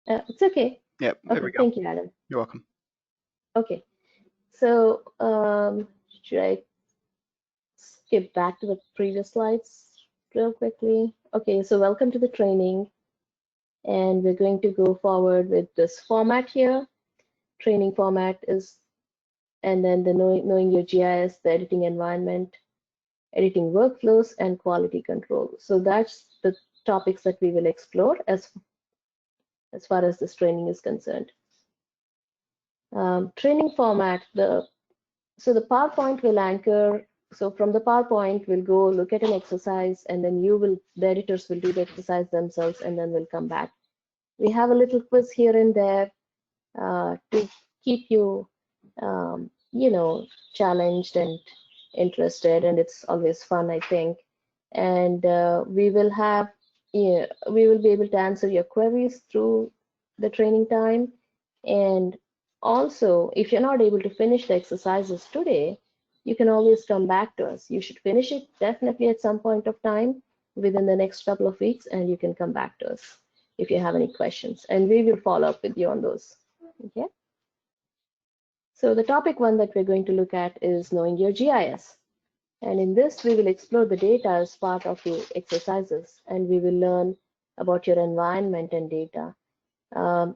It's okay. Yep, there Okay, we go. thank you, Adam. You're welcome. Okay, so should I skip back to the previous slides real quickly? Okay, so welcome to the training, and we're going to go forward with this format here. Training format is, and then the knowing your GIS, the editing environment, editing workflows, and quality control. So that's the topics that we will explore as far as this training is concerned. Training format, so the PowerPoint will anchor. So from the PowerPoint, we'll go look at an exercise, and then the editors will do the exercise themselves, and then we'll come back. We have a little quiz here and there to keep you, challenged and interested, and it's always fun, I think. And we will have, we will be able to answer your queries through the training time. And also, if you're not able to finish the exercises today, you can always come back to us. You should finish it definitely at some point of time within the next couple of weeks, and you can come back to us if you have any questions, and we will follow up with you on those. Okay. So the topic one that we're going to look at is knowing your GIS. And in this, we will explore the data as part of the exercises, and we will learn about your environment and data.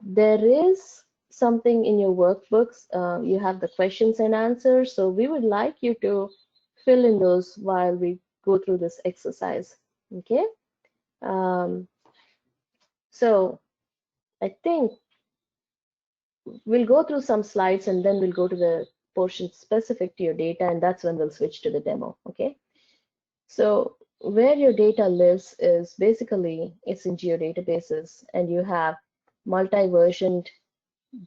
There is something in your workbooks. You have the questions and answers. So we would like you to fill in those while we go through this exercise. Okay. So I think we'll go through some slides and then we'll go to the portion specific to your data, and that's when we'll switch to the demo. Okay. So where your data lives is basically it's in geodatabases, and you have multi-versioned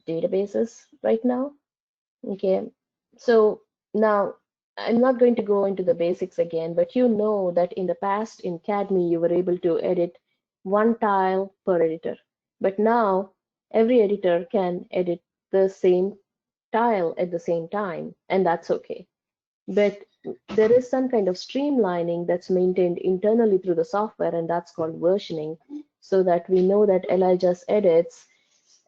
databases right now. Okay, so now I'm not going to go into the basics again, but you know that in the past in CADME you were able to edit one tile per editor, but now every editor can edit the same tile at the same time, and that's okay. But there is some kind of streamlining that's maintained internally through the software, and that's called versioning, so that we know that Elijah's edits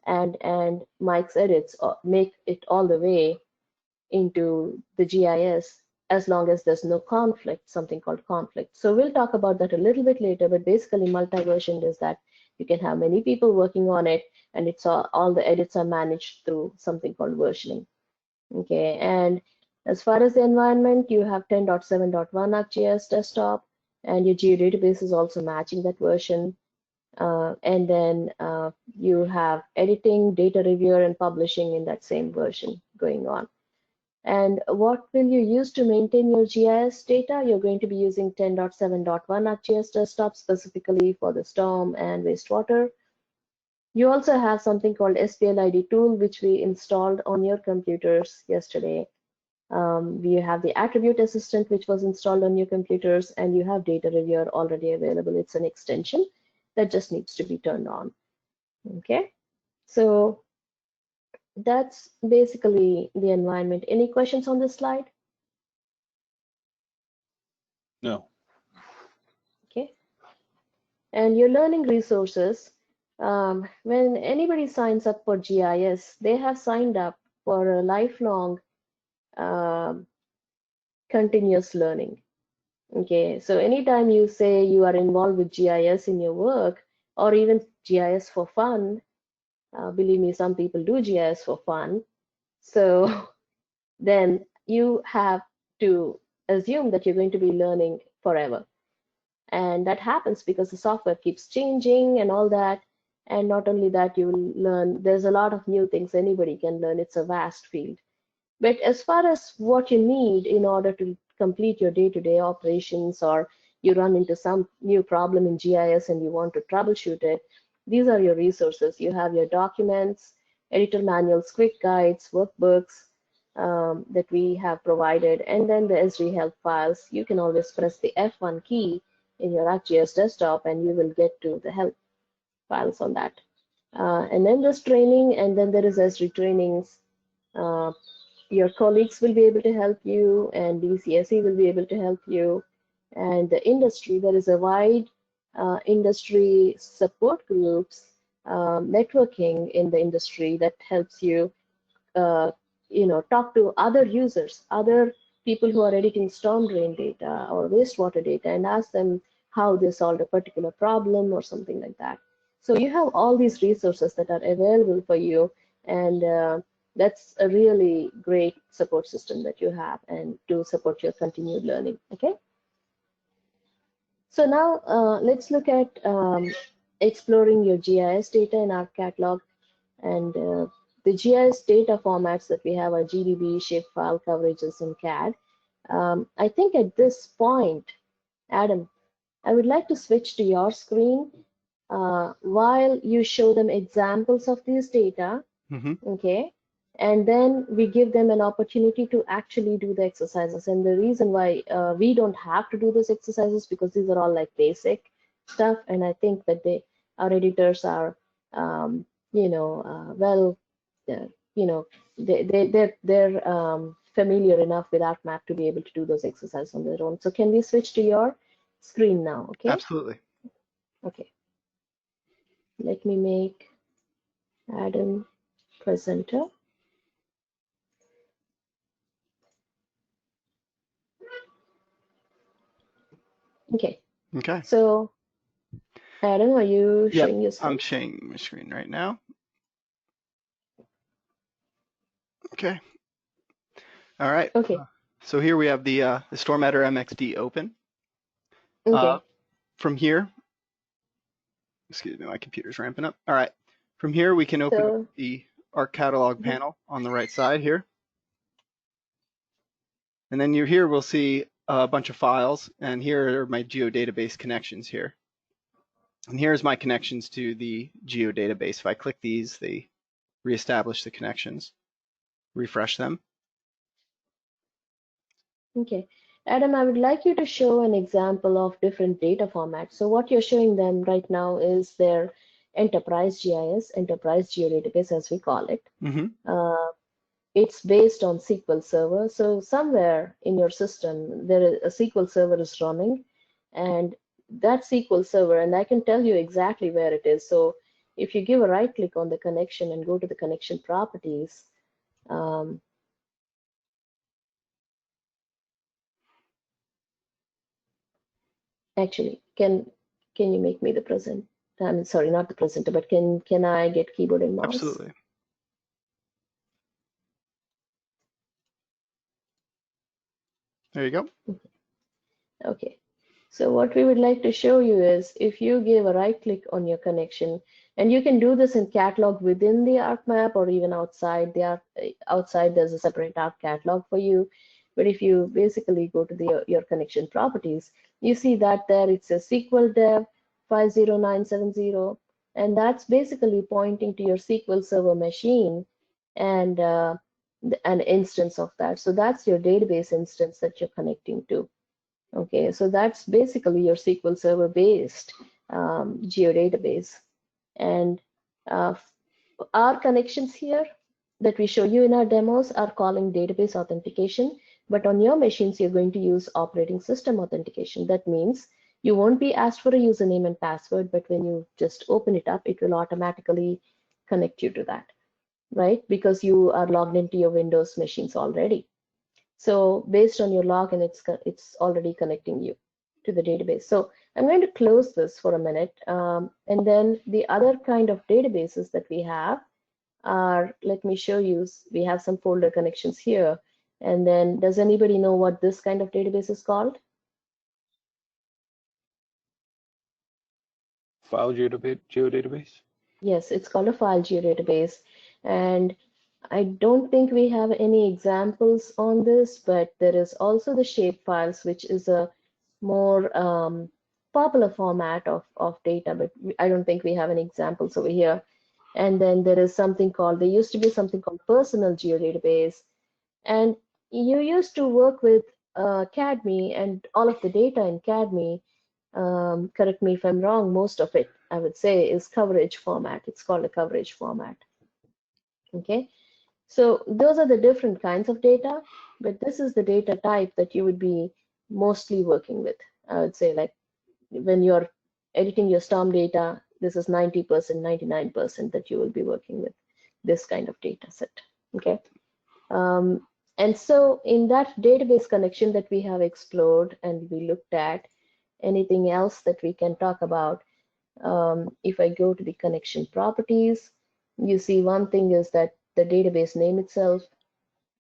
and Mike's edits make it all the way into the GIS as long as there's no conflict, something called conflict. So we'll talk about that a little bit later, but basically multi-version is that you can have many people working on it, and it's all the edits are managed through something called versioning. Okay, and as far as the environment, you have 10.7.1 ArcGIS desktop, and your geodatabase is also matching that version. And then you have editing, data reviewer, and publishing in that same version going on. And what will you use to maintain your GIS data? You're going to be using 10.7.1 ArcGIS desktop specifically for the storm and wastewater. You also have something called SPLID tool, which we installed on your computers yesterday. We have the attribute assistant, which was installed on your computers, and you have data reviewer already available. It's an extension that just needs to be turned on. Okay, so that's basically the environment. Any questions on this slide? No. Okay, and your learning resources. When anybody signs up for GIS, they have signed up for a lifelong continuous learning. Okay, so anytime you say you are involved with GIS in your work, or even GIS for fun, believe me, some people do GIS for fun. So then you have to assume that you're going to be learning forever. And that happens because the software keeps changing and all that. And not only that, you will learn, there's a lot of new things anybody can learn. It's a vast field. But as far as what you need in order to complete your day-to-day operations, or you run into some new problem in GIS and you want to troubleshoot it, these are your resources. You have your documents, editor manuals, quick guides, workbooks that we have provided, and then the Esri help files. You can always press the F1 key in your ArcGIS desktop and you will get to the help files on that. And then there's training, and then there is Esri trainings. Your colleagues will be able to help you, and DCSE will be able to help you. And the industry, there is a wide industry support groups networking in the industry that helps you, uh, talk to other users, other people who are editing storm drain data or wastewater data, and ask them how they solved a particular problem or something like that. So you have all these resources that are available for you, and that's a really great support system that you have, and to support your continued learning. Okay. So now let's look at exploring your GIS data in our catalog. And the GIS data formats that we have are GDB, shapefile, coverages, and CAD. I think at this point, Adam, I would like to switch to your screen while you show them examples of these data, okay? And then we give them an opportunity to actually do the exercises. And the reason why we don't have to do those exercises, because these are all like basic stuff. And I think that our editors are, well, you know, they're familiar enough with ArcMap to be able to do those exercises on their own. So can we switch to your screen now? Okay. Absolutely. Okay. Let me make Adam presenter. Okay. Okay. So, Adam, are you Yep, showing your screen? I'm sharing my screen right now. Okay. All right. Okay. So here we have the Storm Editor MXD open. Okay. From here, excuse me, my computer's ramping up. All right. From here, we can open up the Arc Catalog panel on the right side here. And then here we'll see a bunch of files, and here are my geodatabase connections here. And here's my connections to the geodatabase. If I click these, they reestablish the connections. Refresh them. Okay. Adam, I would like you to show an example of different data formats. So what you're showing them right now is their enterprise GIS, enterprise geodatabase, as we call it. It's based on SQL Server. So somewhere in your system, there is a SQL Server is running, and that SQL Server, and I can tell you exactly where it is. So if you give a right click on the connection and go to the connection properties, actually, can you make me the present? I'm sorry, not the presenter, but can I get keyboard and mouse? Absolutely. There you go. Okay. So what we would like to show you is if you give a right click on your connection, and you can do this in catalog within the ArcMap or even outside outside there's a separate Arc catalog for you. But if you basically go to your connection properties, you see that there it's a SQL dev 50970, and that's basically pointing to your SQL Server machine and an instance of that. So that's your database instance that you're connecting to. Okay, so that's basically your SQL Server based geodatabase. And our connections here that we show you in our demos are calling database authentication, but on your machines, you're going to use operating system authentication. That means you won't be asked for a username and password, but when you just open it up, it will automatically connect you to that, right? Because you are logged into your Windows machines already. So based on your login, it's already connecting you to the database. So I'm going to close this for a minute. And then the other kind of databases that we have are, let me show you, we have some folder connections here. And then does anybody know what this kind of database is called? File geodatabase? Yes, it's called a file geodatabase. And I don't think we have any examples on this, but there is also the shape files, which is a more popular format of data, but I don't think we have any examples over here. And then there is something called, there used to be something called personal geodatabase. And you used to work with CADME, and all of the data in CADME, correct me if I'm wrong, most of it, I would say, is coverage format. It's called a coverage format. Okay. So those are the different kinds of data, but this is the data type that you would be mostly working with. I would say, like when you're editing your storm data, This is 90%, 99% that you will be working with this kind of data set. Okay. And so in that database connection that we have explored and we looked at, anything else that we can talk about? If I go to the connection properties, you see one thing is that the database name itself,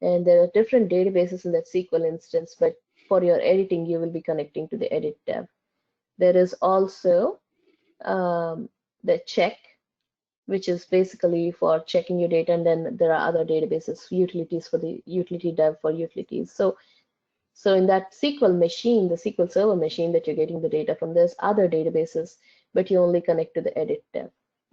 and there are different databases in that SQL instance, but for your editing, you will be connecting to the edit tab. There is also the check, which is basically for checking your data, and then there are other databases, utilities for the utility dev for utilities. So in that SQL machine, the SQL Server machine that you're getting the data from, there's other databases, but you only connect to the edit tab,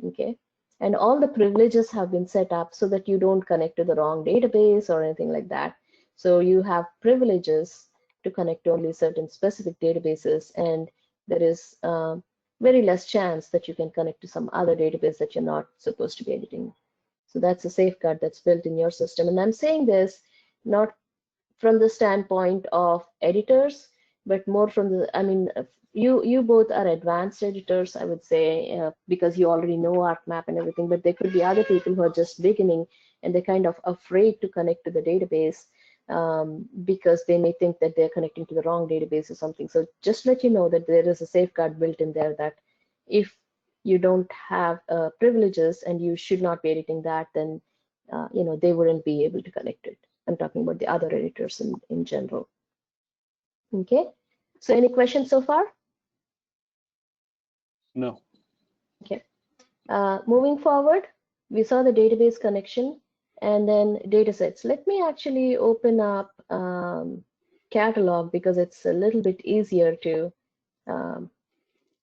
okay? And all the privileges have been set up so that you don't connect to the wrong database or anything like that. So you have privileges to connect to only certain specific databases, and there is very less chance that you can connect to some other database that you're not supposed to be editing. So that's a safeguard that's built in your system. And I'm saying this not from the standpoint of editors, but more from the, I mean, you both are advanced editors, I would say, because you already know ArcMap and everything, but there could be other people who are just beginning and they're kind of afraid to connect to the database because they may think that they're connecting to the wrong database or something. So just let you know that there is a safeguard built in there that if you don't have privileges and you should not be editing that, then they wouldn't be able to connect it. I'm talking about the other editors in general. Okay, so any questions so far? No. Okay, moving forward, we saw the database connection and then data sets. Let me actually open up catalog because it's a little bit easier to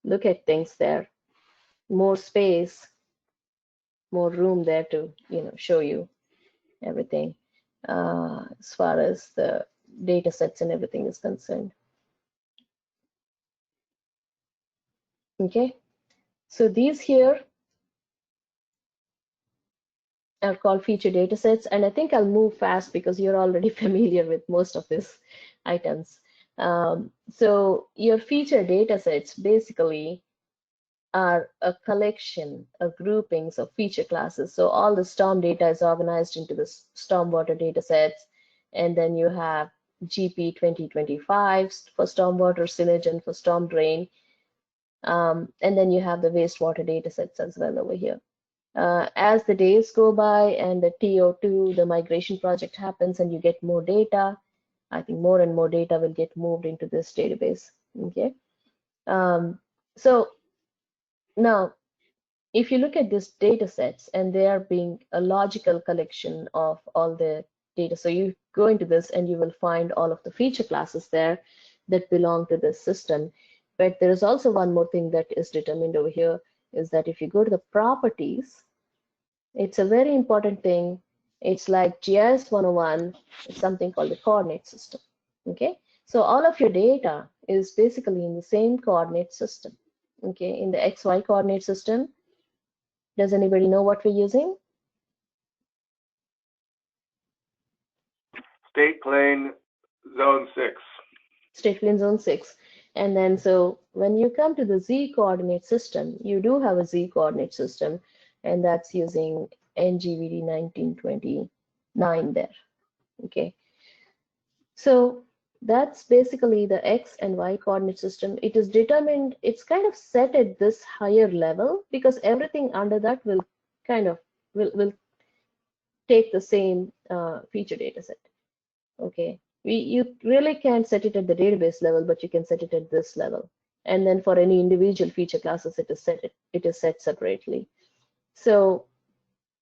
look at things there. More space, more room there to show you everything as far as the data sets and everything is concerned. Okay, so these here are called feature data sets, and I think I'll move fast because you're already familiar with most of these items. So your feature data sets basically are a collection of groupings of feature classes. So all the storm data is organized into the stormwater data sets, and then you have GP 2025 for stormwater, Synergen for storm drain, and then you have the wastewater data sets as well over here. As the days go by and the TO2, the migration project happens and you get more data, I think more and more data will get moved into this database. Okay. So now, if you look at these data sets and they are being a logical collection of all the data, so you go into this and you will find all of the feature classes there that belong to this system. But there is also one more thing that is determined over here, is that if you go to the properties, it's a very important thing. It's like GIS 101, it's something called the coordinate system. Okay, so all of your data is basically in the same coordinate system. Okay, in the XY coordinate system. Does anybody know what we're using? State plane zone 6. State plane zone 6. And then so when you come to the Z coordinate system, you do have a Z coordinate system, and that's using NGVD 1929 there. Okay. So that's basically the X and Y coordinate system. It is determined, it's kind of set at this higher level because everything under that will kind of will take the same feature data set. Okay, you really can't set it at the database level, but you can set it at this level. And then for any individual feature classes, it is set separately. So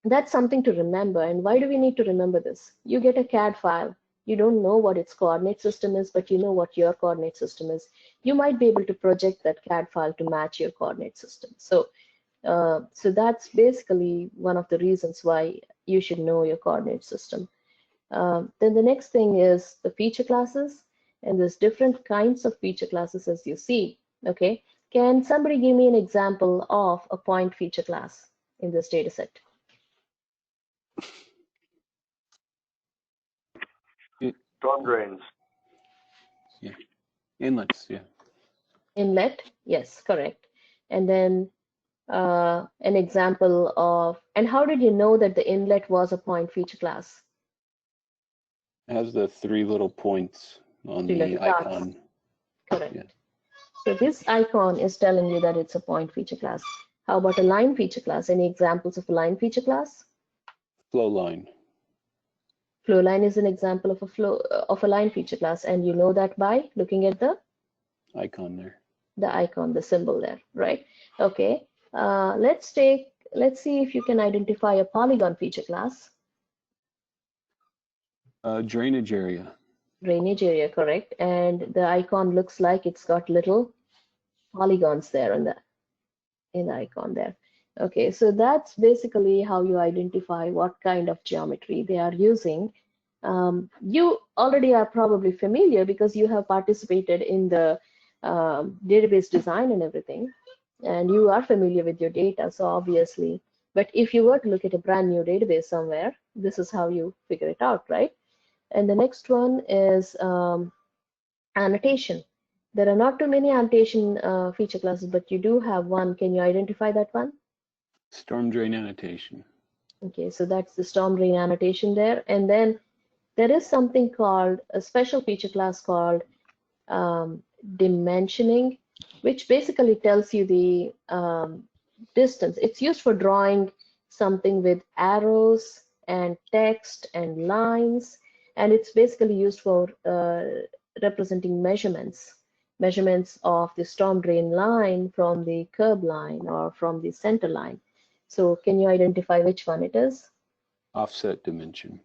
that's something to remember. And why do we need to remember this? You get a CAD file. You don't know what its coordinate system is, but you know what your coordinate system is. You might be able to project that CAD file to match your coordinate system. So that's basically one of the reasons why you should know your coordinate system. Then the next thing is the feature classes, and there's different kinds of feature classes as you see. Okay, can somebody give me an example of a point feature class in this data set? Storm drains. Yeah. Inlets, yeah. Inlet, yes, correct. And then an example of, and how did you know that the inlet was a point feature class? It has the 3 little points on Three the little dots. icon. Correct. Yeah. So this icon is telling you that it's a point feature class. How about a line feature class? Any examples of a line feature class? Flow line. Flow line is an example of a line feature class, and you know that by looking at the Icon there. icon, the symbol there, right? Okay. Let's see if you can identify a polygon feature class. Drainage area. Drainage area, correct. And the icon looks like it's got little polygons there in the icon there. Okay, so that's basically how you identify what kind of geometry they are using. You already are probably familiar because you have participated in the database design and everything, and you are familiar with your data, so obviously. But if you were to look at a brand new database somewhere, this is how you figure it out, right? And the next one is annotation. There are not too many annotation feature classes, but you do have one. Can you identify that one? Storm drain annotation. Okay, so that's the storm drain annotation there. And then there is something called a special feature class called dimensioning, which basically tells you the distance. It's used for drawing something with arrows and text and lines, and it's basically used for representing measurements of the storm drain line from the curb line or from the center line. So can you identify which one it is? Offset dimension.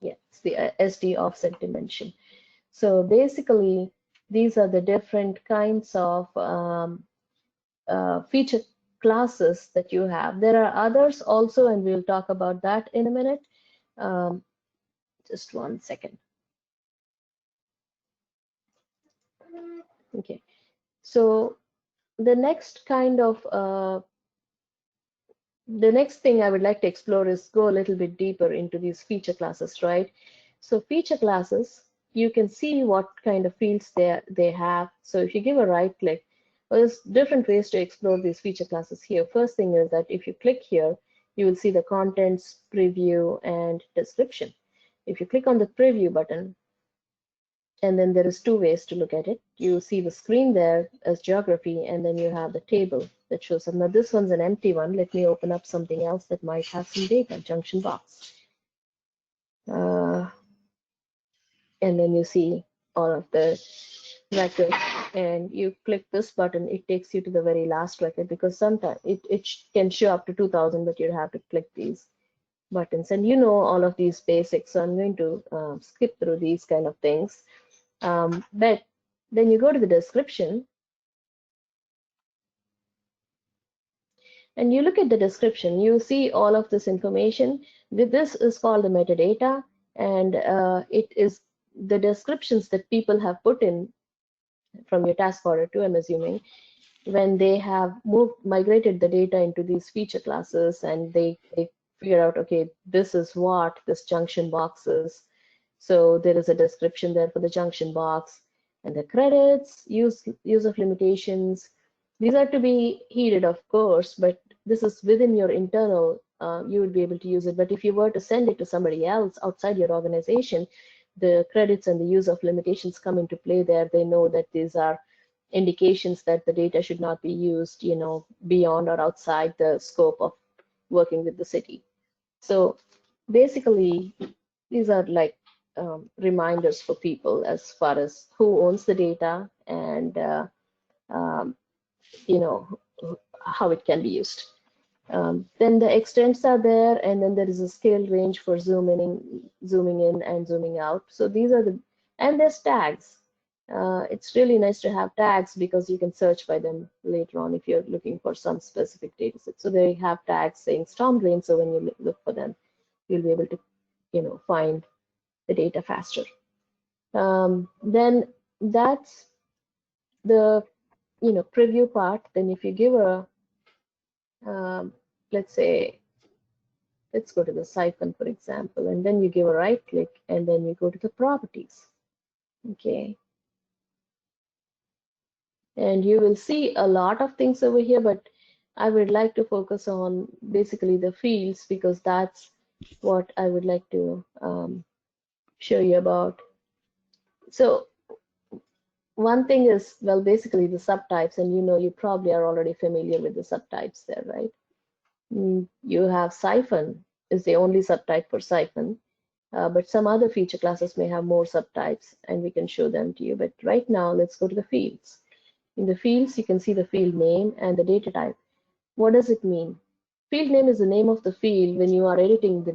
Yeah, it's the SD offset dimension. So basically, these are the different kinds of feature classes that you have. There are others also, and we'll talk about that in a minute. Just one second. Okay, so the next kind of the next thing I would like to explore is go a little bit deeper into these feature classes, right? So feature classes, you can see what kind of fields they have. So if you give a right click, well, there's different ways to explore these feature classes here. First thing is that if you click here, you will see the contents, preview, and description. If you click on the preview button, and then there is two ways to look at it. You see the screen there as geography, and then you have the table that shows up. Now this one's an empty one. Let me open up something else that might have some data, junction box. And then you see all of the records, and you click this button, it takes you to the very last record, because sometimes it can show up to 2000, but you have to click these buttons. And you know all of these basics, so I'm going to skip through these kind of things. But then you go to the description, and you look at the description, you see all of this information. This is called the metadata, and it is the descriptions that people have put in from your task order too, I'm assuming, when they have migrated the data into these feature classes, and they figure out, okay, this is what this junction box is. So there is a description there for the junction box, and the credits, use of limitations. These are to be heeded, of course, but this is within your internal, you would be able to use it. But if you were to send it to somebody else outside your organization, the credits and the use of limitations come into play there. They know that these are indications that the data should not be used, beyond or outside the scope of working with the city. So basically, these are like reminders for people as far as who owns the data and um, how it can be used. Then the extents are there, and then there is a scale range for zooming in and zooming out. So these are and there's tags. It's really nice to have tags because you can search by them later on if you're looking for some specific data set. So they have tags saying storm drain, so when you look for them, you'll be able to, find the data faster. Then that's the, preview part. Then if you give a, let's say, let's go to the siphon, for example, and then you give a right click, and then you go to the properties. Okay. And you will see a lot of things over here, but I would like to focus on basically the fields because that's what I would like to show you about. So one thing is, well, basically the subtypes, and you probably are already familiar with the subtypes there, right? You have siphon is the only subtype for siphon, but some other feature classes may have more subtypes, and we can show them to you. But right now, let's go to the fields. In the fields, you can see the field name and the data type. What does it mean? Field name is the name of the field. When you are editing the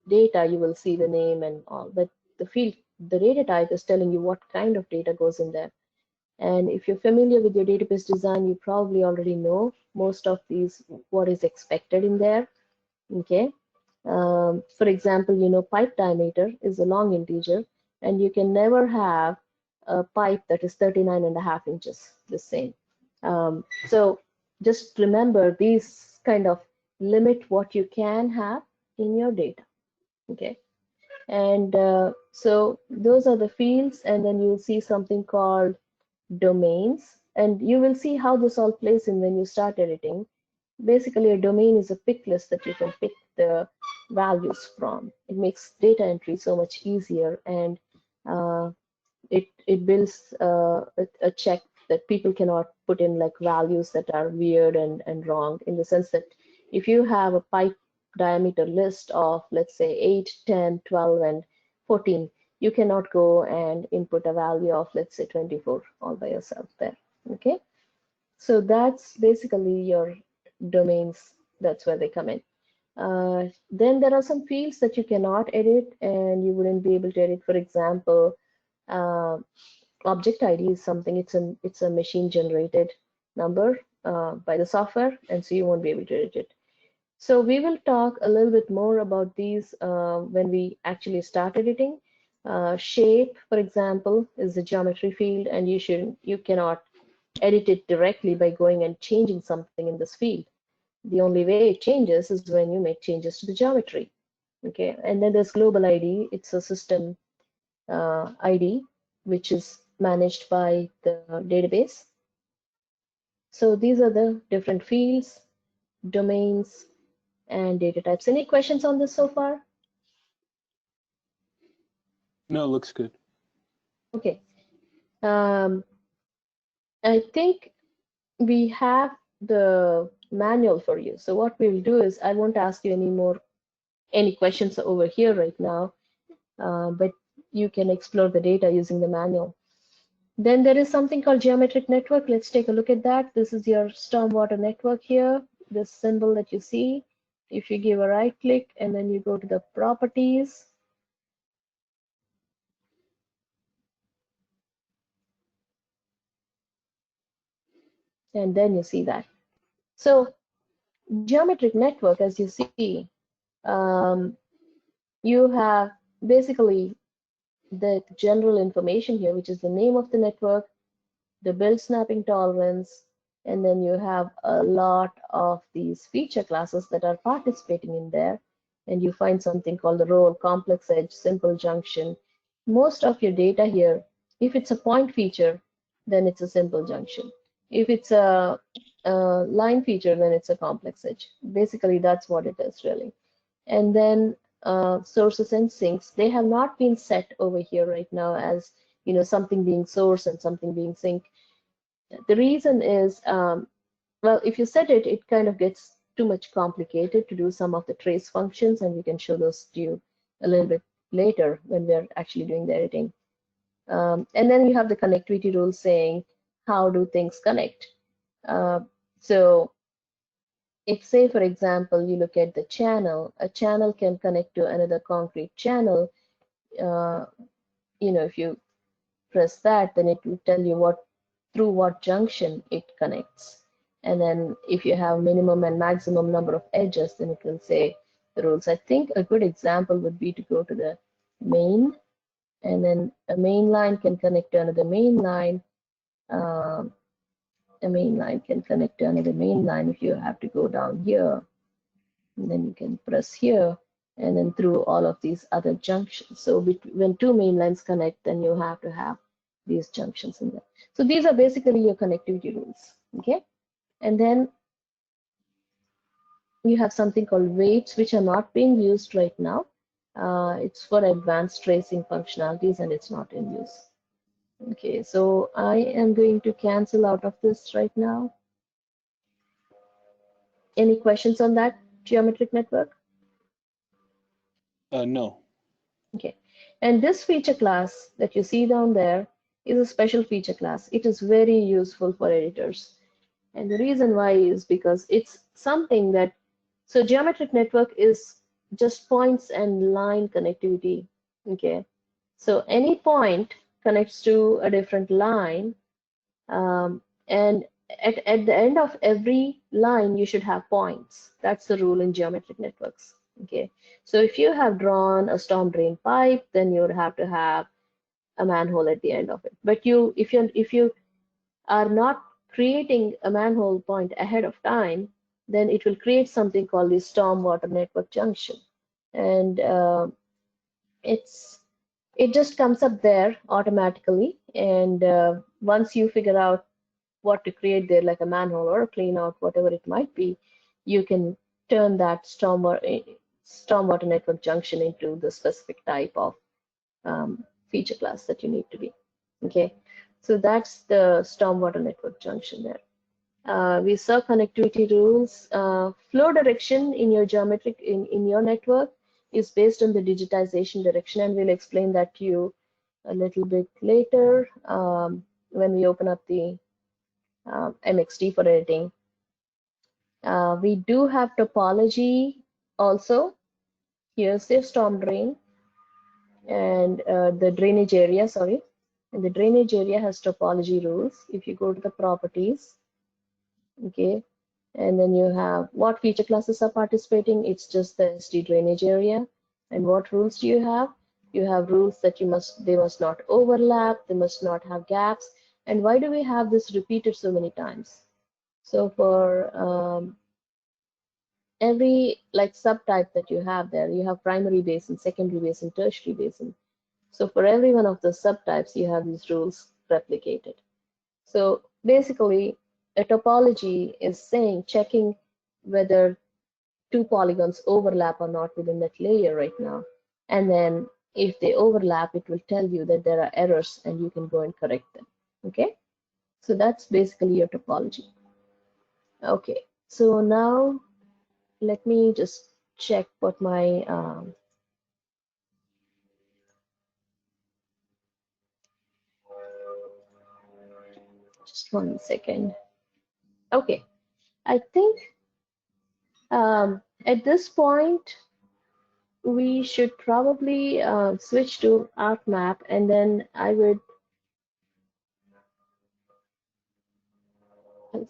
data, you will see the name and all. But the data type is telling you what kind of data goes in there. And if you're familiar with your database design, you probably already know most of these, what is expected in there. Okay. For example, pipe diameter is a long integer, and you can never have a pipe that is 39.5 inches, the same. So just remember these kind of limit what you can have in your data. Okay. And so those are the fields, and then you'll see something called domains, and you will see how this all plays in when you start editing. Basically, a domain is a pick list that you can pick the values from. It makes data entry so much easier, and uh, it builds a check that people cannot put in like values that are weird and wrong, in the sense that if you have a pipe diameter list of, let's say, 8, 10, 12, and 14, you cannot go and input a value of, let's say, 24 all by yourself there. Okay, so that's basically your domains. That's where they come in. Then there are some fields that you cannot edit and you wouldn't be able to edit. For example, uh, object ID is something, it's a machine generated number by the software, and so you won't be able to edit it. So we will talk a little bit more about these when we actually start editing. Shape, for example, is a geometry field, and you cannot edit it directly by going and changing something in this field. The only way it changes is when you make changes to the geometry. Okay, and then there's global ID. It's a system ID, which is managed by the database. So these are the different fields, domains, and data types. Any questions on this so far? No, it looks good. Okay. I think we have the manual for you. So what we'll do is, I won't ask you any questions over here right now, but you can explore the data using the manual. Then there is something called geometric network. Let's take a look at that. This is your stormwater network here, this symbol that you see. If you give a right click and then you go to the properties, and then you see that. So geometric network, as you see, you have basically the general information here, which is the name of the network, the build snapping tolerance, and then you have a lot of these feature classes that are participating in there. And you find something called the role, complex edge, simple junction. Most of your data here, if it's a point feature, then it's a simple junction. If it's a line feature, then it's a complex edge. Basically, that's what it is really. And then sources and sinks, they have not been set over here right now as something being source and something being sink. The reason is, well, if you set it, it kind of gets too much complicated to do some of the trace functions, and we can show those to you a little bit later when we're actually doing the editing. And then you have the connectivity rule saying, how do things connect? So if, say, for example, you look at the channel, a channel can connect to another concrete channel. If you press that, then it will tell you through what junction it connects. And then if you have minimum and maximum number of edges, then it will say the rules. I think a good example would be to go to the main, and then a main line can connect to another main line. A main line can connect to another main line if you have to go down here. And then you can press here, and then through all of these other junctions. So when two main lines connect, then you have to have these junctions in there. So these are basically your connectivity rules, okay? And then you have something called weights, which are not being used right now. It's for advanced tracing functionalities and it's not in use. Okay, so I am going to cancel out of this right now. Any questions on that geometric network? No. Okay, and this feature class that you see down there is a special feature class. It is very useful for editors. And the reason why is because it's something that, so geometric network is just points and line connectivity. Okay, so any point connects to a different line, and at the end of every line you should have points. That's the rule in geometric networks. Okay, so if you have drawn a storm drain pipe, then you would have to have a manhole at the end of it. But if you are not creating a manhole point ahead of time, then it will create something called the storm water network junction, and it just comes up there automatically. And once you figure out what to create there, like a manhole or a clean out, whatever it might be, you can turn that stormwater network junction into the specific type of feature class that you need to be. Okay, so that's the stormwater network junction there. We saw connectivity rules. Flow direction in your geometric in your network is based on the digitization direction, and we'll explain that to you a little bit later when we open up the MXD for editing. We do have topology also. Here's the storm drain and the drainage area, sorry. And the drainage area has topology rules. If you go to the properties, okay, and then you have what feature classes are participating, it's just the SD drainage area. And what rules do you have? You have rules that they must not overlap, they must not have gaps. And why do we have this repeated so many times? So for every like subtype that you have there, you have primary basin, secondary basin, tertiary basin. So for every one of the subtypes, you have these rules replicated. So basically, a topology is checking whether two polygons overlap or not within that layer right now. And then if they overlap, it will tell you that there are errors and you can go and correct them. Okay, so that's basically your topology. Okay, so now let me just check what my just 1 second. Okay, I think at this point we should probably switch to ArcMap, and then I would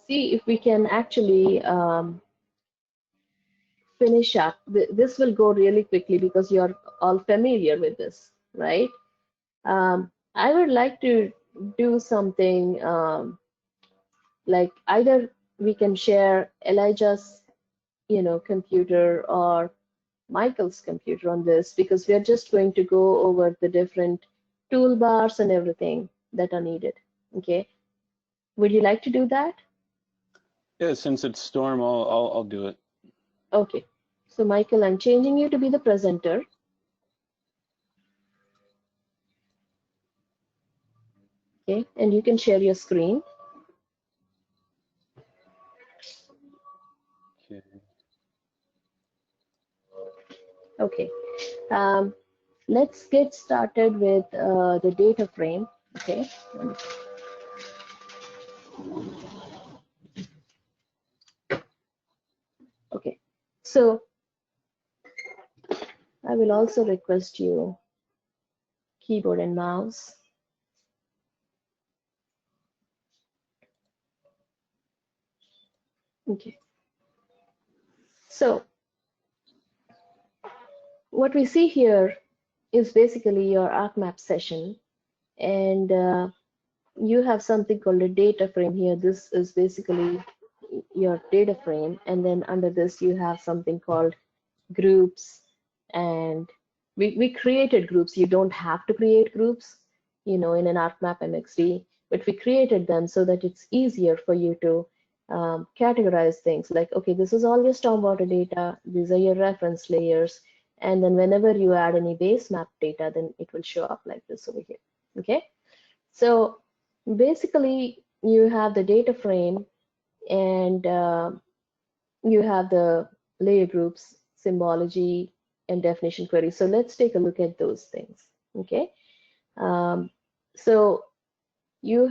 see if we can actually finish up. This will go really quickly because you're all familiar with this, right? I would like to do something like either we can share Elijah's, computer or Michael's computer on this, because we are just going to go over the different toolbars and everything that are needed. Okay, would you like to do that? Yeah, since it's Storm, I'll do it. Okay, so Michael, I'm changing you to be the presenter. Okay, and you can share your screen. Okay. Okay, let's get started with the data frame. Okay. Okay, so I will also request you keyboard and mouse. Okay, so what we see here is basically your ArcMap session, and you have something called a data frame here. This is basically your data frame, and then under this you have something called groups, and we created groups. You don't have to create groups, in an ArcMap MXD, but we created them so that it's easier for you to categorize things like, okay, this is all your stormwater data, these are your reference layers, and then whenever you add any base map data, then it will show up like this over here. Okay, so basically you have the data frame, and you have the layer groups, symbology, and definition query. So let's take a look at those things. Okay, so you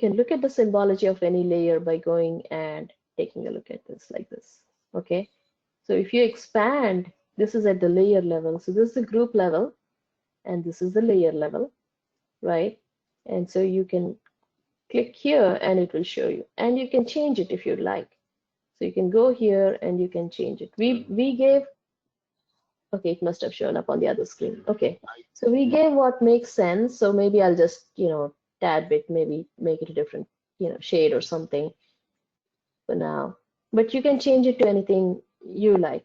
can look at the symbology of any layer by going and taking a look at this like this. Okay, so if you expand, this is at the layer level. So this is the group level, and this is the layer level, right? And so you can click here and it will show you, and you can change it if you'd like. So you can go here and you can change it. We gave, okay, it must have shown up on the other screen. Okay, so we gave what makes sense. So maybe I'll just, tad bit, maybe make it a different, shade or something for now. But you can change it to anything you like.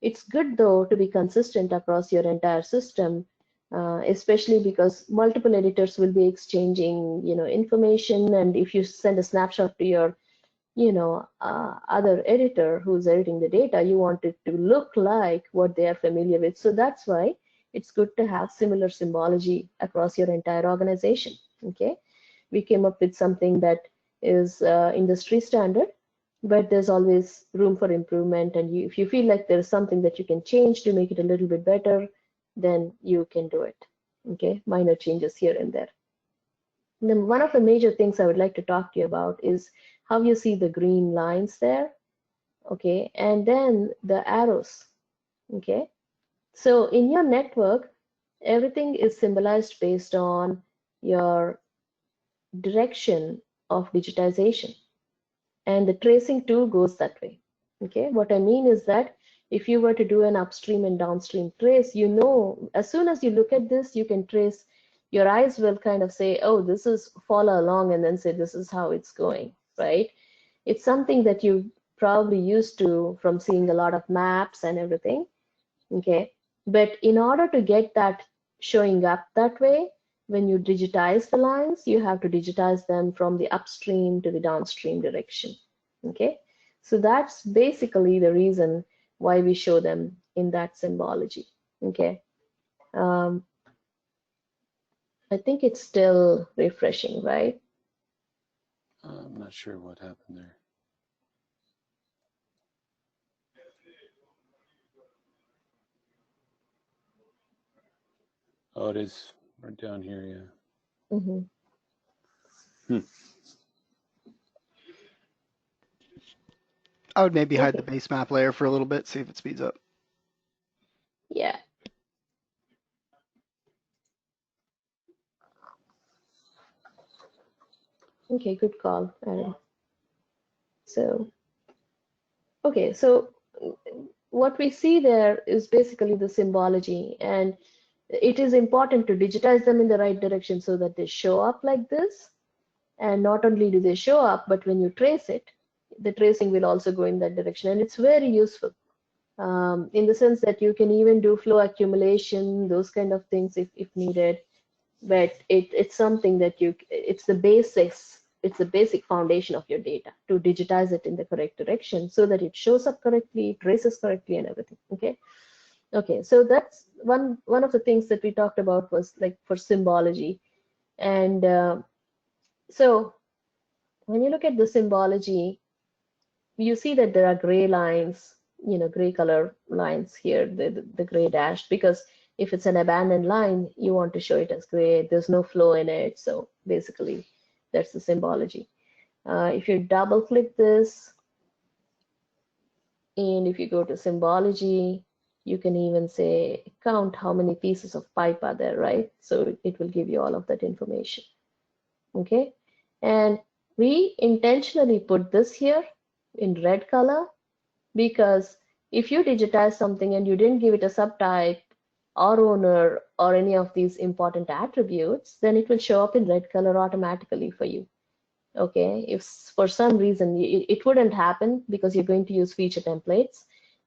It's good though to be consistent across your entire system, especially because multiple editors will be exchanging, information. And if you send a snapshot to your other editor who's editing the data, you want it to look like what they are familiar with. So that's why it's good to have similar symbology across your entire organization. Okay, we came up with something that is industry standard, but there's always room for improvement. And if you feel like there's something that you can change to make it a little bit better, then you can do it. Okay, minor changes here and there. And then one of the major things I would like to talk to you about is how you see the green lines there, okay, and then the arrows, okay. So in your network, everything is symbolized based on your direction of digitization, and the tracing tool goes that way, okay. What I mean is that if you were to do an upstream and downstream trace, as soon as you look at this, you can trace. Your eyes will kind of say, oh, this is, follow along, and then say this is how it's going, right? It's something that you probably used to from seeing a lot of maps and everything, okay? But in order to get that showing up that way, when you digitize the lines, you have to digitize them from the upstream to the downstream direction, okay? So that's basically the reason why we show them in that symbology, okay? I think it's still refreshing, right? I'm not sure what happened there. Oh, it is right down here, yeah. Mm-hmm. I would maybe hide Okay. the base map layer for a little bit, see if it speeds up. Yeah. Okay, good call, Aaron. So, okay, so what we see there is basically the symbology, and it is important to digitize them in the right direction so that they show up like this. And not only do they show up, but when you trace it, the tracing will also go in that direction. And it's very useful in the sense that you can even do flow accumulation, those kind of things if needed. But it's something that it's the basics, it's the basic foundation of your data to digitize it in the correct direction so that it shows up correctly, traces correctly, and everything. Okay, so that's one of the things that we talked about was like for symbology. And so when you look at the symbology, you see that there are gray lines, gray color lines here, the gray dash, because if it's an abandoned line, you want to show it as gray. There's no flow in it. So basically, that's the symbology. If you double click this, and if you go to symbology, you can even say, count how many pieces of pipe are there, right? So it will give you all of that information. Okay. And we intentionally put this here in red color because if you digitize something and you didn't give it a subtype or owner or any of these important attributes, then it will show up in red color automatically for you. Okay, if for some reason it wouldn't happen because you're going to use feature templates,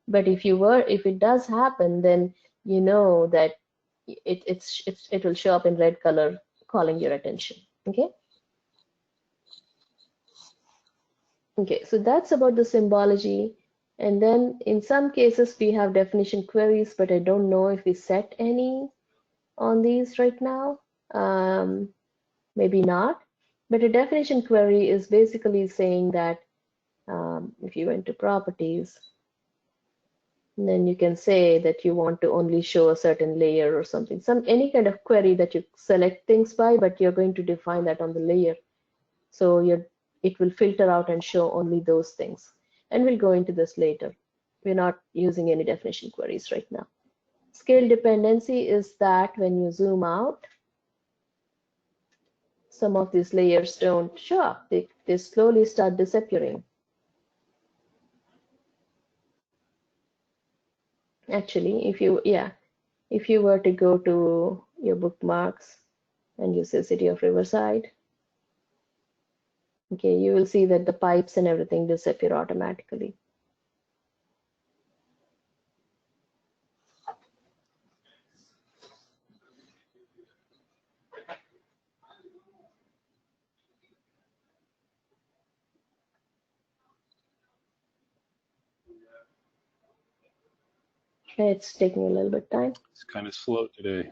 but if it does happen, then you know that it will show up in red color calling your attention. Okay. Okay, so that's about the symbology. And then in some cases we have definition queries, but I don't know if we set any on these right now. Maybe not. But a definition query is basically saying that if you went to properties, then you can say that you want to only show a certain layer or something, any kind of query that you select things by, but you're going to define that on the layer. So it will filter out and show only those things. And we'll go into this later. We're not using any definition queries right now. Scale dependency is that when you zoom out, some of these layers don't show up. They slowly start disappearing. Actually, if you were to go to your bookmarks and you say City of Riverside, okay, you will see that the pipes and everything disappear automatically. It's taking a little bit of time. It's kind of slow today.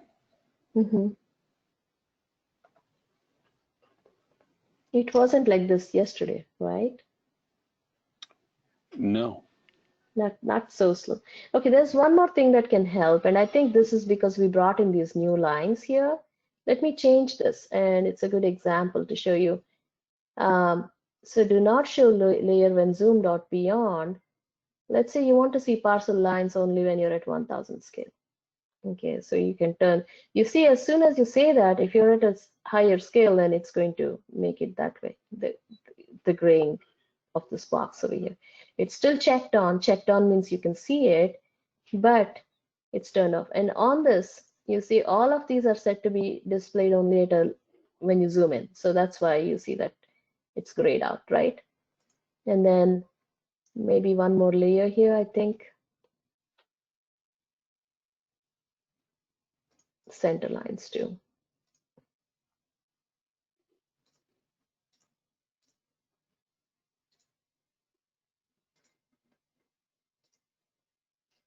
It wasn't like this yesterday, right? No. Not so slow. Okay, there's one more thing that can help, and I think this is because we brought in these new lines here. Let me change this, and it's a good example to show you. So do not show layer when zoomed out beyond. Let's say you want to see parcel lines only when you're at 1000 scale. Okay, so you can turn, you see, as soon as you say that, if you're at a higher scale, then it's going to make it that way, the graying of this box over here. It's still checked on. Checked on means you can see it, but it's turned off. And on this, you see all of these are set to be displayed only at when you zoom in. So that's why you see that it's grayed out, right? And then maybe one more layer here, I think. Center lines too.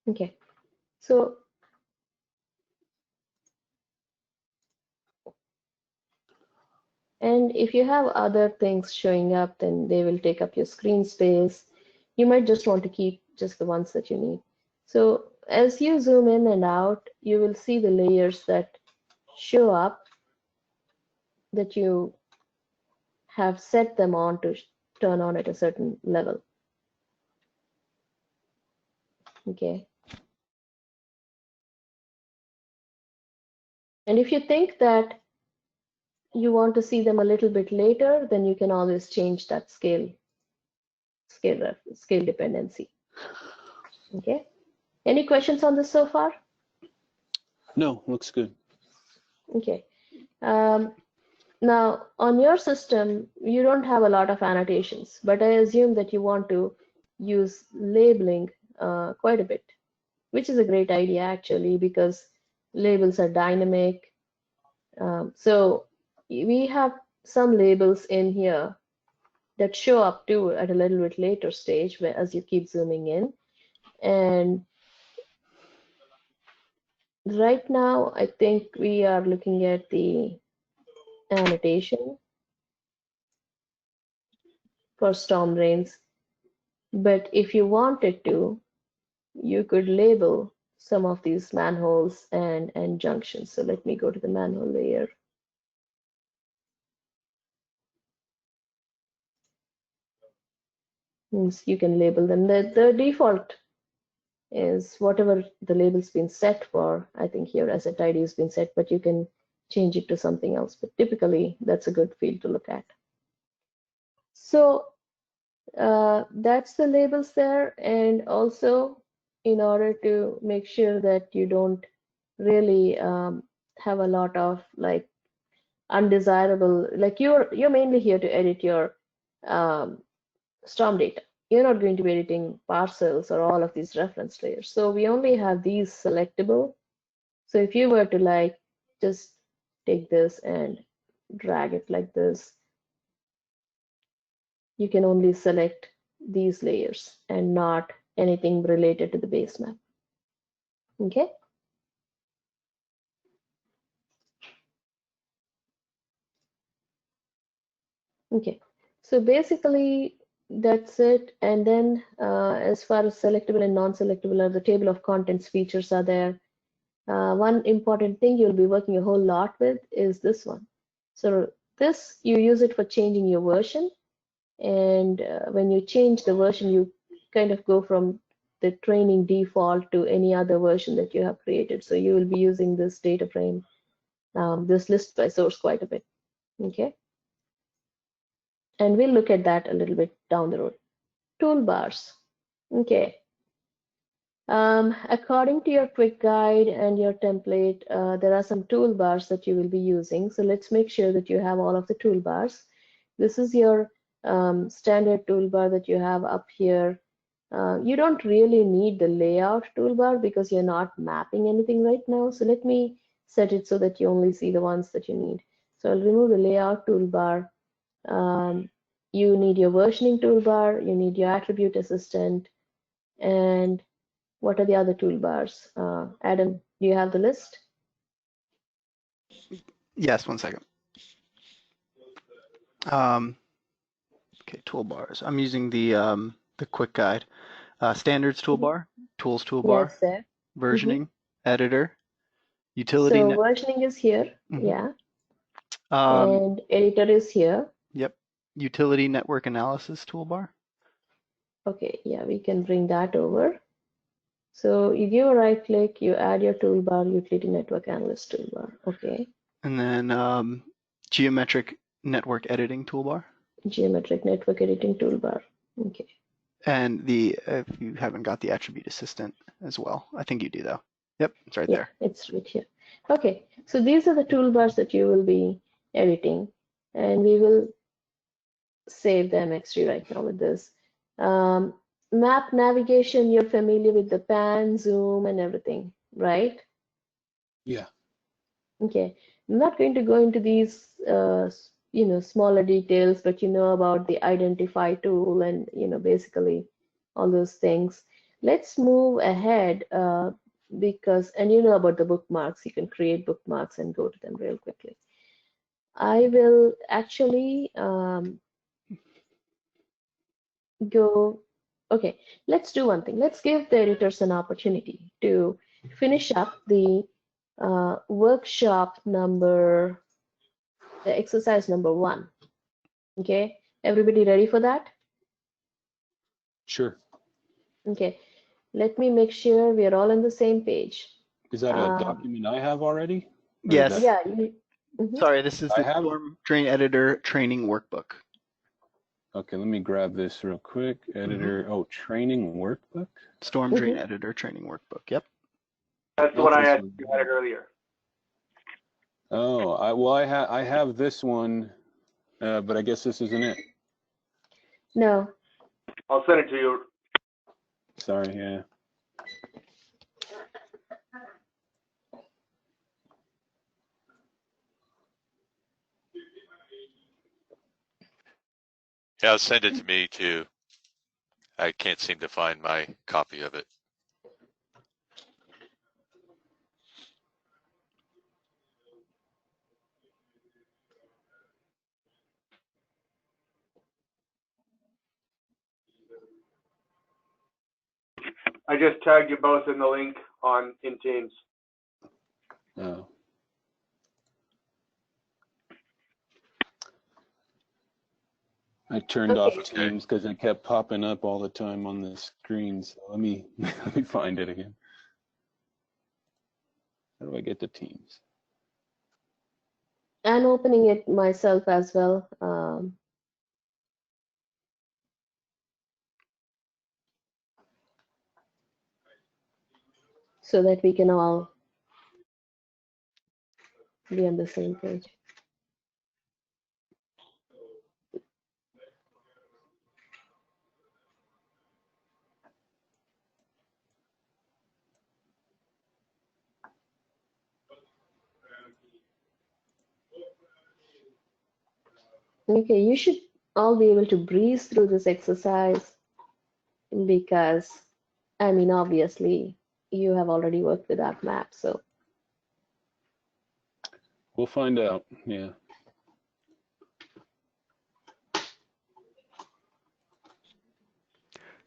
Okay, so and if you have other things showing up, then they will take up your screen space. You might just want to keep just the ones that you need. So as you zoom in and out, you will see the layers that show up that you have set them on to turn on at a certain level. Okay. And if you think that you want to see them a little bit later, then you can always change that scale dependency. Okay. Any questions on this so far? No, looks good. Okay. Now, on your system, you don't have a lot of annotations, but I assume that you want to use labeling quite a bit, which is a great idea actually, because labels are dynamic. So we have some labels in here that show up too at a little bit later stage where as you keep zooming in. And right now, I think we are looking at the annotation for storm drains. But if you wanted to, you could label some of these manholes and junctions. So let me go to the manhole layer. Means you can label them. The default is whatever the label's been set for. I think here asset ID has been set, but you can change it to something else. But typically, that's a good field to look at. So that's the labels there. And also, in order to make sure that you don't really have a lot of like undesirable, like you're mainly here to edit your storm data. You're not going to be editing parcels or all of these reference layers. So we only have these selectable. So if you were to like just take this and drag it like this, you can only select these layers and not anything related to the base map. Okay. Okay. So basically that's it. And then as far as selectable and non-selectable are the table of contents features are there. One important thing you'll be working a whole lot with is this one. So this, you use it for changing your version. And when you change the version, you kind of go from the training default to any other version that you have created. So you will be using this data frame, this list by source quite a bit. Okay. And we'll look at that a little bit down the road. Toolbars. Okay. According to your quick guide and your template, there are some toolbars that you will be using. So let's make sure that you have all of the toolbars. This is your standard toolbar that you have up here. You don't really need the layout toolbar because you're not mapping anything right now. So let me set it so that you only see the ones that you need. So I'll remove the layout toolbar. You need your versioning toolbar, you need your attribute assistant, and what are the other toolbars? Adam, do you have the list? Yes, 1 second. Okay, toolbars. I'm using the quick guide. Standards toolbar, tools toolbar, Yes, sir. versioning, editor, utility. So versioning is here, yeah, Um, and editor is here. Yep. Utility network analysis toolbar. Okay, yeah, we can bring that over. So you give a right click, you add your toolbar, utility network analyst toolbar. Okay. And then geometric network editing toolbar. Geometric network editing toolbar. Okay. And if you haven't got the attribute assistant as well, I think you do though. Yep, it's right there. It's right here. Okay, so these are the toolbars that you will be editing, and we will save the MX3 right now with this. Map navigation, you're familiar with the pan, zoom, and everything, right? Yeah. Okay, I'm not going to go into these, smaller details, but you know about the identify tool and, basically all those things. Let's move ahead and you know about the bookmarks. You can create bookmarks and go to them real quickly. I will actually okay, let's do one thing. Let's give the editors an opportunity to finish up the workshop number, the exercise number 1. Okay, everybody ready for that? Sure. Okay, let me make sure we are all on the same page. Is that a document I have already? Or Yes. is Yeah. Sorry, this is I the have- Storm Drain Editor training workbook. Okay, let me grab this real quick. Editor. Oh, training workbook. Storm Drain Editor training workbook. Yep. That's the one I had earlier. Oh, I have this one, but I guess this isn't it. No. I'll send it to you. Sorry, yeah. Yeah, send it to me too. I can't seem to find my copy of it. I just tagged you both in the link in Teams. Oh. I turned off Teams because it kept popping up all the time on the screen. So let me let me find it again. How do I get to Teams? I'm opening it myself as well. So that we can all be on the same page. Okay, you should I'll be able to breeze through this exercise because, I mean, obviously you have already worked with AppMap, so. We'll find out. Yeah.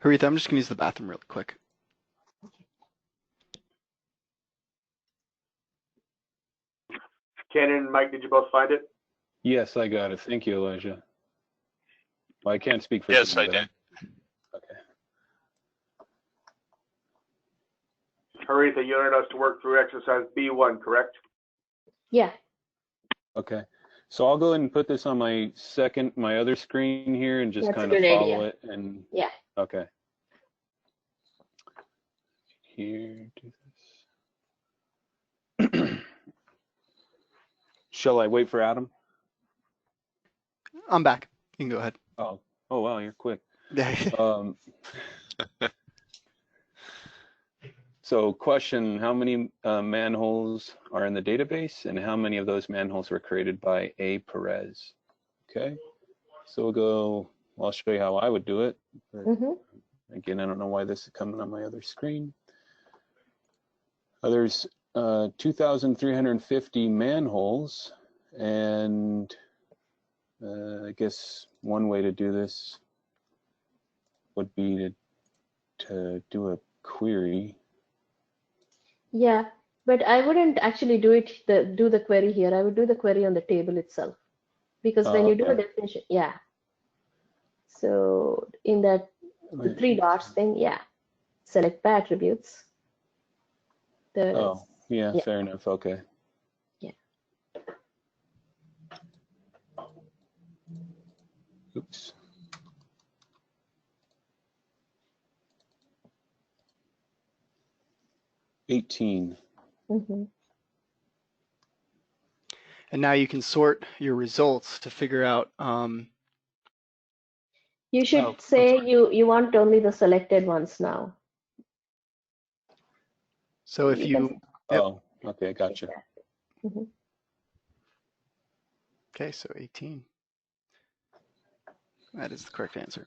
Haritha, I'm just gonna use the bathroom really quick. Ken and Mike, did you both find it? Yes, I got it. Thank you, Elijah. Well, I can't speak for Yes, you, I but did. Okay. Haritha, you wanted us to work through exercise B1, correct? Yeah, Okay. So I'll go ahead and put this on my other screen here and just that's a kind of good follow idea. it and Yeah. okay. Here, do this. Shall I wait for Adam? I'm back. You can go ahead. Oh wow, you're quick. Yeah. So question, how many manholes are in the database and how many of those manholes were created by A. Perez? Okay, so I'll show you how I would do it. But again, I don't know why this is coming on my other screen. There's 2,350 manholes, and I guess one way to do this would be to do a query. Yeah, but I wouldn't actually do the query here. I would do the query on the table itself. Because when you do a Okay. definition, yeah. So in that the 3 dots thing, yeah. Select by attributes. Oh, yeah, yeah. fair enough. Okay. Yeah. Oops. $18. Mm-hmm. And now you can sort your results to figure out. You should Oh, say you want only the selected ones now. So if you. Yep. Oh, okay, gotcha. Mm-hmm. Okay, so 18. That is the correct answer.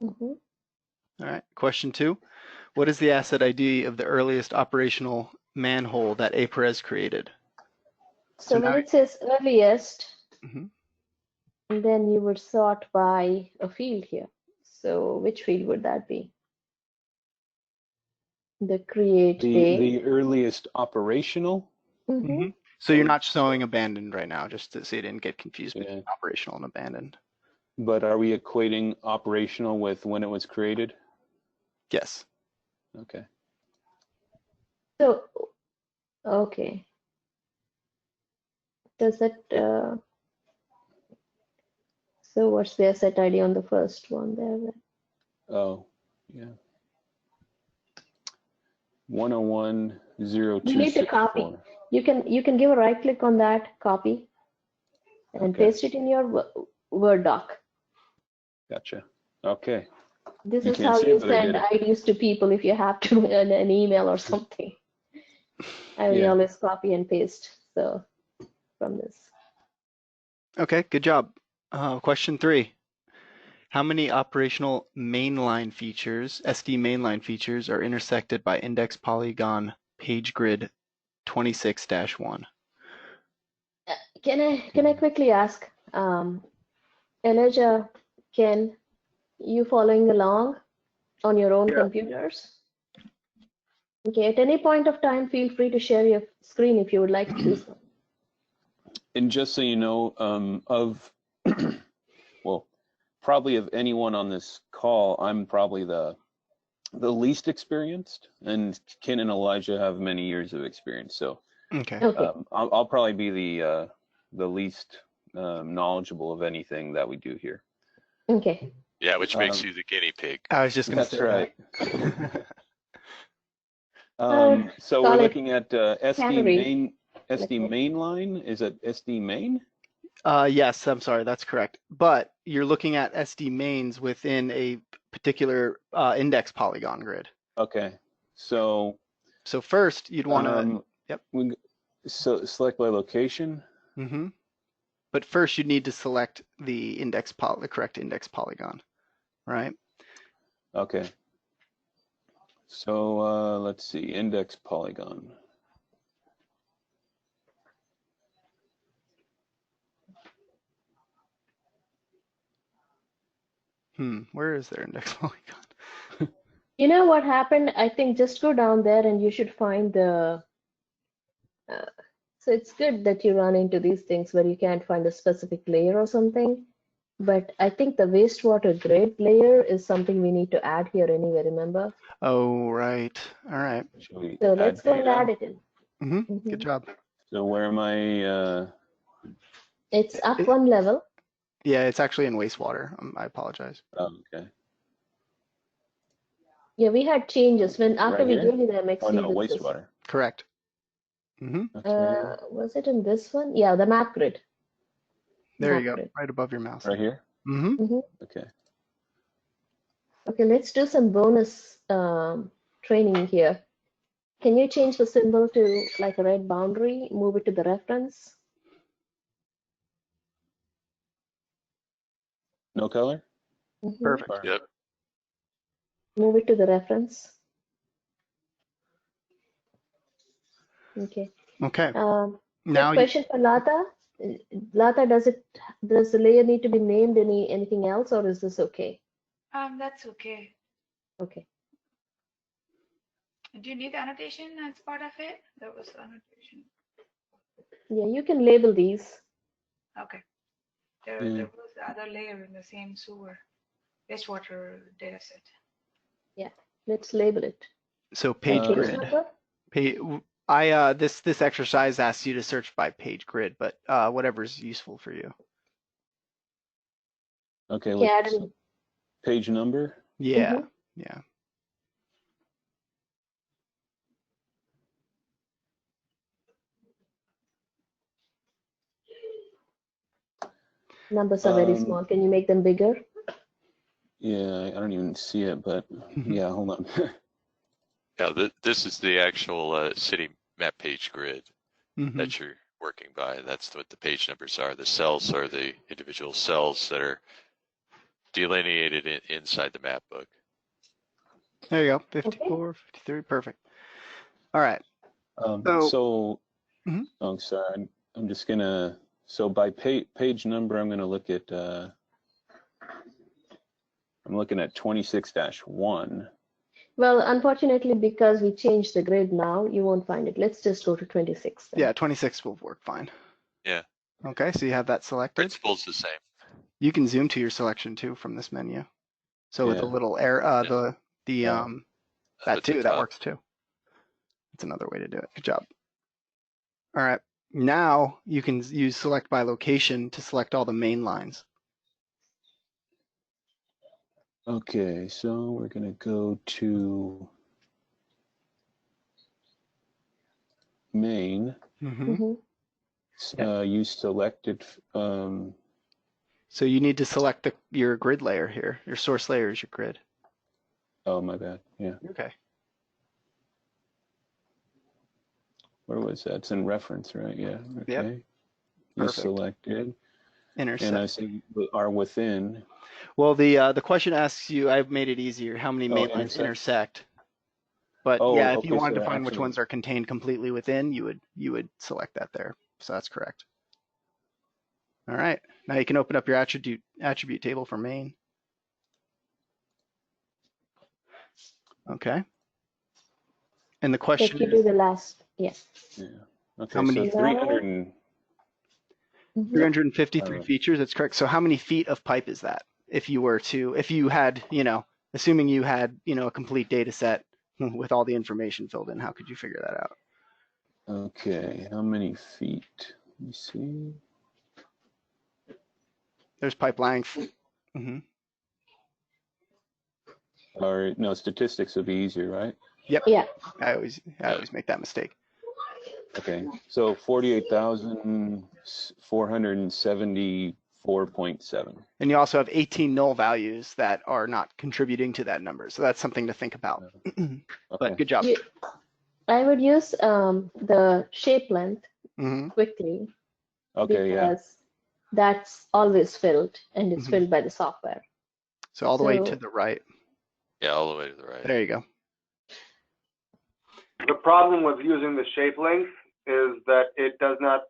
Mm-hmm. All right. Question 2. What is the asset ID of the earliest operational manhole that A. Perez created? So when it says earliest, Mhm. and then you would sort by a field here. So which field would that be? The create day. The earliest operational? Mm-hmm. So you're not showing abandoned right now, just to so you didn't get confused between Yeah. operational and abandoned. But are we equating operational with when it was created? Yes. Okay. So, okay. Does that, so what's the asset ID on the first one there? Oh, yeah. 101.0264. You need to copy. You can give a right click on that, copy, and Okay. paste it in your Word doc. Gotcha. Okay. This You is can't how see it, you but I send did it. IDs to people if you have to an email or something. I will Yeah. always copy and paste so from this. Okay, good job. Question 3. How many operational mainline features, SD mainline features, are intersected by index polygon page grid 26-1? Can I quickly ask, Elijah, Ken, you following along on your own Yeah. computers? Okay, at any point of time, feel free to share your screen if you would like to do so. And just so you know, well, probably of anyone on this call, I'm probably the least experienced, and Ken and Elijah have many years of experience. So Okay. Okay, I'll probably be the least knowledgeable of anything that we do here. okay. Yeah, which makes you the guinea pig. I was just going to That's say right. That. So Call we're it looking at cannery. SD mainline. Is it SD main? Yes, I'm sorry, that's correct. But you're looking at SD mains within a particular index polygon grid. Okay. So first, you'd want to. Yep. So select by location. Mm-hmm. but first you need to select the the correct index polygon, right? Okay. So let's see, index polygon. Where is their index polygon? You know what happened? I think just go down there and you should find the. So it's good that you run into these things where you can't find a specific layer or something. But I think the wastewater grid layer is something we need to add here anyway, remember? Oh, right. All right. Should we So add let's go and data? add it in. Good job. So where am I? It's up one level. Yeah, it's actually in wastewater. I apologize. Oh, okay. Yeah, we had changes when after Right we here? gave you the MXC. Oh no, with this. wastewater. Correct. Okay. Was it in this one? Yeah, the map grid. There Map you go, grid. right above your mouse. Right here? Okay. Okay, let's do some bonus training here. Can you change the symbol to like a red boundary? Move it to the reference. No color? Perfect. Or- Yep. Move it to the reference. Okay. Okay. Quick Now question for Lata. Lata, does the layer need to be named anything else, or is this okay? That's okay. Okay. Do you need the annotation as part of it? There was the annotation. Yeah, you can label these. Okay. There was the other layer in the same sewer wastewater data set. Yeah, let's label it. so page Page grid. number? This exercise asks you to search by page grid, but whatever's useful for you. Okay, Okay, add let's in. page number. Yeah. Yeah. Numbers are very small. Can you make them bigger? Yeah, I don't even see it, but yeah, hold on. Yeah, this is the actual city map page grid Mhm. that you're working by. That's what the page numbers are. The cells are the individual cells that are delineated inside the map book. There you go. 54, 53, perfect. All right. So, Mhm. oh, sorry, I'm just gonna, so by page number, I'm gonna look at, I'm looking at 26-1. Well, unfortunately, because we changed the grid now, you won't find it. Let's just go to 26 then. Yeah, 26 will work fine. Yeah. Okay, so you have that selected. Principle's the same. You can zoom to your selection too from this menu. So with the Yeah. little arrow, Yeah. that At the too, that top. works too. That's another way to do it. Good job. All right. Now you can use select by location to select all the main lines. Okay, so we're gonna go to main. You selected, So you need to select your grid layer here. Your source layer is your grid. oh, my bad, yeah. Okay. Where was that? It's in reference, right? Yeah, okay. Yep. You Perfect. selected, Intersect. and I say are within. Well, the question asks you, I've made it easier, how many main lines intersect. But yeah, if you okay, wanted so to find which actually- ones are contained completely within, you would select that there. So that's correct. All right. Now you can open up your attribute table for main. Okay. And the question Let you do the last. Yes. Yeah. Okay, How many- so 300 and 353 features, that's correct. So how many feet of pipe is that? If you had, assuming you had, a complete data set with all the information filled in, how could you figure that out? okay, how many feet? Let me see. There's pipe length. Or no, statistics would be easier, right? Yep. Yeah. I always make that mistake. Okay, so 48,474.7. And you also have 18 null values that are not contributing to that number. So that's something to think about. Okay. But good job. I would use the shape length quickly. Okay, yeah. Because that's always filled, and it's Mhm. filled by the software. So all the way to So- the right. Yeah, all the way to the right. There you go. The problem with using the shape length is that it does not,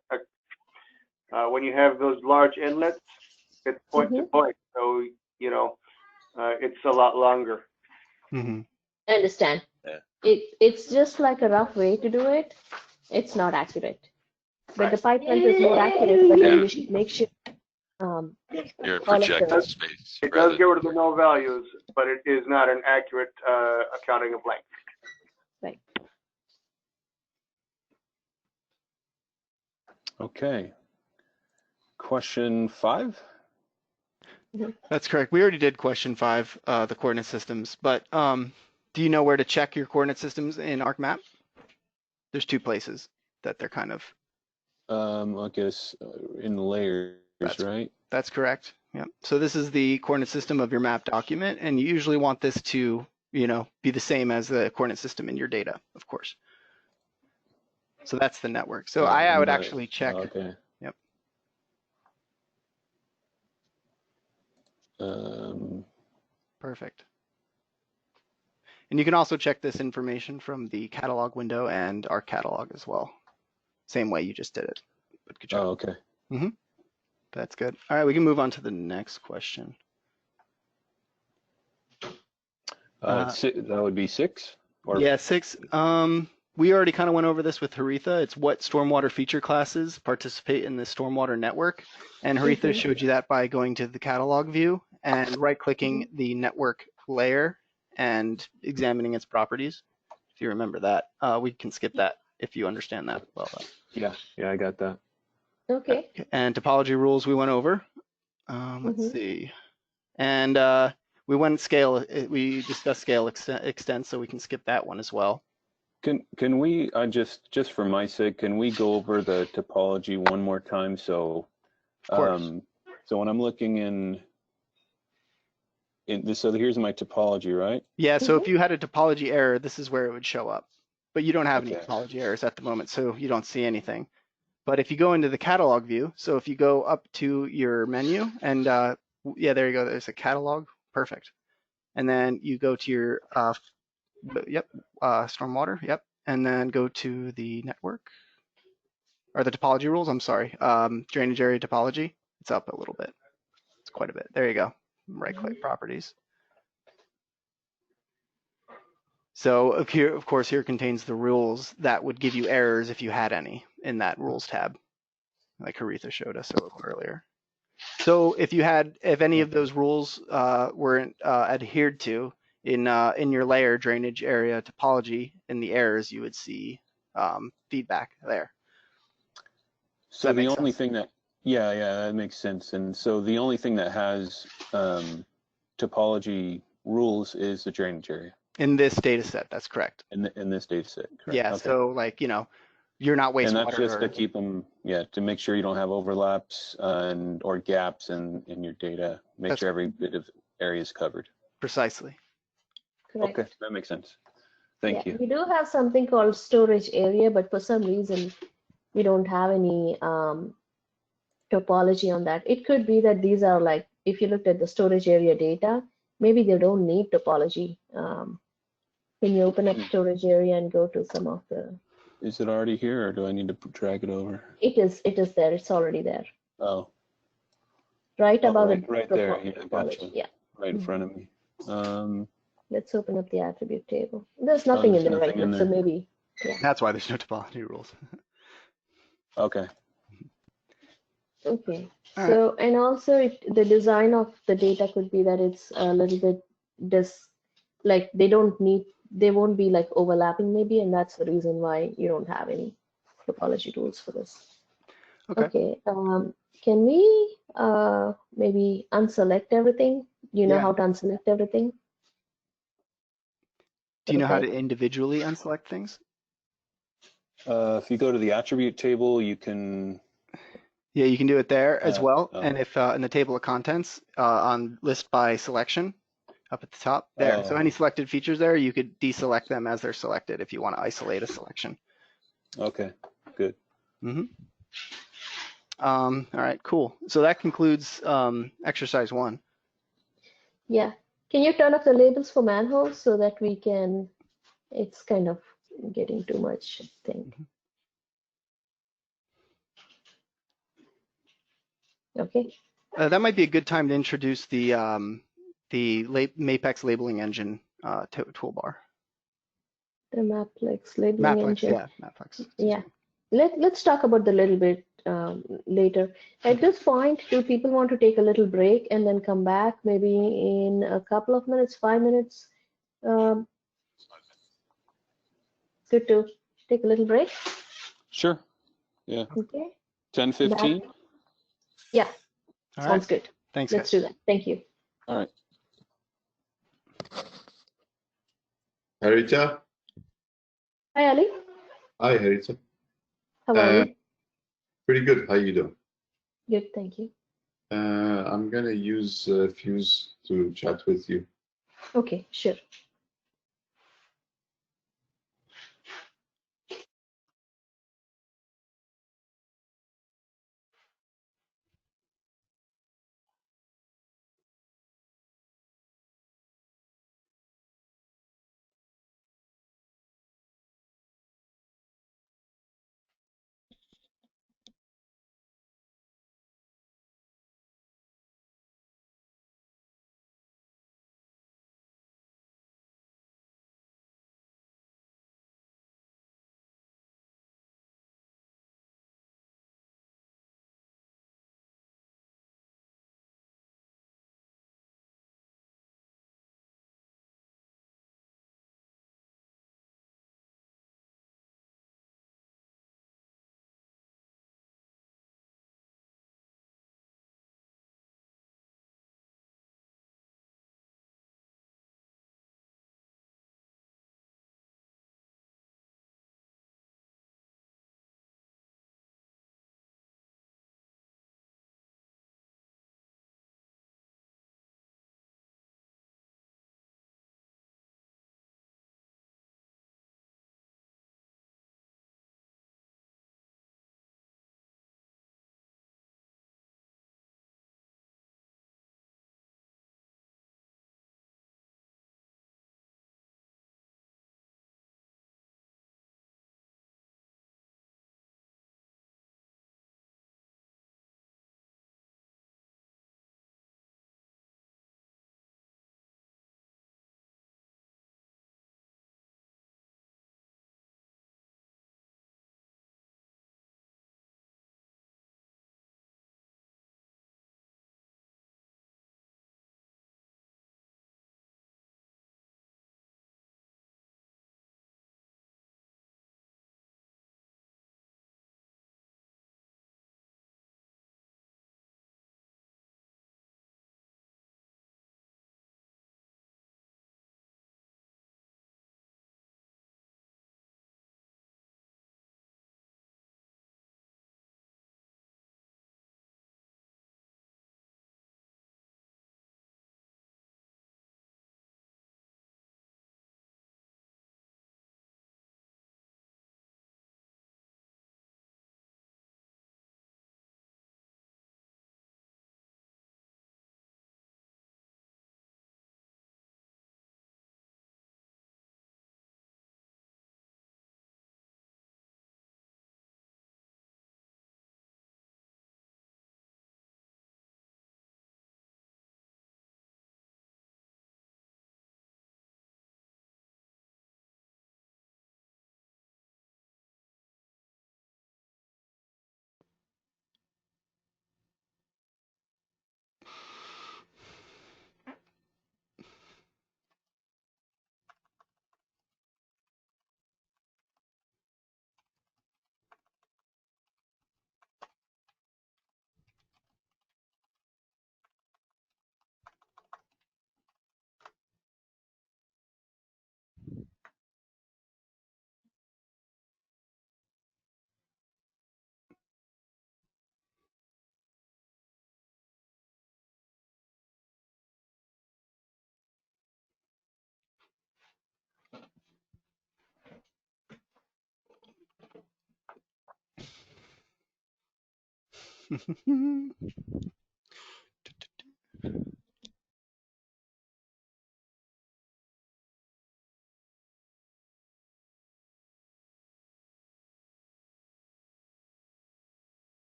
when you have those large inlets, it's point to point. So, you know, it's a lot longer. Hmm. I understand. Yeah. It's just like a rough way to do it. It's not accurate. But the pipeline is more accurate, but then you should make sure You're all of projected the space. It rather does get rid of the no values, but it is not an accurate accounting of length. Okay. Question 5? That's correct. We already did question 5, the coordinate systems, but do you know where to check your coordinate systems in ArcMap? There's 2 places that they're kind of. I guess in the layers, right? That's correct. Yeah. So this is the coordinate system of your map document, and you usually want this to, be the same as the coordinate system in your data, of course. So that's the network. So I would actually check. Okay. Yep. Perfect. And you can also check this information from the catalog window and our catalog as well. Same way you just did it. But good job. Oh, okay. Mm-hmm. That's good. All right, we can move on to the next question. That would be 6? Or... Yeah, 6. We already kind of went over this with Haritha. It's what stormwater feature classes participate in the stormwater network. And Haritha showed you that by going to the catalog view and right-clicking the network layer and examining its properties. If you remember that, we can skip that if you understand that well. Yeah, I got that. Okay. And topology rules we went over. Let's see. And we went scale. We discussed scale extent, so we can skip that one as well. Can we just for my sake, can we go over the topology one more time? So, of course. So when I'm looking in this, so here's my topology, right? Yeah. So if you had a topology error, this is where it would show up. But you don't have any topology errors at the moment, so you don't see anything. But if you go into the catalog view, so if you go up to your menu and yeah, there you go. There's a catalog. Perfect. And then you go to your stormwater. Yep. And then go to the network or the topology rules. I'm sorry. Drainage area topology. It's up a little bit. It's quite a bit. There you go. Right click properties. So here, of course, here contains the rules that would give you errors if you had any in that rules tab, like Haritha showed us a little earlier. So if any of those rules weren't adhered to in your layer drainage area topology in the errors, you would see feedback there. So the only thing that, yeah, that makes sense. And so the only thing that has topology rules is the drainage area. In this data set, that's correct. In this data set, correct. Yeah, okay. So like, you're not wastewater. And that's just to keep them, to make sure you don't have overlaps or gaps in your data. Make sure every bit of area is covered. Precisely. Correct. Okay, that makes sense. Thank you. We do have something called storage area, but for some reason we don't have any topology on that. It could be that these are like, if you looked at the storage area data, maybe they don't need topology. When you open up storage area and go to some of the. Is it already here, or do I need to drag it over? It is there. It's already there. Oh. Right above right, it. Right there. Yeah, gotcha. Yeah. Right in front of me. Let's open up the attribute table. There's nothing in there right now, so maybe. Yeah. That's why there's no topology rules. Okay. Okay. So, and also the design of the data could be that it's a little bit like they won't be like overlapping maybe, and that's the reason why you don't have any topology rules for this. Okay. Can we maybe unselect everything? Do you know how to unselect everything? Do you know how to individually unselect things? If you go to the attribute table, you can. Yeah, you can do it there as well. And if in the table of contents on list by selection up at the top there. So any selected features there, you could deselect them as they're selected if you want to isolate a selection. Okay, good. All right, cool. So that concludes exercise 1. Yeah. Can you turn off the labels for manholes so that we can, it's kind of getting too much, I think. Okay. That might be a good time to introduce the Mapex labeling engine toolbar. The Maplex labeling engine. Yeah, Maplex. Yeah. Let's talk about the little bit later. At this point, do people want to take a little break and then come back maybe in a couple of minutes, 5 minutes? Um, good to take a little break. Sure. Yeah. Okay. 10:15. Yeah. All Sounds right. good. Thanks, Let's guys. do that. Thank you. All right. Harita? Hi, Ali. Hi, Harita. How are you? Pretty good. How you doing? Good, thank you. I'm gonna use Fuse to chat with you. Okay, sure.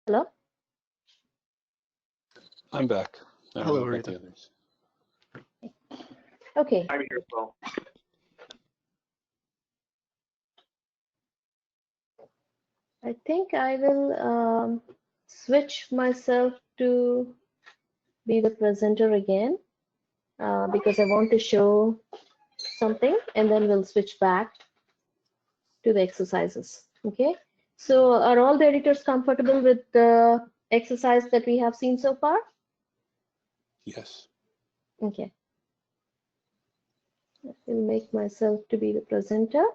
Hello? I'm back. I don't Hello, know about Rita. the others. Okay. I'm here, Paul. I think I will switch myself to be the presenter again because I want to show something, and then we'll switch back to the exercises. Okay. So are all the editors comfortable with the exercise that we have seen so far? Yes. Okay. I will make myself to be the presenter.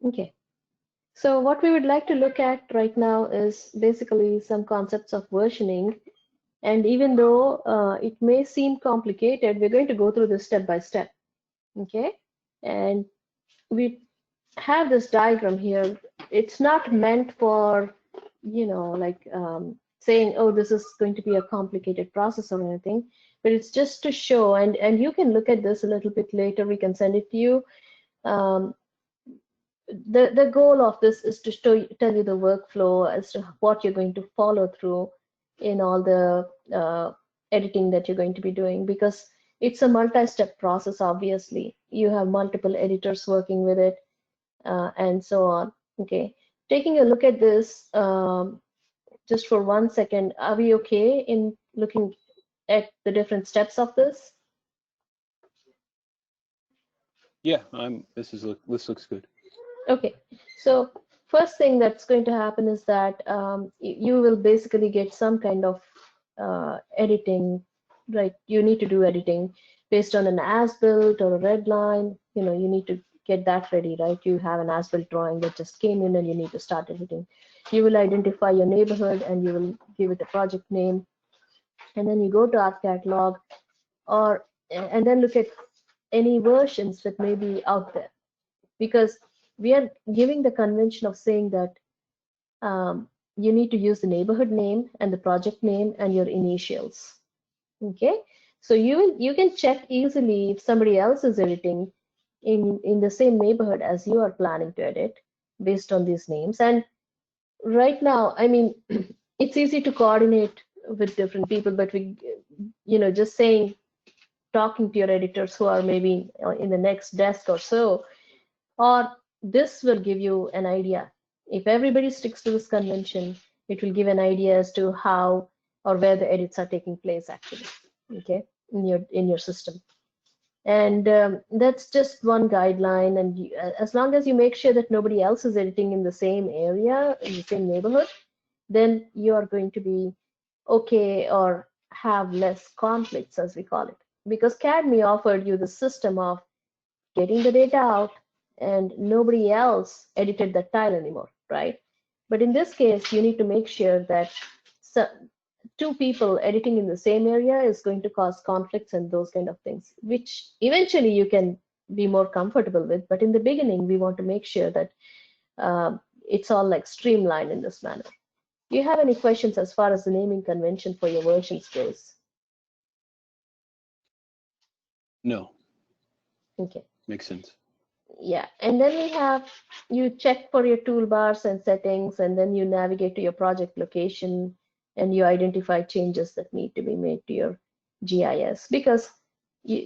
Okay. So what we would like to look at right now is basically some concepts of versioning. And even though it may seem complicated, we're going to go through this step by step. Okay. And we have this diagram here. It's not meant for, like saying, oh, this is going to be a complicated process or anything, but it's just to show, and you can look at this a little bit later. We can send it to you. The goal of this is to tell you the workflow as to what you're going to follow through in all the editing that you're going to be doing, because it's a multi-step process. Obviously, you have multiple editors working with it, and so on. Okay, taking a look at this just for 1 second. Are we okay in looking at the different steps of this? Yeah, this looks good. Okay, so first thing that's going to happen is that you will basically get some kind of editing, right? You need to do editing based on an as-built or a red line. You need to get that ready, right? You have an as-built drawing that just came in and you need to start editing. You will identify your neighborhood and you will give it a project name. And then you go to Art Catalog and then look at any versions that may be out there, because we are giving the convention of saying that you need to use the neighborhood name and the project name and your initials. Okay, so you can check easily if somebody else is editing in the same neighborhood as you are planning to edit based on these names. And right now, I mean, it's easy to coordinate with different people, but just saying, talking to your editors who are maybe in the next desk or so, or this will give you an idea. If everybody sticks to this convention, it will give an idea as to how or where the edits are taking place actually, okay, in your system. And that's just one guideline. And as long as you make sure that nobody else is editing in the same area, in the same neighborhood, then you are going to be okay or have less conflicts, as we call it. Because CADME offered you the system of getting the data out and nobody else edited that tile anymore, right? But in this case, you need to make sure that two people editing in the same area is going to cause conflicts and those kind of things, which eventually you can be more comfortable with. But in the beginning, we want to make sure that it's all like streamlined in this manner. Do you have any questions as far as the naming convention for your versions goes? No. Okay. Makes sense. Yeah, and then we have, you check for your toolbars and settings, and then you navigate to your project location and you identify changes that need to be made to your GIS, because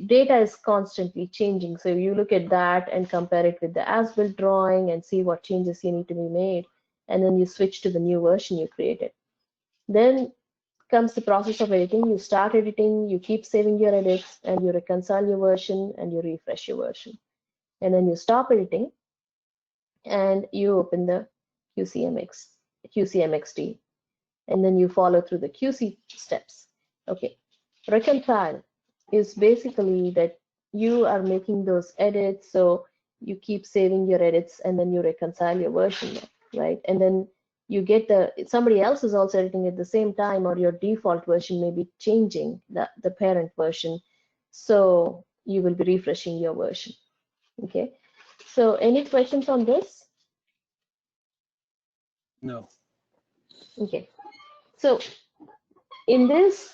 data is constantly changing. So you look at that and compare it with the as-built drawing and see what changes you need to be made, and then you switch to the new version you created. Then comes the process of editing. You start editing, you keep saving your edits, and you reconcile your version and you refresh your version. And then you stop editing and you open the QCMXT, and then you follow through the QC steps. Okay, reconcile is basically that you are making those edits, so you keep saving your edits and then you reconcile your version, right? And then you get somebody else is also editing at the same time, or your default version may be changing, the parent version, so you will be refreshing your version. Okay, so any questions on this? No. Okay, so in this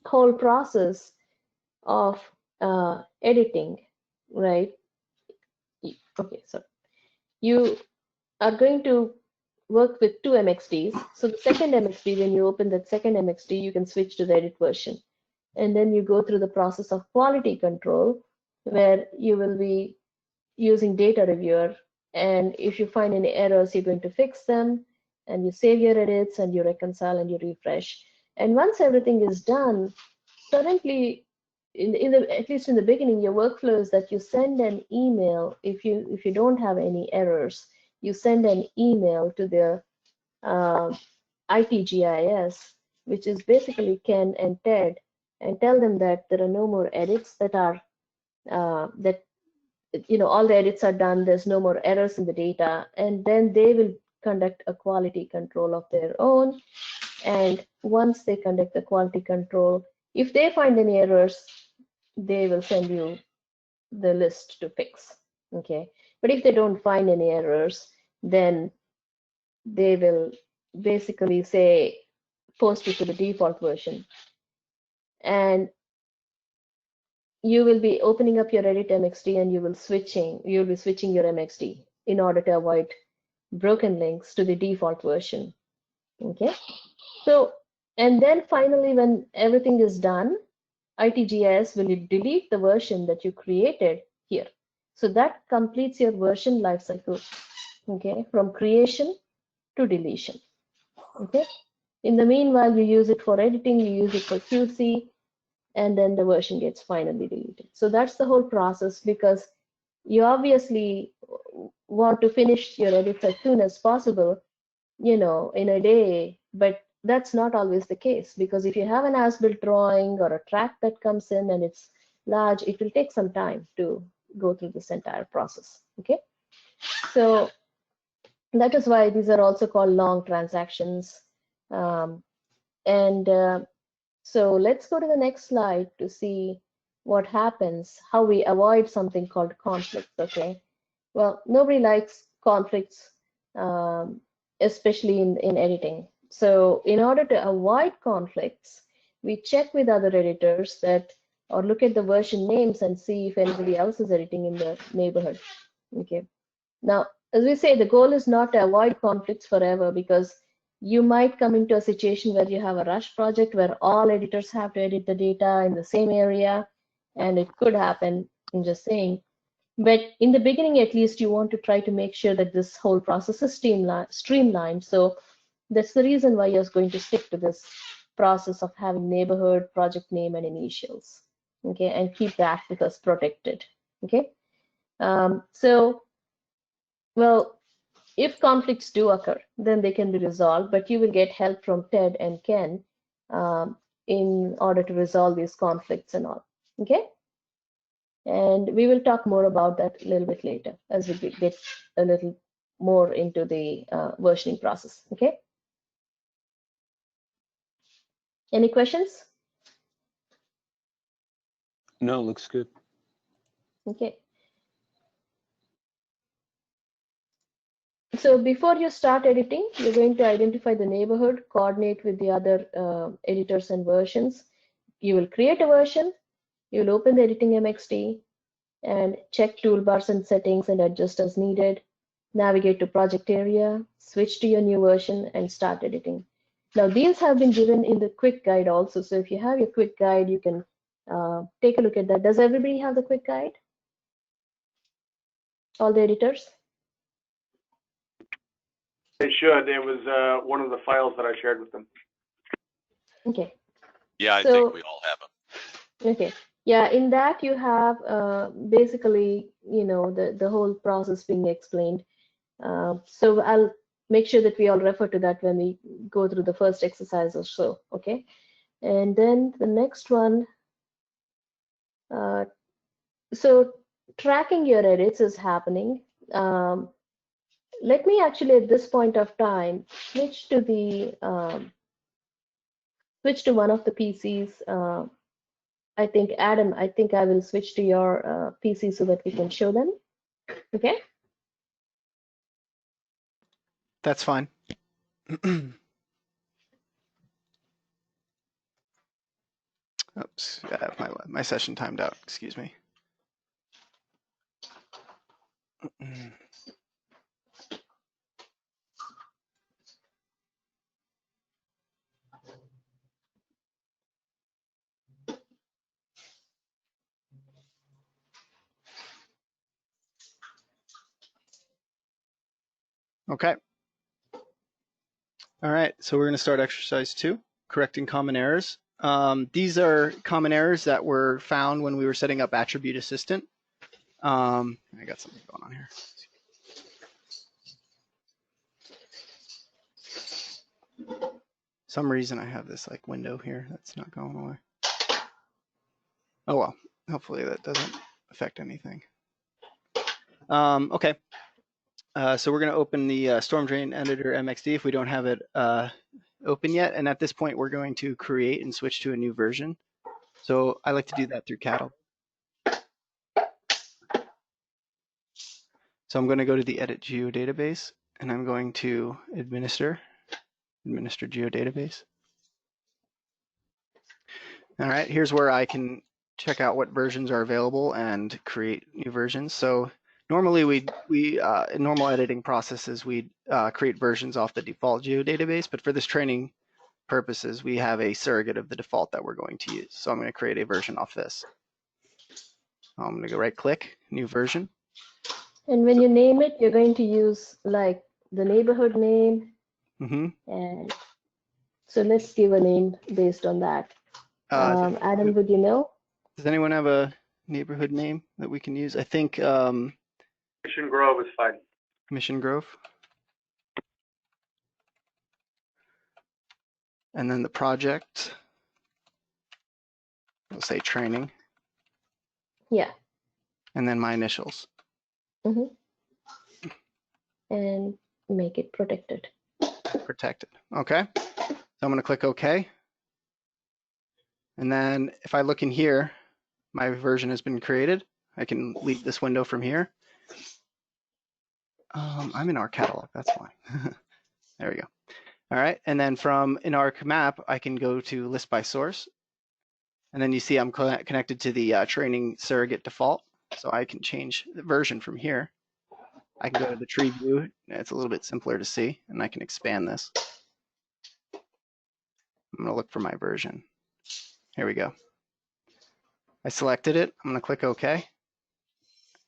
whole process of editing, right? Okay, so you are going to work with two MXDs. So the second MXD, when you open that second MXD, you can switch to the edit version. And then you go through the process of quality control, where you will be using data reviewer. And if you find any errors, you're going to fix them, and you save your edits and you reconcile and you refresh. And once everything is done, currently, at least in the beginning, your workflow is that you send an email. If you don't have any errors, you send an email to the ITGIS, which is basically Ken and Ted, and tell them that there are no more edits that are that all the edits are done. There's no more errors in the data, and then they will conduct a quality control of their own. And once they conduct the quality control, if they find any errors, they will send you the list to fix. Okay, but if they don't find any errors, then they will basically say post it to the default version, and you will be opening up your edit MXD and you'll be switching your MXD in order to avoid broken links to the default version. Okay, so and then finally, when everything is done, ITGIS will delete the version that you created here. So that completes your version lifecycle, okay, from creation to deletion. Okay, in the meanwhile, you use it for editing, you use it for QC, and then the version gets finally deleted. So that's the whole process, because you obviously want to finish your edits as soon as possible, in a day, but that's not always the case, because if you have an as-built drawing or a track that comes in and it's large, it will take some time to go through this entire process. Okay, so that is why these are also called long transactions. And so let's go to the next slide to see what happens, how we avoid something called conflicts. Okay, well, nobody likes conflicts, especially in editing. So in order to avoid conflicts, we check with other editors or look at the version names and see if anybody else is editing in the neighborhood. Okay, now, as we say, the goal is not to avoid conflicts forever, because you might come into a situation where you have a rush project where all editors have to edit the data in the same area, and it could happen, I'm just saying. But in the beginning, at least, you want to try to make sure that this whole process is streamlined. So that's the reason why you're going to stick to this process of having neighborhood, project name, and initials. Okay, and keep the access protected. Okay, well, if conflicts do occur, then they can be resolved, but you will get help from Ted and Ken in order to resolve these conflicts and all. Okay. And we will talk more about that a little bit later as we get a little more into the versioning process. Okay. Any questions? No, looks good. Okay. So before you start editing, you're going to identify the neighborhood, coordinate with the other editors and versions. You will create a version. You will open the editing MXD and check toolbars and settings and adjust as needed. Navigate to project area, switch to your new version and start editing. Now these have been given in the quick guide also. So if you have your quick guide, you can take a look at that. Does everybody have the quick guide? All the editors? They should. It was one of the files that I shared with them. Okay. Yeah, I So, think we all have them. Okay. Yeah, in that you have basically, you know, the whole process being explained. So I'll make sure that we all refer to that when we go through the first exercise or so. Okay. And then the next one. So tracking your edits is happening. Let me actually at this point of time switch to the switch to one of the PCs. I think Adam, I think I will switch to your PC so that we can show them. Okay. That's fine. Oops, my session timed out. Excuse me. Okay. All right, so we're going to start exercise 2, correcting common errors. These are common errors that were found when we were setting up Attribute Assistant. I got something going on here. Some reason I have this like window here that's not going away. Oh well, hopefully that doesn't affect anything. Okay, so we're going to open the Storm Drain Editor MXD if we don't have it open yet, and at this point we're going to create and switch to a new version. So I like to do that through catalog. So I'm going to go to the Edit Geodatabase, and I'm going to administer Geodatabase. All right, here's where I can check out what versions are available and create new versions. So normally in normal editing processes, we create versions off the default geodatabase, but for this training purposes, we have a surrogate of the default that we're going to use. So I'm going to create a version off this. I'm going to go right click, new version. And when you name it, you're going to use like the neighborhood name. Mm-hmm. And so let's give a name based on that. Adam, would you know? Does anyone have a neighborhood name that we can use? I think Mission Grove is fine. Mission Grove. And then the project, we'll say training. Yeah. And then my initials. Mm-hmm. And make it protected. Protected. Okay. So I'm going to click OK. And then if I look in here, my version has been created. I can leave this window from here. I'm in our catalog. That's why. There we go. All right. And then from in our map, I can go to list by source. And then you see I'm connected to the training surrogate default. So I can change the version from here. I can go to the tree view. It's a little bit simpler to see, and I can expand this. I'm going to look for my version. Here we go. I selected it. I'm going to click OK.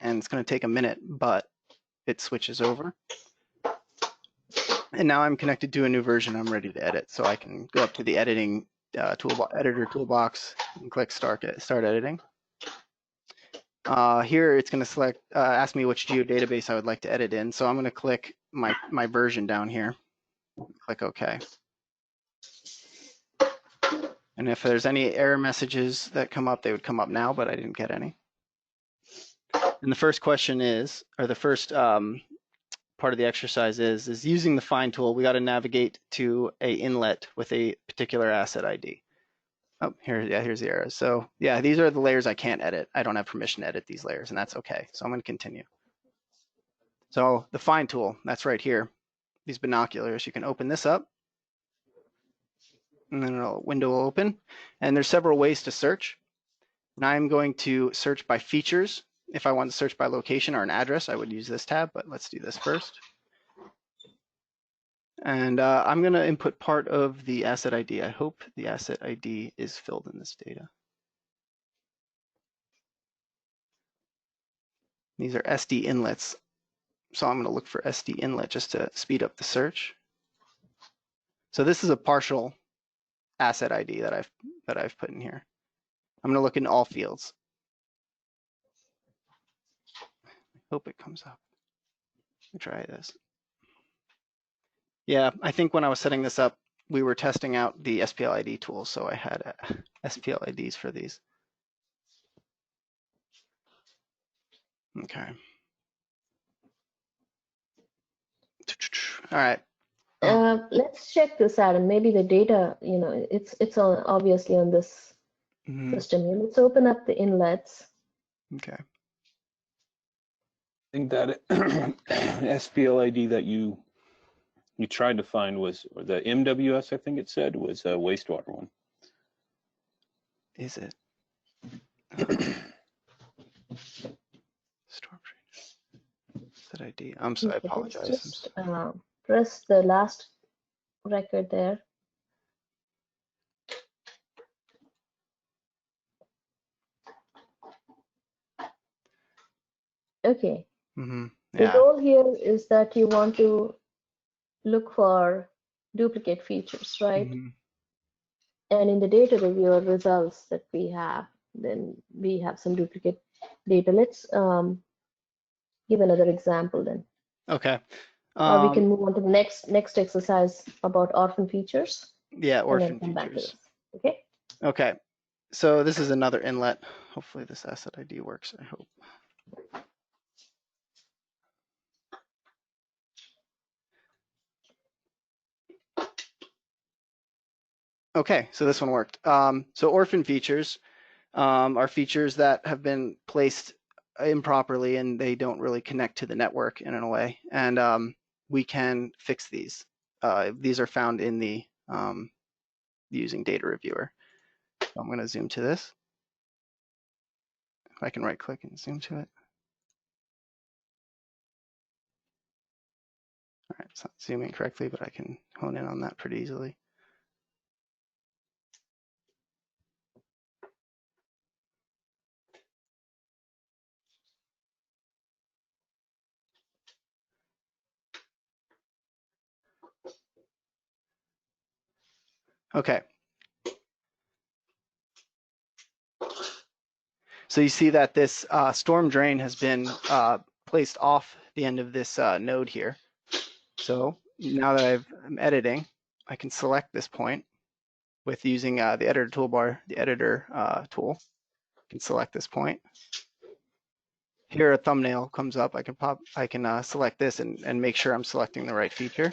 And it's going to take a minute, but it switches over. And now I'm connected to a new version. I'm ready to edit. So I can go up to the editing editor toolbox and click start editing. Here it's going to ask me which geodatabase I would like to edit in. So I'm going to click my version down here. Click OK. And if there's any error messages that come up, they would come up now, but I didn't get any. And the first question is, or the first part of the exercise is using the find tool, we got to navigate to a inlet with a particular asset ID. Oh, here's the error. So yeah, these are the layers I can't edit. I don't have permission to edit these layers, and that's okay. So I'm going to continue. So the find tool, that's right here. These binoculars, you can open this up, and then a window will open. And there's several ways to search. And I'm going to search by features. If I want to search by location or an address, I would use this tab, but let's do this first. And I'm going to input part of the asset ID. I hope the asset ID is filled in this data. These are SD inlets. So I'm going to look for SD inlet just to speed up the search. So this is a partial asset ID that I've put in here. I'm going to look in all fields. Hope it comes up. Let me try this. Yeah, I think when I was setting this up, we were testing out the SPL ID tool, so I had SPL IDs for these. Okay. All right. Let's check this out, and maybe the data, you know, it's on obviously on this system here. Let's open up the inlets. Okay. I think that SPL ID that you tried to find was, or the MWS, I think it said, was a wastewater one. Is it? Storm drain. Set ID. I'm sorry, I apologize. Just press the last record there. Okay. Yeah. The goal here is that you want to look for duplicate features, right? And in the data reviewer results that we have, then we have some duplicate data. Let's give another example then. Okay. Or we can move on to the next exercise about orphan features. Yeah, orphan and then come features. Back to this. Okay. Okay. So this is another inlet. Hopefully this asset ID works, I hope. Okay, so this one worked. So orphan features are features that have been placed improperly and they don't really connect to the network in a way. And we can fix these. These are found in the using data reviewer. So I'm going to zoom to this. If I can right click and zoom to it. All right, it's not zooming correctly, but I can hone in on that pretty easily. Okay. So you see that this storm drain has been placed off the end of this node here. So now that I'm editing, I can select this point with using the editor toolbar, the editor tool. I can select this point. Here a thumbnail comes up. I can select this and make sure I'm selecting the right feature.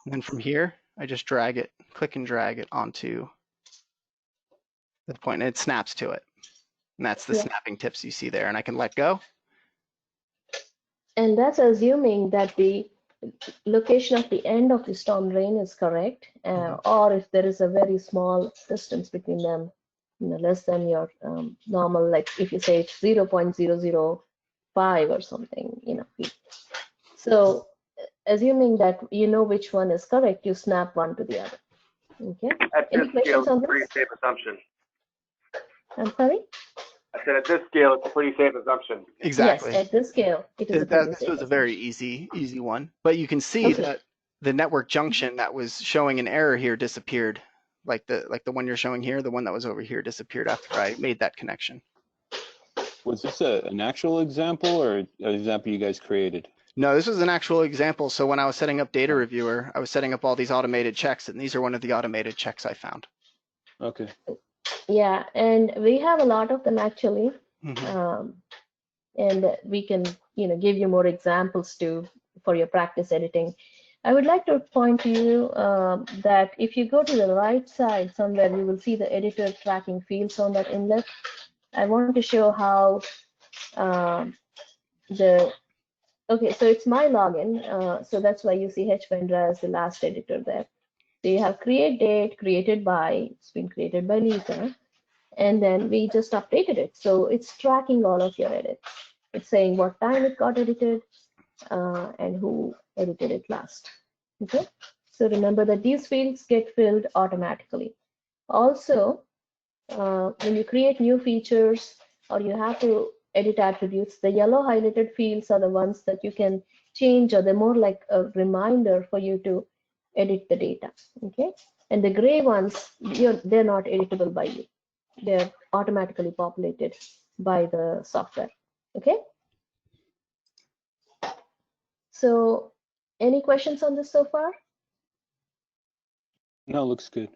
And then from here, I just drag it, click and drag it onto the point, and it snaps to it. And that's the snapping tips you see there, and I can let go. And that's assuming that the location of the end of the storm drain is correct, or if there is a very small distance between them, you know, less than your normal, like if you say it's 0.005 or something, you know, feet. So assuming that you know which one is correct, you snap one to the other. Okay. Any questions on this? Pretty safe assumption. I'm sorry? I said at this scale, it's a pretty safe assumption. Exactly. Yes, at this scale, it is a pretty This safe was a very easy one. But you can see that the network junction that was showing an error here disappeared. Like the one you're showing here, the one that was over here disappeared after I made that connection. Was this an actual example or an example you guys created? No, this was an actual example. So when I was setting up Data Reviewer, I was setting up all these automated checks, and these are one of the automated checks I found. Okay. Yeah, and we have a lot of them actually. Mhm. And we can, give you more examples too for your practice editing. I would like to point to you that if you go to the right side somewhere, you will see the editor tracking fields on that inlet. I want to show how okay, so it's my login. So that's why you see H-Vendra as the last editor there. So you have create date, created by, it's been created by Lisa, and then we just updated it. So it's tracking all of your edits. It's saying what time it got edited and who edited it last. Okay, so remember that these fields get filled automatically. Also, when you create new features or you have to edit attributes, the yellow highlighted fields are the ones that you can change, or they're more like a reminder for you to edit the data. Okay, and the gray ones, they're not editable by you. They're automatically populated by the software. Okay. So any questions on this so far? No, looks good.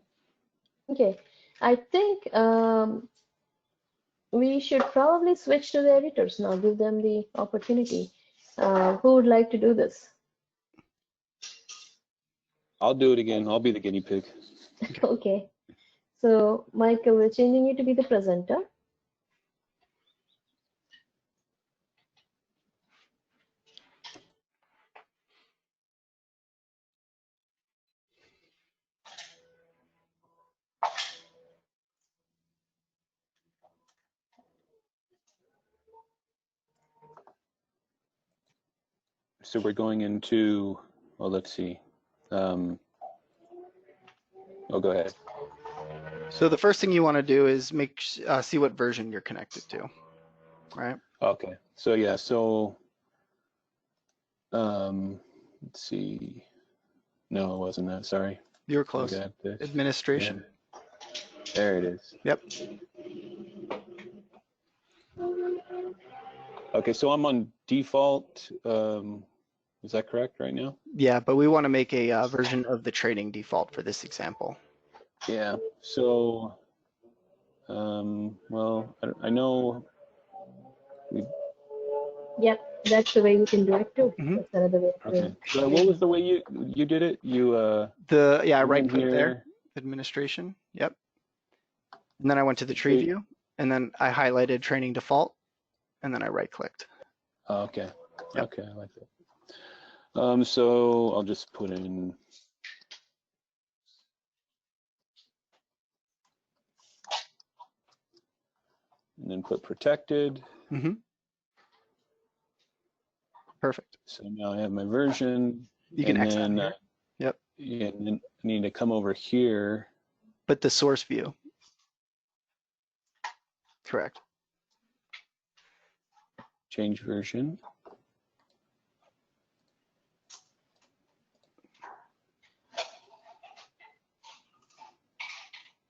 Okay. I think we should probably switch to the editors now, give them the opportunity. Who would like to do this? I'll do it again. I'll be the guinea pig. Okay. So Michael, we're changing you to be the presenter. So we're going into, well, let's see. Oh, go ahead. So the first thing you want to do is see what version you're connected to, right? Okay. So yeah. So let's see. No, it wasn't that. Sorry. You were I close. got this. Administration. Yeah. There it is. Yep. Okay, so I'm on default. Is that correct right now? Yeah, but we want to make a version of the training default for this example. Yeah. So, well, I know. Yep, that's the way you can do it too. Mhm. That's another way of doing Okay. So what was the way you did it? You I went right click here. there, administration. Yep. And then I went to the tree So view, and then I highlighted training default, and then I right clicked. oh, okay. Yep. Okay, I like that. So I'll just put in. And then put protected. Mm-hmm. Perfect. So now I have my version. You can and X then, out here. Yep. Yeah, and then I need to come over here. But the source view. Correct. Change version.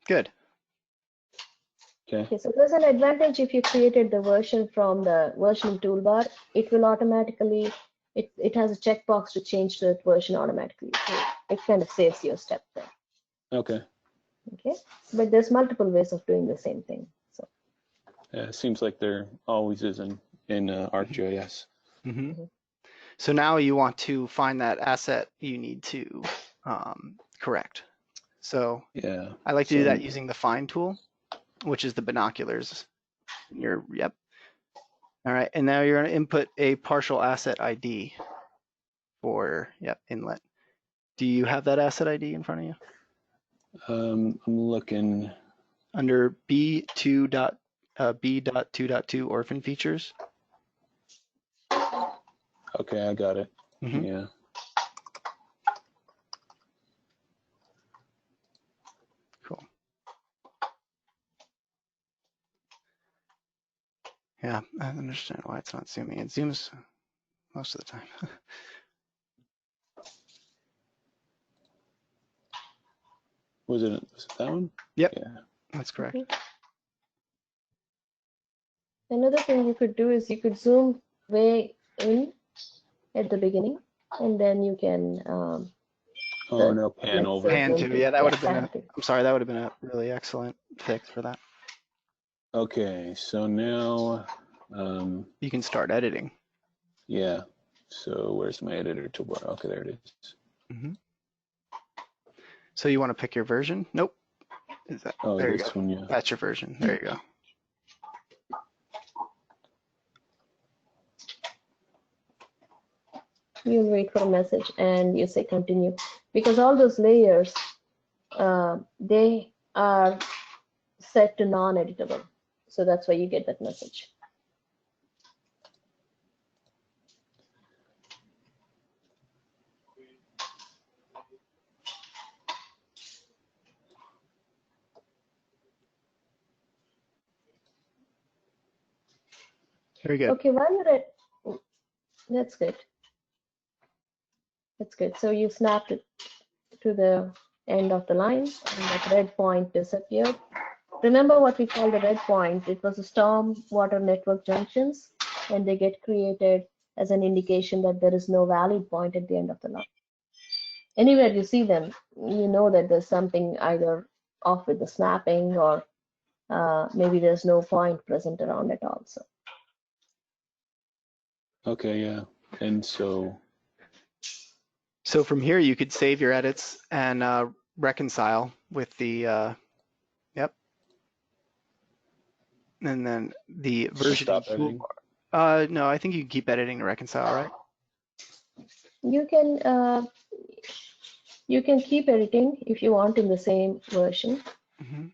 Good. Okay. Okay, so there's an advantage if you created the version from the versioning toolbar. It will automatically, it has a checkbox to change to that version automatically. So it kind of saves you a step there. Okay. Okay, but there's multiple ways of doing the same thing. So Yeah, it seems like there always is in ArcGIS. Mm-hmm. So now you want to find that asset you need to correct. So Yeah. I like to do that using the find tool, which is the binoculars. Yep. All right, and now you're going to input a partial asset ID for inlet. Do you have that asset ID in front of you? I'm looking under B2.2.2 orphan features. Okay, I got it. Mm-hmm. Yeah. Cool. Yeah, I understand why it's not zooming. It zooms most of the time. Was it that one? Yep. Yeah. That's correct. okay. Another thing you could do is you could zoom way in at the beginning, and then you can Oh, no, pan let's over. say Pan zoom to, to, yeah, that would have been pan a, to. I'm sorry, that would have been a really excellent fix for that. Okay, so now, You can start editing. yeah. So where's my editor toolbar? Okay, there it is. Mm-hmm. So you want to pick your version? Nope. Is that, Oh, there you this go. one, yeah. That's your version. There you go. You wait for a message and you say continue, because all those layers, they are set to non-editable. So that's why you get that message. Very good. Okay, while you're at, that's good. That's good. So you snapped it to the end of the line, and that red point disappeared. Remember what we call the red point? It was a storm water network junctions, and they get created as an indication that there is no valid point at the end of the line. Anywhere you see them, you know that there's something either off with the snapping, or maybe there's no point present around it also. Okay, yeah. And so, So from here, you could save your edits and reconcile with the, yep. And then the version. stop editing. No, I think you can keep editing to reconcile, right? You can keep editing if you want in the same version. Mm-hmm.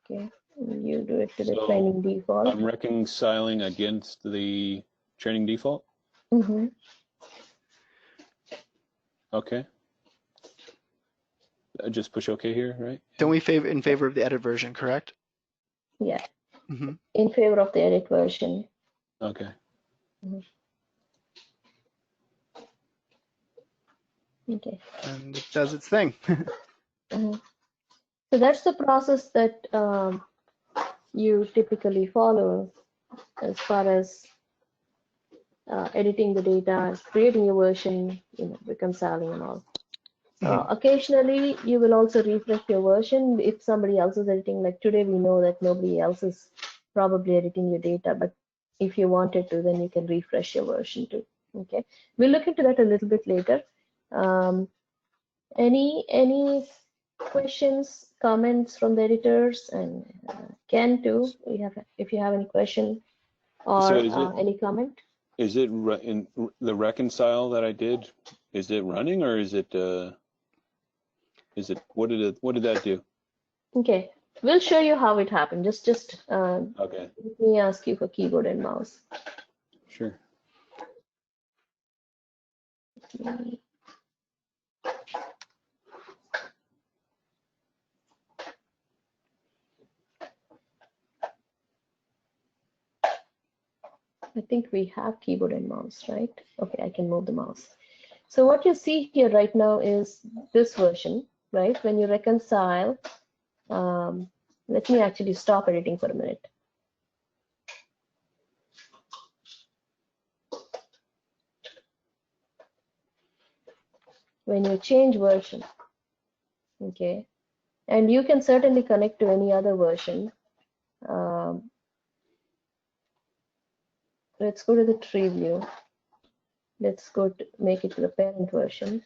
Okay, you do it to the So, training default. I'm reconciling against the training default? Mm-hmm. Okay. I just push OK here, right? Don't we in favor of the edit version, correct? Yeah, Mm-hmm. in favor of the edit version. Okay. Okay. And it does its thing. So that's the process that you typically follow as far as editing the data, creating a version, reconciling and all. Occasionally, you will also refresh your version if somebody else is editing. Like today, we know that nobody else is probably editing your data, but if you wanted to, then you can refresh your version too. Okay, we'll look into that a little bit later. Any questions, comments from the editors, and Ken too? If you have any question or So any comment. is it in the reconcile that I did? Is it running, or is it what did that do? Okay, we'll show you how it happened. Just Okay, let me ask you for keyboard and mouse. sure. I think we have keyboard and mouse, right? Okay, I can move the mouse. So what you see here right now is this version, right? When you reconcile, let me actually stop editing for a minute. When you change version, okay, and you can certainly connect to any other version. Let's go to the tree view. Let's go to make it to the parent version.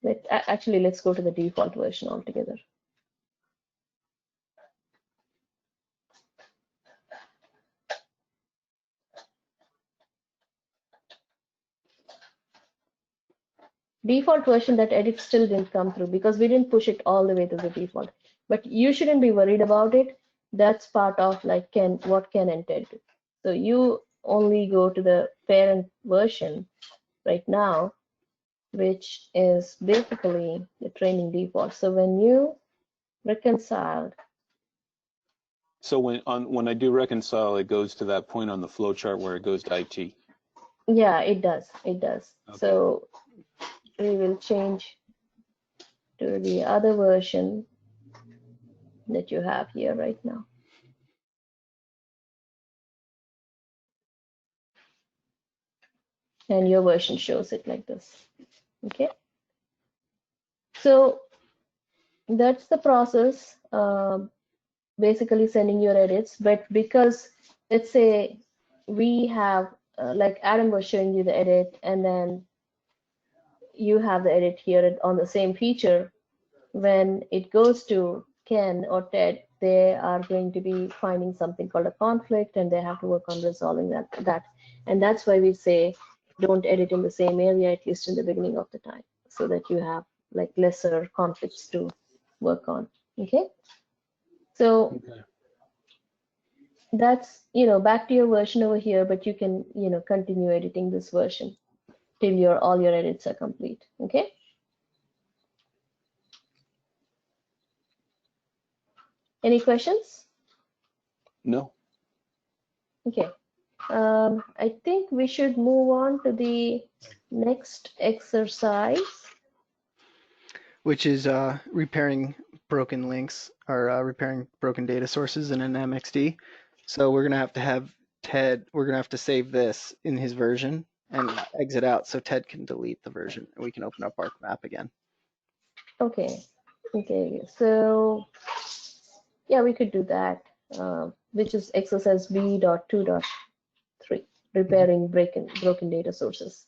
Let's go to the default version altogether. Default version, that edit still didn't come through because we didn't push it all the way to the default. But you shouldn't be worried about it. That's part of like what Ken and Ted do. So you only go to the parent version right now, which is basically the training default. So when you reconciled. So when I do reconcile, it goes to that point on the flow chart where it goes to IT. Yeah, it does. It does. Okay. So we will change to the other version that you have here right now. and your version shows it like this. Okay, so that's the process, basically sending your edits. But because let's say we have like Adam was showing you the edit, and then you have the edit here on the same feature, when it goes to Ken or Ted, they are going to be finding something called a conflict, and they have to work on resolving that. And that's why we say don't edit in the same area, at least in the beginning of the time, so that you have like lesser conflicts to work on. Okay, so Okay. that's, back to your version over here, but you can, continue editing this version till all your edits are complete. Okay. Any questions? No. Okay. I think we should move on to the next exercise. Which is repairing broken links or repairing broken data sources in an MXD. So we're gonna have to have Ted, we're gonna have to save this in his version and exit out so Ted can delete the version and we can open up our map again. Okay. Okay. So yeah, we could do that, which is exercise B.2.3, repairing broken data sources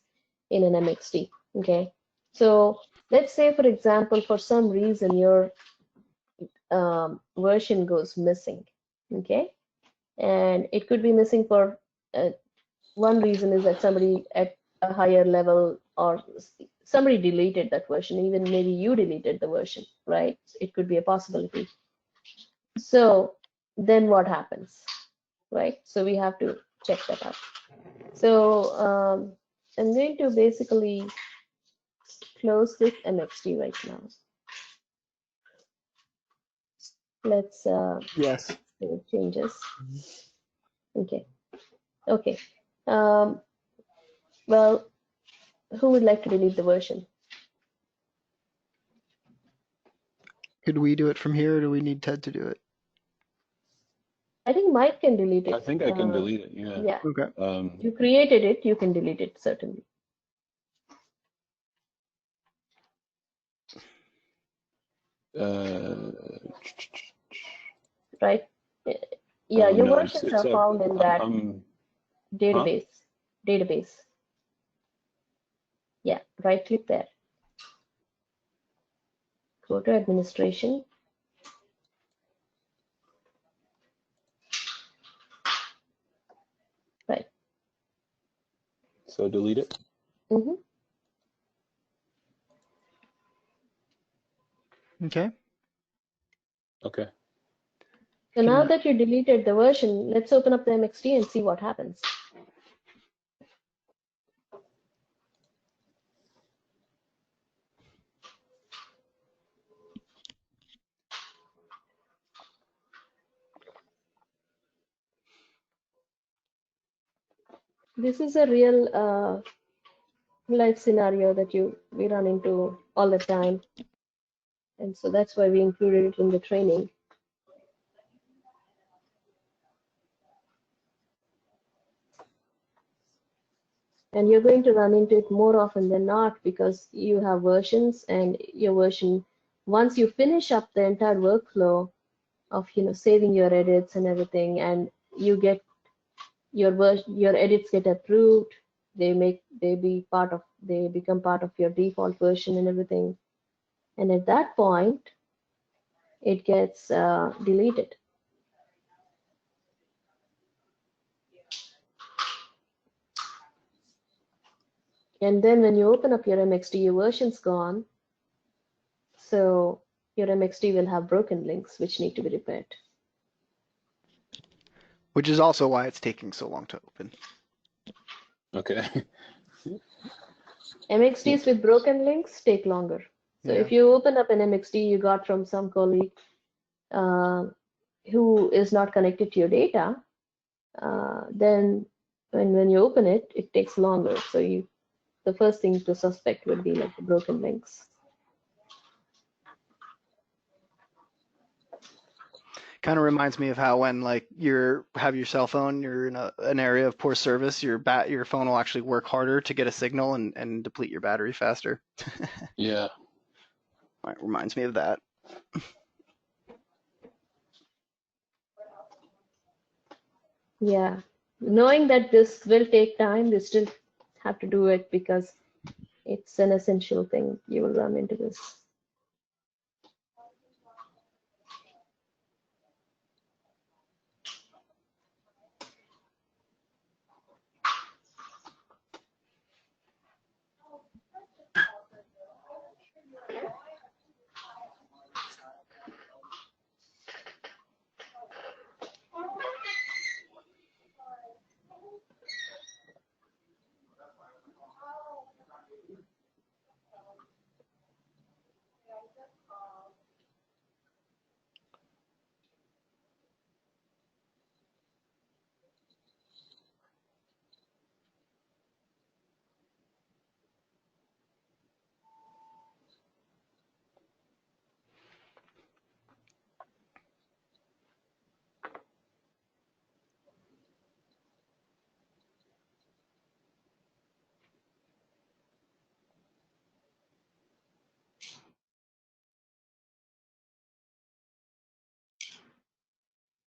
in an MXD. Okay. So let's say, for example, for some reason your version goes missing. Okay. And it could be missing for one reason is that somebody at a higher level or somebody deleted that version, even maybe you deleted the version, right? It could be a possibility. So then what happens, right? So we have to check that out. So I'm going to basically close this MXD right now. Let's Yes. save changes. Okay. Okay. Well, who would like to delete the version? Could we do it from here or do we need Ted to do it? I think Mike can delete it. I think I can delete it. Yeah. Yeah. Okay. You created it, you can delete it, certainly. Right? Yeah, your No, versions are found in that database. Database. Yeah, right click there. Go to administration. Right. So delete it? Mm-hmm. Okay. Okay. So now that you deleted the version, let's open up the MXD and see what happens. This is a real life scenario that we run into all the time. And so that's why we included it in the training. And you're going to run into it more often than not because you have versions, and your version, once you finish up the entire workflow of saving your edits and everything, and you get your edits get approved, they become part of your default version and everything. And at that point, it gets deleted. And then when you open up your MXD, your version's gone. So your MXD will have broken links which need to be repaired. Which is also why it's taking so long to open. Okay. MXDs with broken links take longer. So Yeah. if you open up an MXD you got from some colleague who is not connected to your data, then when you open it, it takes longer. So the first thing to suspect would be like the broken links. Kind of reminds me of how when like have your cell phone, you're in an area of poor service, your phone will actually work harder to get a signal and deplete your battery faster. Yeah. It reminds me of that. Yeah. Knowing that this will take time, they still have to do it because it's an essential thing. You will run into this.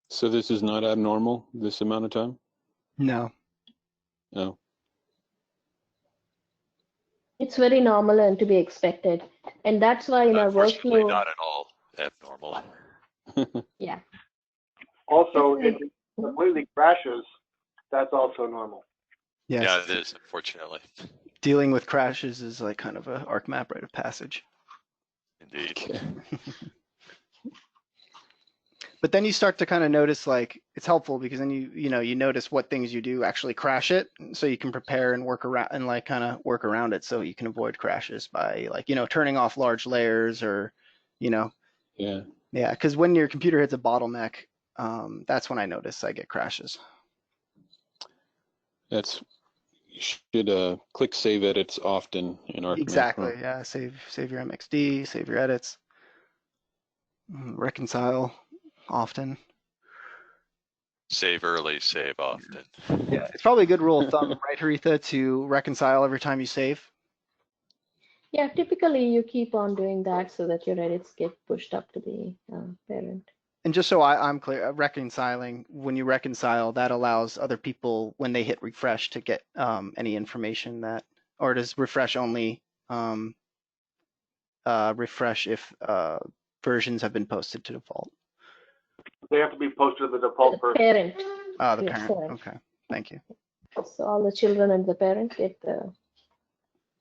So this is not abnormal, this amount of time? No. No. It's very normal and to be expected. And that's why in our Unfortunately, workflow, not at all abnormal. yeah. Also, This if is- it completely crashes, that's also normal. Yes. Yeah, it is, unfortunately. Dealing with crashes is like kind of a ArcMap rite of passage. Indeed. Okay. But then you start to kind of notice, like, it's helpful because then you notice what things you do actually crash it, so you can prepare and work around and like kind of work around it so you can avoid crashes by like turning off large layers or Yeah. yeah, because when your computer hits a bottleneck, that's when I notice I get crashes. That's, you should click save edits often in ArcMap. Exactly. Yeah. Save your MXD, save your edits, reconcile often. Save early, save often. Yeah, it's probably a good rule of thumb, right, Haritha, to reconcile every time you save. Yeah, typically you keep on doing that so that your edits get pushed up to the parent. And just so I'm clear, reconciling, when you reconcile, that allows other people, when they hit refresh, to get any information that, or does refresh only refresh if versions have been posted to default? They have to be posted to the default The version. parent. The Yes, parent. correct. Okay, thank you. So all the children and the parent get the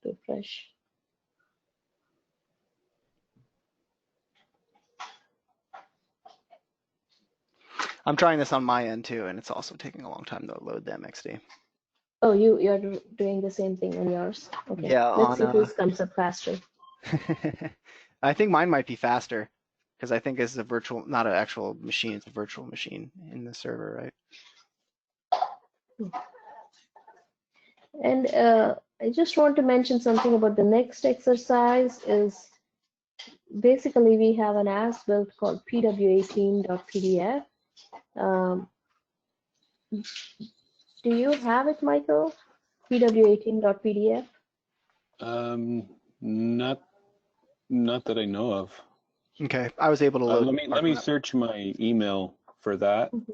refresh. I'm trying this on my end too, and it's also taking a long time to load the MXD. Oh, you're doing the same thing on yours. Okay. Yeah, Let's see if this comes up faster. I think mine might be faster because I think it's a virtual, not an actual machine. It's a virtual machine in the server, right? And I just want to mention something about the next exercise is basically we have an as built called pw18.pdf. Do you have it, Michael? pw18.pdf? Not that I know of. Okay, I was able to load. Let me search my email for that. Mhm.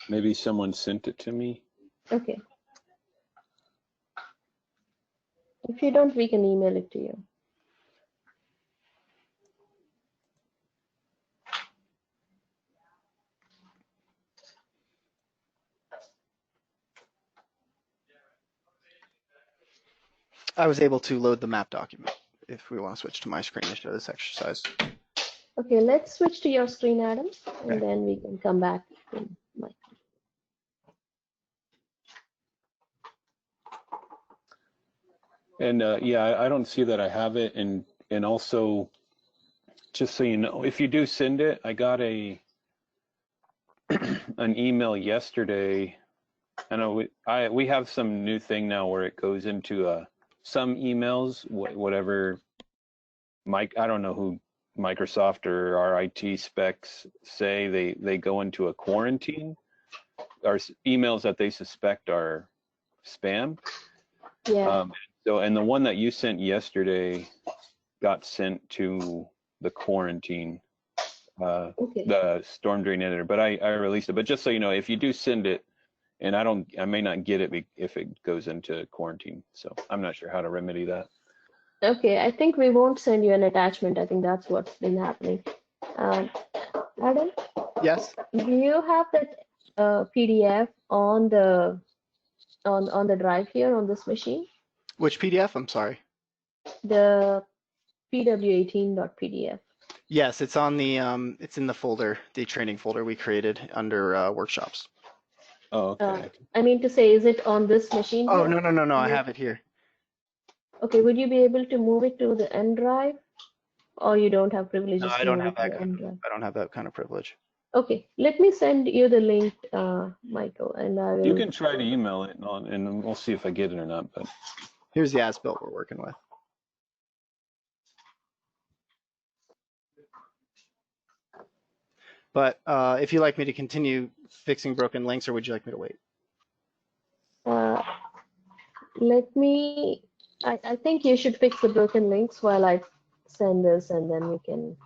Maybe someone sent it to me. Okay. If you don't, we can email it to you. I was able to load the map document if we want to switch to my screen to show this exercise. Okay, let's switch to your screen, Adam, and Okay. then we can come back to my. And yeah, I don't see that I have it. And also, just so you know, if you do send it, I got an email yesterday. I know we have some new thing now where it goes into some emails, whatever. Mike, I don't know who Microsoft or our IT specs say they go into a quarantine, or emails that they suspect are spam. Yeah. And the one that you sent yesterday got sent to the quarantine, Okay. the storm drain editor, but I released it. But just so you know, if you do send it, and I may not get it if it goes into quarantine. So I'm not sure how to remedy that. Okay, I think we won't send you an attachment. I think that's what's been happening. Adam, Yes. do you have that PDF on the drive here on this machine? Which PDF? I'm sorry. The pw18.pdf. Yes, it's on the it's in the folder, the training folder we created under workshops. Oh, okay. I mean to say, is it on this machine Oh, here? no, I have it here. Okay, would you be able to move it to the N drive, or you don't have privileges No, I to don't move have it to that the N drive? I don't have that kind of privilege. Okay, let me send you the link, Michael, and I will. You can try to email it, and we'll see if I get it or not. But Here's the as-built we're working with. But if you'd like me to continue fixing broken links, or would you like me to wait? Let me. I think you should fix the broken links while I send this, and then we can.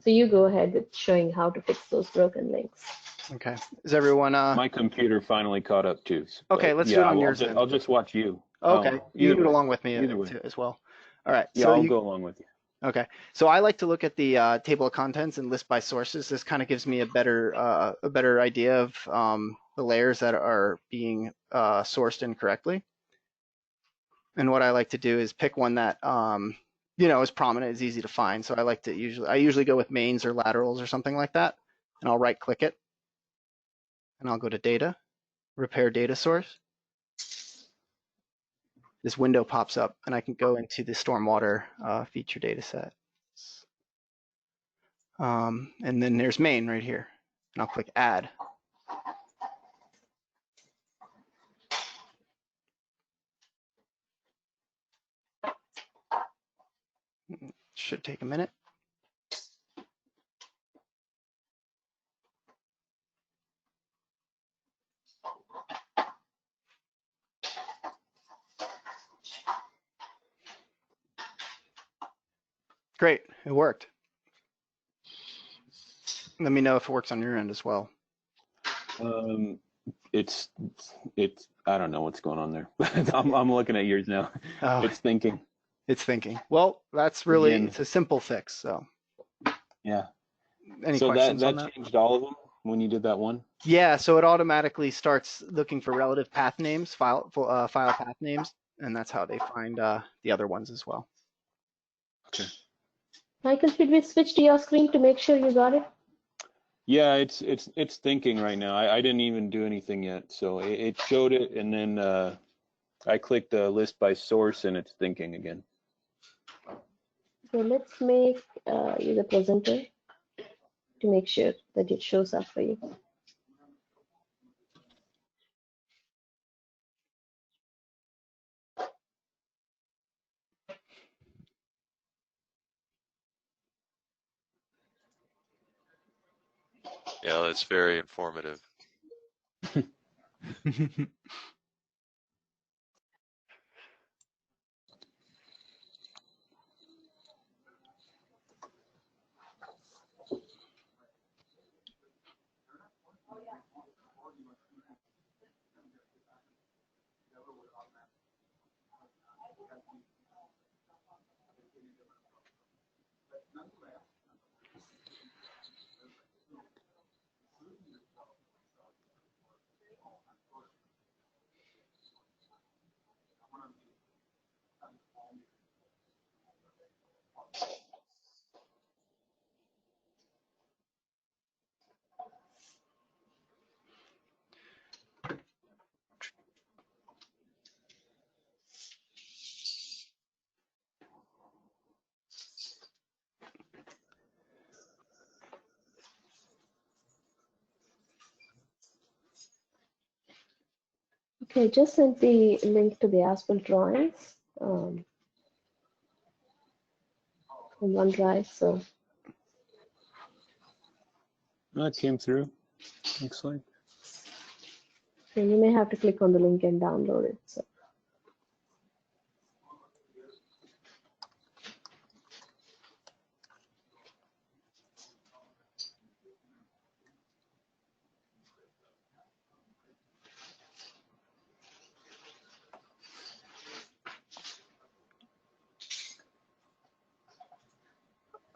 So you go ahead with showing how to fix those broken links. Okay. Is everyone? my computer finally caught up too. Okay, let's do it on yours then. I'll just watch you. Okay, you can do it along with me Either way. as well. All right. Yeah, I'll go along with you. Okay, so I like to look at the table of contents and list by sources. This kind of gives me a better idea of the layers that are being sourced incorrectly. And what I like to do is pick one that is prominent, is easy to find. So I usually go with mains or laterals or something like that, and I'll right click it, and I'll go to data, repair data source. This window pops up, and I can go into the stormwater feature data set. And then there's main right here, and I'll click add. Should take a minute. Great, it worked. Let me know if it works on your end as well. It's I don't know what's going on there. I'm looking at yours now. Oh, it's thinking. It's thinking. Well, that's really Again. It's a simple fix. So Yeah. Any so questions that on that? changed all of them when you did that one? Yeah, so it automatically starts looking for relative path names, file path names, and that's how they find the other ones as well. Okay. Michael, should we switch to your screen to make sure you got it? Yeah, it's thinking right now. I didn't even do anything yet. So it showed it, and then I clicked the list by source, and it's thinking again. So let's make you the presenter to make sure that it shows up for you. Yeah, that's very informative. Okay, just sent the link to the as-built drawings from OneDrive. So That came through. Looks like. So you may have to click on the link and download it. So.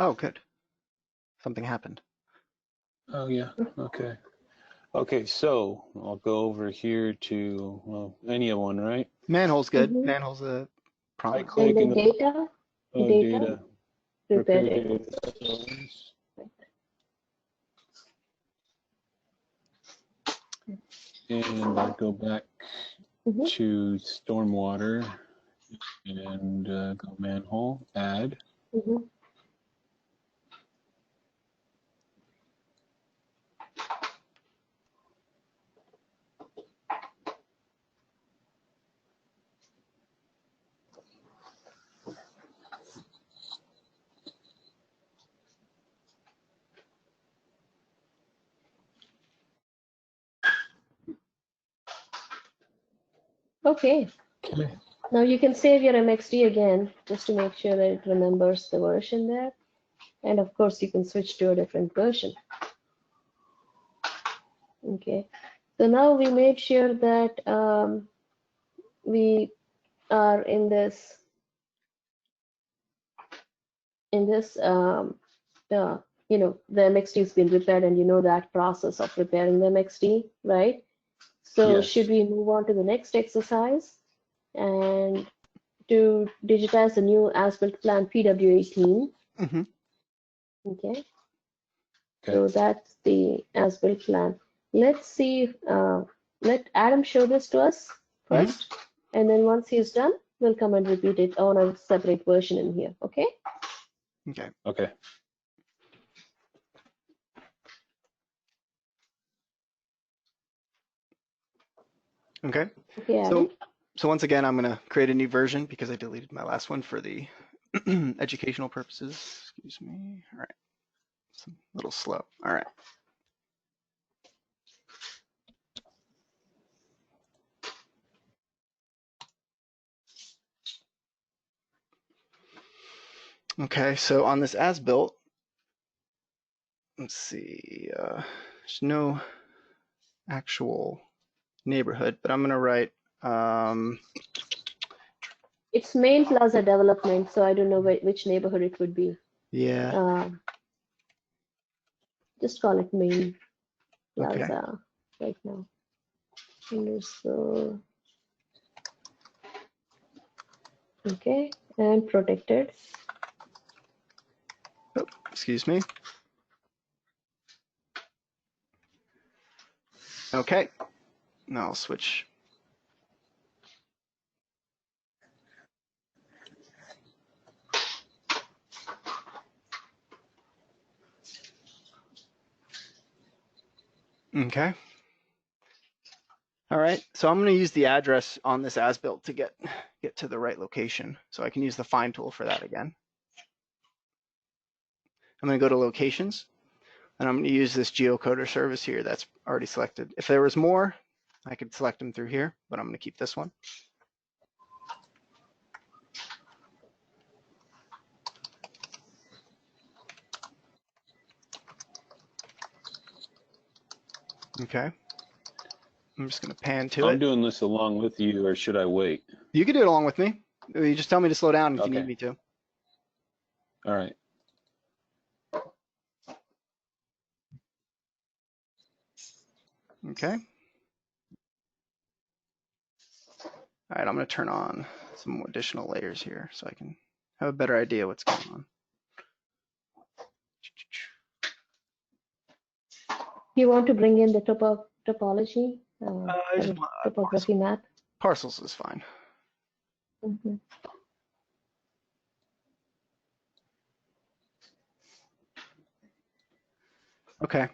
Oh, good. Something happened. Oh yeah. Okay. Okay. So I'll go over here to any one, right? Manhole's good. Mm-hmm. Manhole's a I prominent. click And in the the data, data. prepare Repair data. data cells. And I'll go back Mm-hmm. to stormwater and go manhole, add. Mm-hmm. Okay. Okay. Now you can save your MXD again just to make sure that it remembers the version there. And of course, you can switch to a different version. Okay. So now we made sure that we are in this the MXD has been repaired, and you know that process of repairing the MXD, right? So Yes. should we move on to the next exercise and to digitize the new as-built plan PW18? Mm-hmm. Okay. Okay. So that's the as-built plan. Let's see, let Adam show this to us first, and then once he's done, we'll come and repeat it on a separate version in here, okay? Okay. Okay. Okay. Okay, Adam. So once again, I'm going to create a new version because I deleted my last one for the educational purposes. Excuse me. All right. It's a little slow. All right. Okay, so on this as-built, let's see, there's no actual neighborhood, but I'm going to write, It's Main Plaza Development, so I don't know which neighborhood it would be. yeah, Just call it Main okay. Plaza right now. So, okay, and protected. Oh, excuse me. Okay, now I'll switch. Okay. All right, so I'm going to use the address on this as-built to get to the right location. So I can use the find tool for that again. I'm going to go to locations, and I'm going to use this geocoder service here that's already selected. If there was more, I could select them through here, but I'm going to keep this one. Okay. I'm just going to pan to it. I'm doing this along with you, or should I wait? You can do it along with me. You just tell me to slow down if you Okay. need me to. All right. Okay. All right, I'm going to turn on some additional layers here so I can have a better idea what's going on. You want to bring in the topology, I just want topography map? parcels is fine. Mm-hmm. Okay,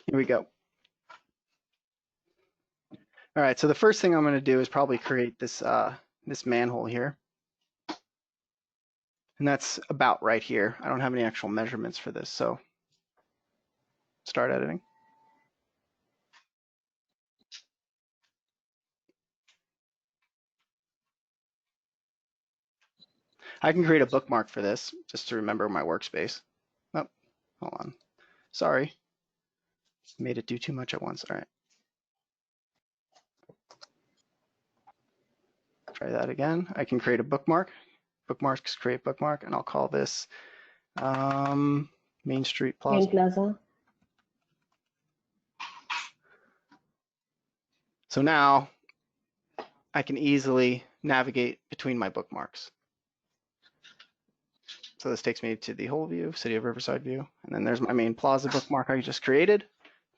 here we go. All right, so the first thing I'm going to do is probably create this this manhole here. And that's about right here. I don't have any actual measurements for this, so start editing. I can create a bookmark for this just to remember my workspace. Oh, hold on. Sorry. Made it do too much at once. All right. Try that again. I can create a bookmark. Bookmarks, create bookmark, and I'll call this Main Street Plaza. Main Plaza. So now I can easily navigate between my bookmarks. So this takes me to the whole view, City of Riverside view. And then there's my Main Plaza bookmark I just created.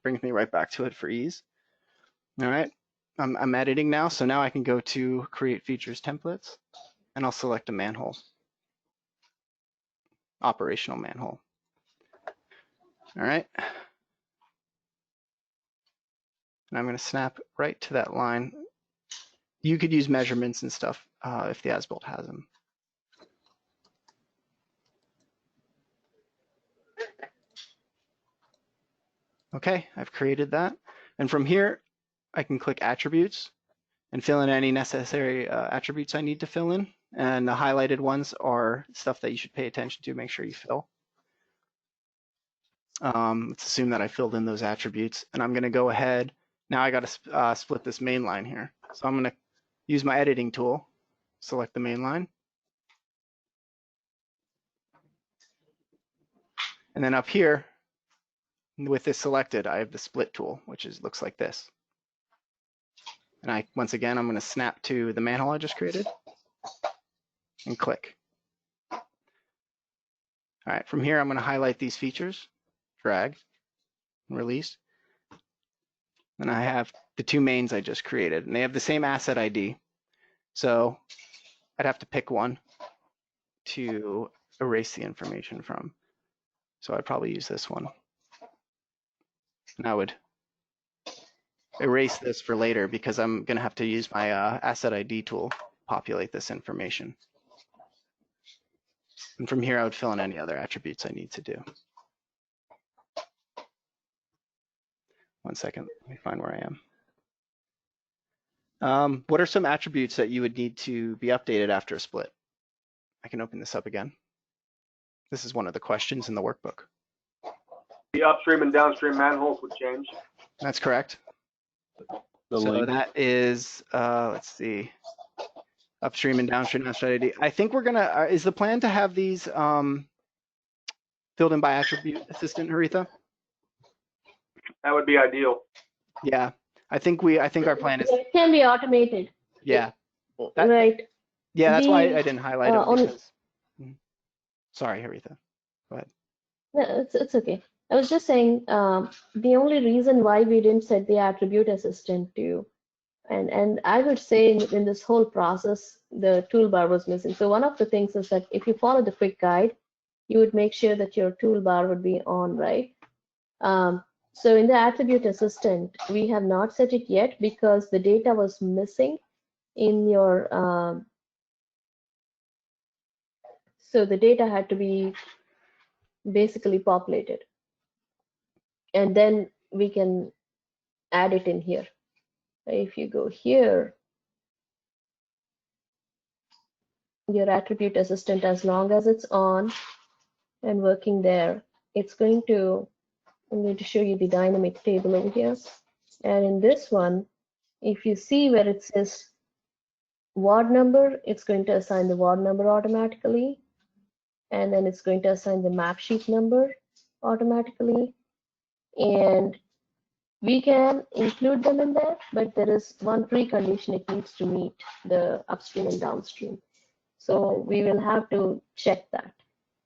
Brings me right back to it for ease. All right, I'm editing now. So now I can go to create features templates and I'll select a manhole, operational manhole. All right. And I'm going to snap right to that line. You could use measurements and stuff if the as-built has them. Okay, I've created that. And from here, I can click attributes and fill in any necessary attributes I need to fill in. And the highlighted ones are stuff that you should pay attention to, make sure you fill. Let's assume that I filled in those attributes. And I'm going to go ahead. Now I got to split this main line here. So I'm going to use my editing tool, select the main line. And then up here, with this selected, I have the split tool, which looks like this. And once again, I'm going to snap to the manhole I just created and click. All right, from here, I'm going to highlight these features, drag, and release. And I have the two mains I just created, and they have the same asset ID. So I'd have to pick one to erase the information from. So I'd probably use this one. And I would erase this for later because I'm going to have to use my asset ID tool to populate this information. And from here, I would fill in any other attributes I need to do. One second, let me find where I am. What are some attributes that you would need to be updated after a split? I can open this up again. This is one of the questions in the workbook. The upstream and downstream manholes would change. That's correct. The So link. that is, let's see, upstream and downstream asset ID. I think we're gonna, is the plan to have these filled in by attribute assistant, Haritha? That would be ideal. Yeah, I think our plan is, It can be automated. yeah. Right. Yeah, that's why I The, didn't highlight them because, sorry, Haritha, go ahead. No, it's okay. I was just saying the only reason why we didn't set the attribute assistant to, and I would say in this whole process, the toolbar was missing. So one of the things is that if you follow the quick guide, you would make sure that your toolbar would be on, right? So in the attribute assistant, we have not set it yet because the data was missing in your, so the data had to be basically populated. And then we can add it in here. If you go here, your attribute assistant, as long as it's on and working there, it's going to, I'm going to show you the dynamic table over here. And in this one, if you see where it says ward number, it's going to assign the ward number automatically. And then it's going to assign the map sheet number automatically. And we can include them in there, but there is one precondition it needs to meet, the upstream and downstream. So we will have to check that.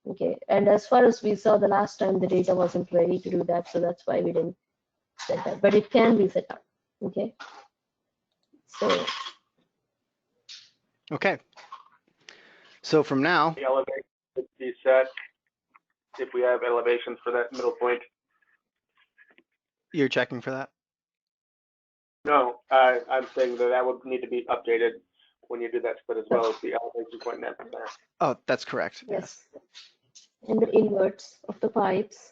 Okay, and as far as we saw the last time, the data wasn't ready to do that, so that's why we didn't set that, but it can be set up. Okay, so. Okay. So from now, The elevation would be set if we have elevations for that middle point. you're checking for that? No, I'm saying that would need to be updated when you do that split as well as the elevation point and that there. Oh, that's correct. Yes. And the inverts of the pipes.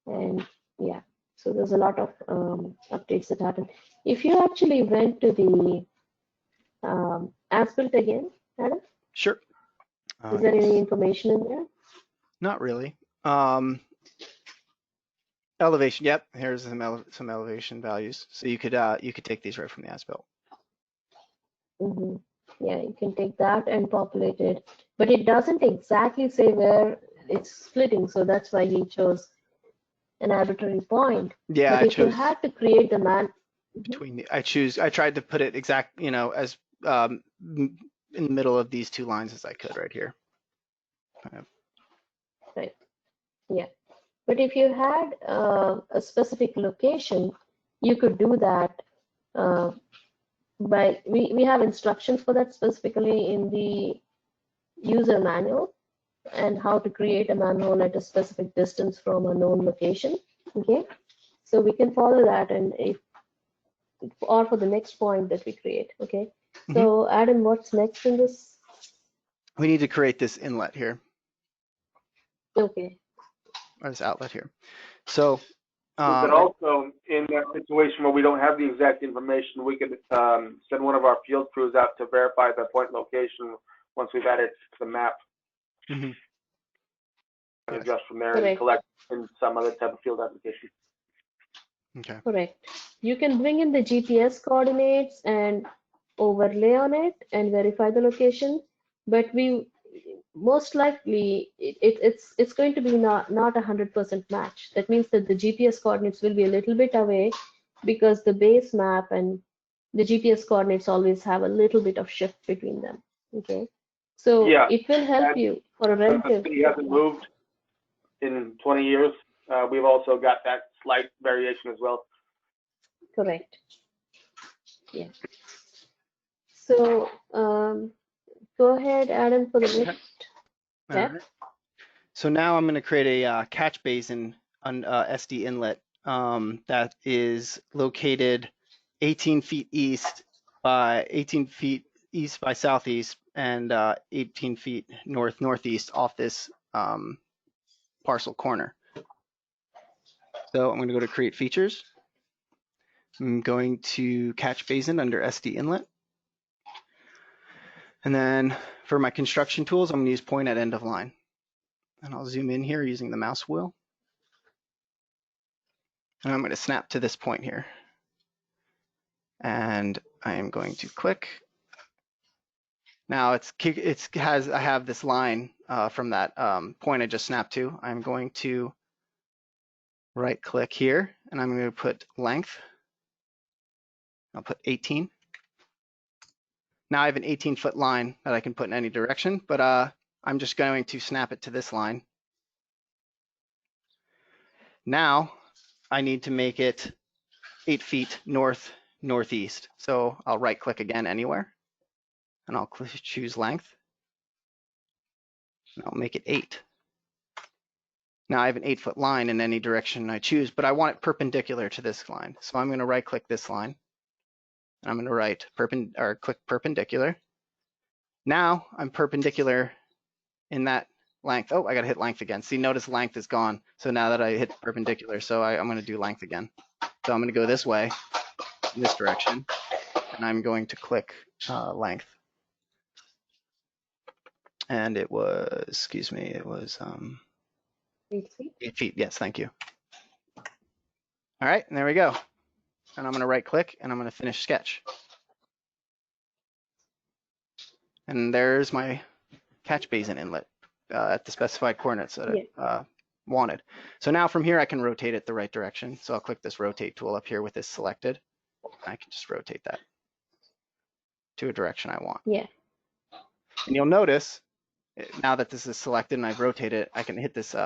And yeah, so there's a lot of updates that happen. If you actually went to the as-built again, Adam, Sure. is there any information in there? Not really. Elevation. Yep. Here's some elevation values. So you could take these right from the as-built. Mm-hmm. Yeah, you can take that and populate it, but it doesn't exactly say where it's splitting, so that's why he chose an arbitrary point. Yeah, But I if you chose had to create the between the. I tried to put it exact, as in the middle of these two lines as I could right here. right, yeah. But if you had a specific location, you could do that by we have instructions for that specifically in the user manual and how to create a manhole at a specific distance from a known location. Okay, so we can follow that, and if or for the next point that we create. Okay, so Adam, what's next in this? We need to create this inlet here, Okay, or this outlet here. So We could also, in that situation where we don't have the exact information, we could send one of our field crews out to verify the point location once we've added to the map. Mhm. And adjust from there Correct. and collect in some other type of field application. Okay. correct. You can bring in the GPS coordinates and overlay on it and verify the location, but we most likely it's going to be not 100% match. That means that the GPS coordinates will be a little bit away because the base map and the GPS coordinates always have a little bit of shift between them. Okay, so Yeah, it will help and you for a the relative. city hasn't moved in 20 years. We've also got that slight variation as well. Correct. Yeah. So go ahead, Adam, for the next All step. right. So now I'm going to create a catch basin on SD inlet that is located 18 feet east by 18 feet east by southeast and 18 feet northeast off this parcel corner. So I'm going to go to create features. I'm going to catch basin under SD inlet. And then for my construction tools, I'm going to use point at end of line. And I'll zoom in here using the mouse wheel. And I'm going to snap to this point here. And I am going to click. Now I have this line from that point I just snapped to. I'm going to right click here and I'm going to put length. I'll put 18. Now I have an 18-foot line that I can put in any direction, but I'm just going to snap it to this line. Now I need to make it 8 feet northeast. So I'll right click again anywhere and I'll choose length. And I'll make it 8. Now I have an 8-foot line in any direction I choose, but I want it perpendicular to this line. So I'm going to right click this line and I'm going to click perpendicular. Now I'm perpendicular in that length. Oh, I got to hit length again. See, notice length is gone. So now that I hit perpendicular, so I'm going to do length again. So I'm going to go this way, in this direction, and I'm going to click length. And it was, excuse me, it was 8 feet. 8 feet. Yes, thank you. All right, and there we go. And I'm going to right click and I'm going to finish sketch. And there's my catch basin inlet at the specified coordinates that I wanted. So now from here I can rotate it the right direction. So I'll click this rotate tool up here with this selected. I can just rotate that to a direction I want. Yeah. And you'll notice now that this is selected and I've rotated it, I can hit this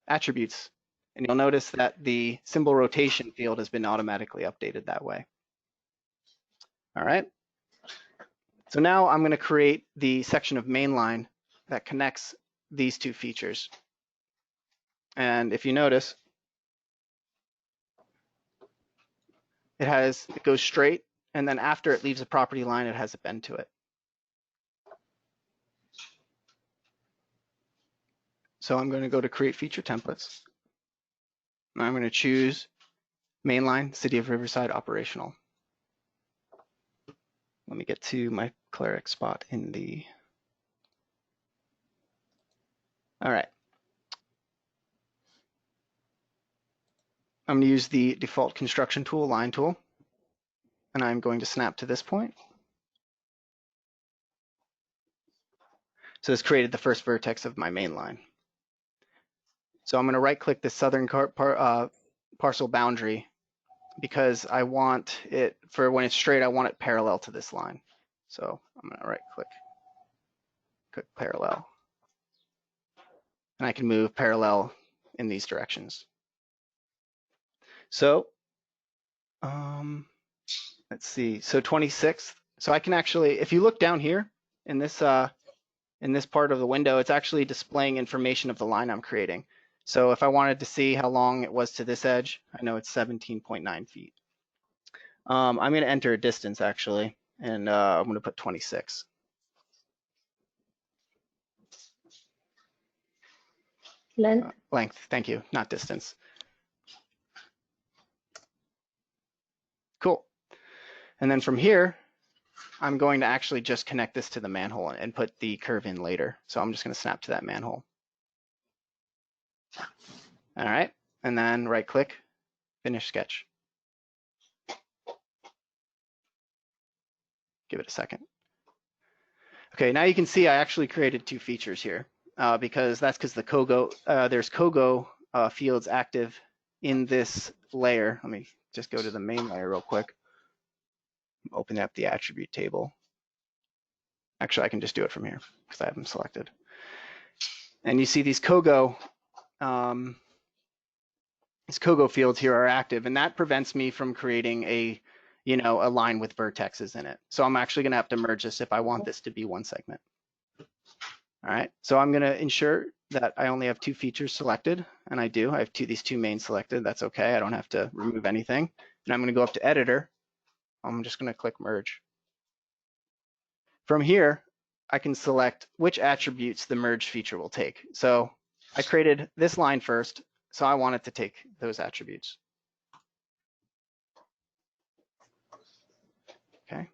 attributes, and you'll notice that the symbol rotation field has been automatically updated that way. All right. So now I'm going to create the section of mainline that connects these two features. And if you notice, it goes straight, and then after it leaves a property line, it has a bend to it. So I'm going to go to create feature templates. And I'm going to choose mainline, City of Riverside operational. Let me get to my cleric spot in the, all right. I'm going to use the default construction tool, line tool, and I'm going to snap to this point. So this created the first vertex of my main line. So I'm going to right click the southern parcel boundary because I want it, for when it's straight, I want it parallel to this line. So I'm going to right click parallel. And I can move parallel in these directions. So let's see, so 26th. So I can actually, if you look down here in this part of the window, it's actually displaying information of the line I'm creating. So if I wanted to see how long it was to this edge, I know it's 17.9 feet. I'm going to enter a distance actually, and I'm going to put 26. Length. Length, thank you, not distance. Cool. And then from here, I'm going to actually just connect this to the manhole and put the curve in later. So I'm just going to snap to that manhole. All right, and then right click, finish sketch. Give it a second. Okay, now you can see I actually created two features here because the Kogo, there's Kogo fields active in this layer. Let me just go to the main layer real quick. Open up the attribute table. Actually, I can just do it from here because I have them selected. And you see these Kogo fields here are active, and that prevents me from creating a line with vertexes in it. So I'm actually going to have to merge this if I want this to be one segment. All right, so I'm going to ensure that I only have two features selected, and I do. I have these two mains selected. That's okay. I don't have to remove anything. And I'm going to go up to Editor. I'm just going to click Merge. From here, I can select which attributes the merge feature will take. So I created this line first, so I want it to take those attributes. Okay.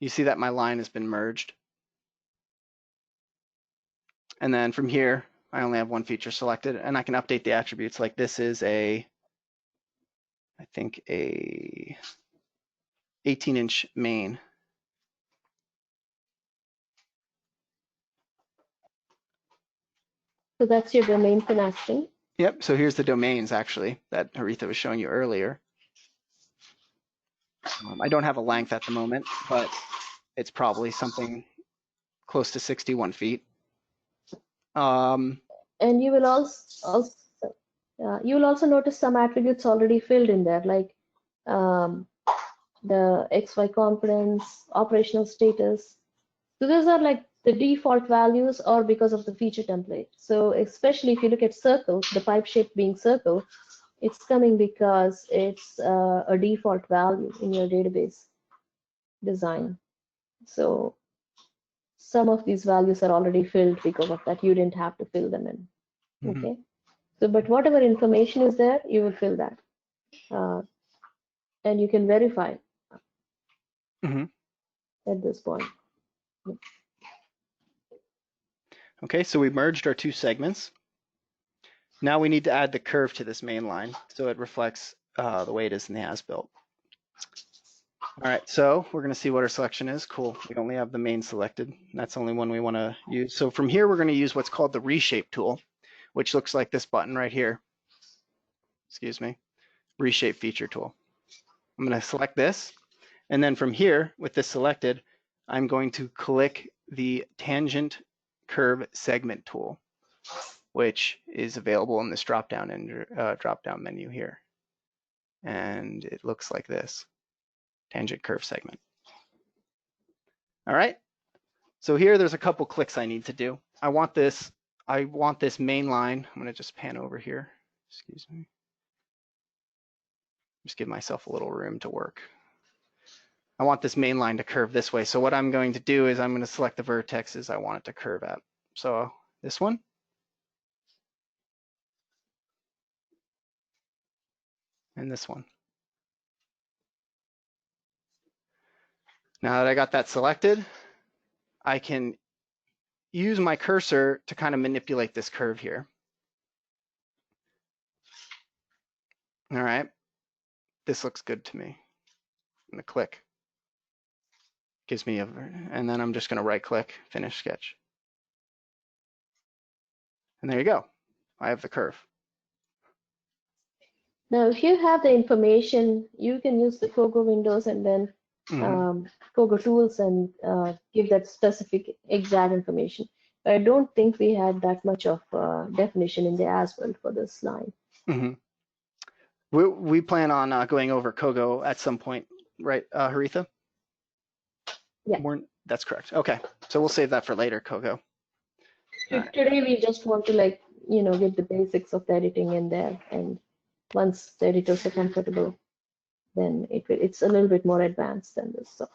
You see that my line has been merged. And then from here, I only have one feature selected, and I can update the attributes. Like this is I think a 18-inch main. So that's your domain for nesting. Yep, so here's the domains actually that Haritha was showing you earlier. I don't have a length at the moment, but it's probably something close to 61 feet. And you will also notice some attributes already filled in there, like the XY confidence, operational status. So those are like the default values or because of the feature template. So especially if you look at circle, the pipe shape being circle, it's coming because it's a default value in your database design. So some of these values are already filled because of that. You didn't have to fill them in. Okay. So, but whatever information is there, you will fill that. And you can verify at this point. Okay, so we merged our two segments. Now we need to add the curve to this main line so it reflects the way it is in the as-built. All right, so we're going to see what our selection is. Cool, we only have the main selected. That's the only one we want to use. So from here, we're going to use what's called the reshape tool, which looks like this button right here. Excuse me, reshape feature tool. I'm going to select this. And then from here, with this selected, I'm going to click the tangent curve segment tool, which is available in this drop-down menu here. And it looks like this, tangent curve segment. All right, so here there's a couple clicks I need to do. I want this main line. I'm gonna just pan over here, excuse me. Just give myself a little room to work. I want this main line to curve this way. So what I'm going to do is I'm going to select the vertexes I want it to curve at. So this one. and this one. Now that I got that selected, I can use my cursor to kind of manipulate this curve here. All right, this looks good to me. I'm gonna click. Gives me a, and then I'm just gonna right click, finish sketch. And there you go. I have the curve. Now, if you have the information, you can use the Kogo windows and then Kogo tools and give that specific exact information. But I don't think we had that much of definition in there as well for this line. We plan on going over Kogo at some point, right, Haritha? Yeah. That's correct. Okay, so we'll save that for later, Kogo. Right. Today we just want to get the basics of the editing in there, and once the editors are comfortable, then it's a little bit more advanced than this. So,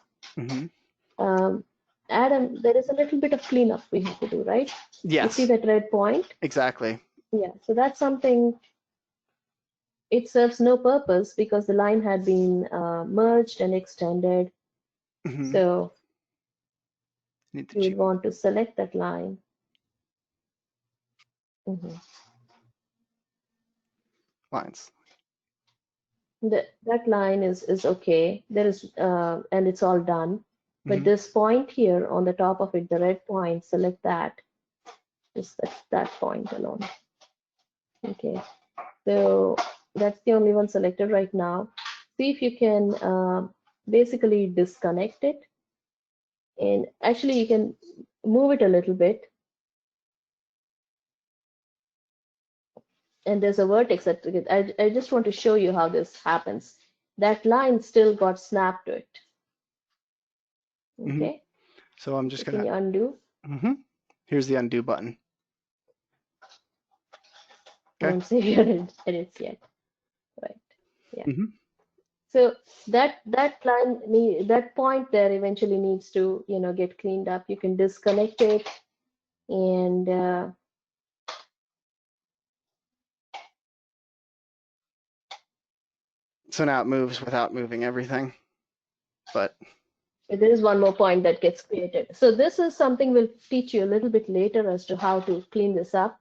Adam, there is a little bit of cleanup we have to do, right? Yes. You see that red point? Exactly. Yeah. So that's something. It serves no purpose because the line had been merged and extended. So you would want to select that line. Lines. That line is okay. There is and it's all done. But this point here on the top of it, the red point, select that. Just that point alone. Okay. So that's the only one selected right now. See if you can basically disconnect it. And actually you can move it a little bit. And there's a vertex that I just want to show you how this happens. That line still got snapped to it. Okay. So I'm just gonna undo. Here's the undo button. Okay. Don't save your edits yet. Right. Yeah. So that line, that point there eventually needs to get cleaned up. You can disconnect it and so now it moves without moving everything, but there is one more point that gets created. So this is something we'll teach you a little bit later as to how to clean this up,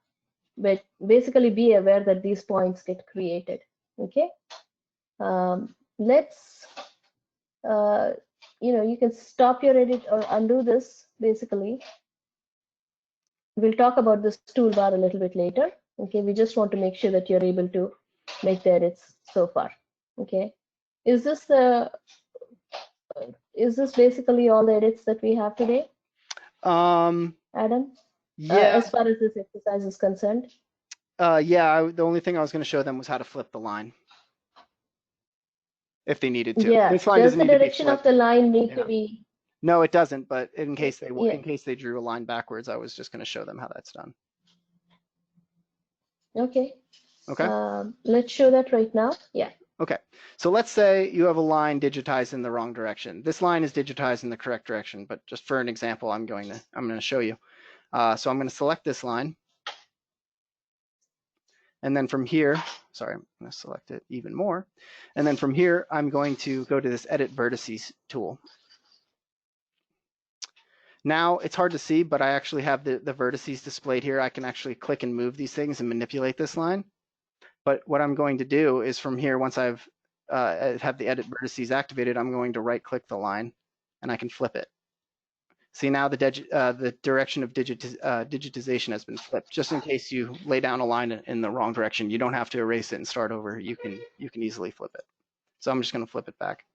but basically be aware that these points get created. Okay. Let's you can stop your edit or undo this basically. We'll talk about this toolbar a little bit later. Okay, we just want to make sure that you're able to make the edits so far. Okay, is this basically all the edits that we have today? Adam? Yeah. As far as this exercise is concerned? Yeah, the only thing I was going to show them was how to flip the line. If they needed to. Yeah, this line does the need direction of the line need to be? No, it doesn't, but in case they drew a line backwards, I was just going to show them how that's done. Okay. Okay. Let's show that right now. Yeah. Okay. So let's say you have a line digitized in the wrong direction. This line is digitized in the correct direction, but just for an example, I'm going to show you. So I'm going to select this line. And then from here, sorry, I'm going to select it even more. And then from here, I'm going to go to this Edit Vertices tool. Now it's hard to see, but I actually have the vertices displayed here. I can actually click and move these things and manipulate this line. But what I'm going to do is from here, once I've have the Edit Vertices activated, I'm going to right click the line and I can flip it. See, now the direction of digitization has been flipped. Just in case you lay down a line in the wrong direction, you don't have to erase it and start over. You can easily flip it. So I'm just going to flip it back.